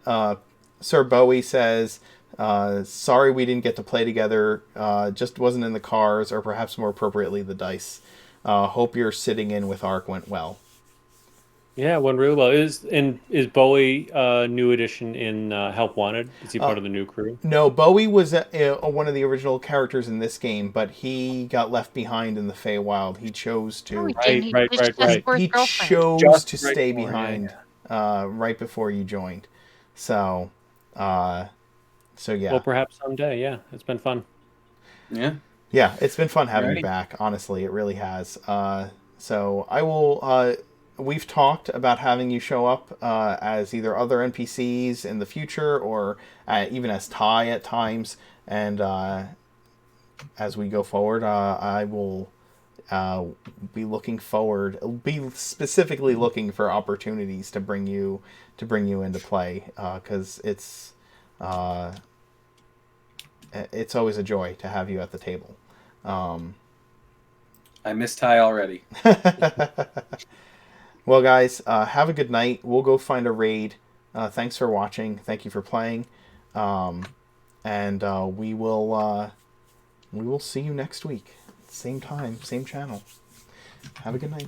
Sir Bowie says, sorry we didn't get to play together. Just wasn't in the cars, or perhaps more appropriately, the dice. Hope your sitting in with Ark went well. Yeah, went really well. Is Bowie a new addition in Help Wanted? Is he part of the new crew? No, Bowie was one of the original characters in this game, but he got left behind in the Feywild. He chose to. No, he didn't. He chose Just to right stay before, behind right before you joined. So yeah. Well, perhaps someday. Yeah, it's been fun. Yeah. Yeah, it's been fun having Alrighty. you back. Honestly, it really has. So I will. We've talked about having you show up as either other NPCs in the future, or even as Ty at times. And as we go forward, I will be specifically looking for opportunities to bring you into play, because it's always a joy to have you at the table. I miss Ty already. Well, guys, have a good night. We'll go find a raid. Thanks for watching. Thank you for playing. And we will see you next week. Same time, same channel. Have a good night.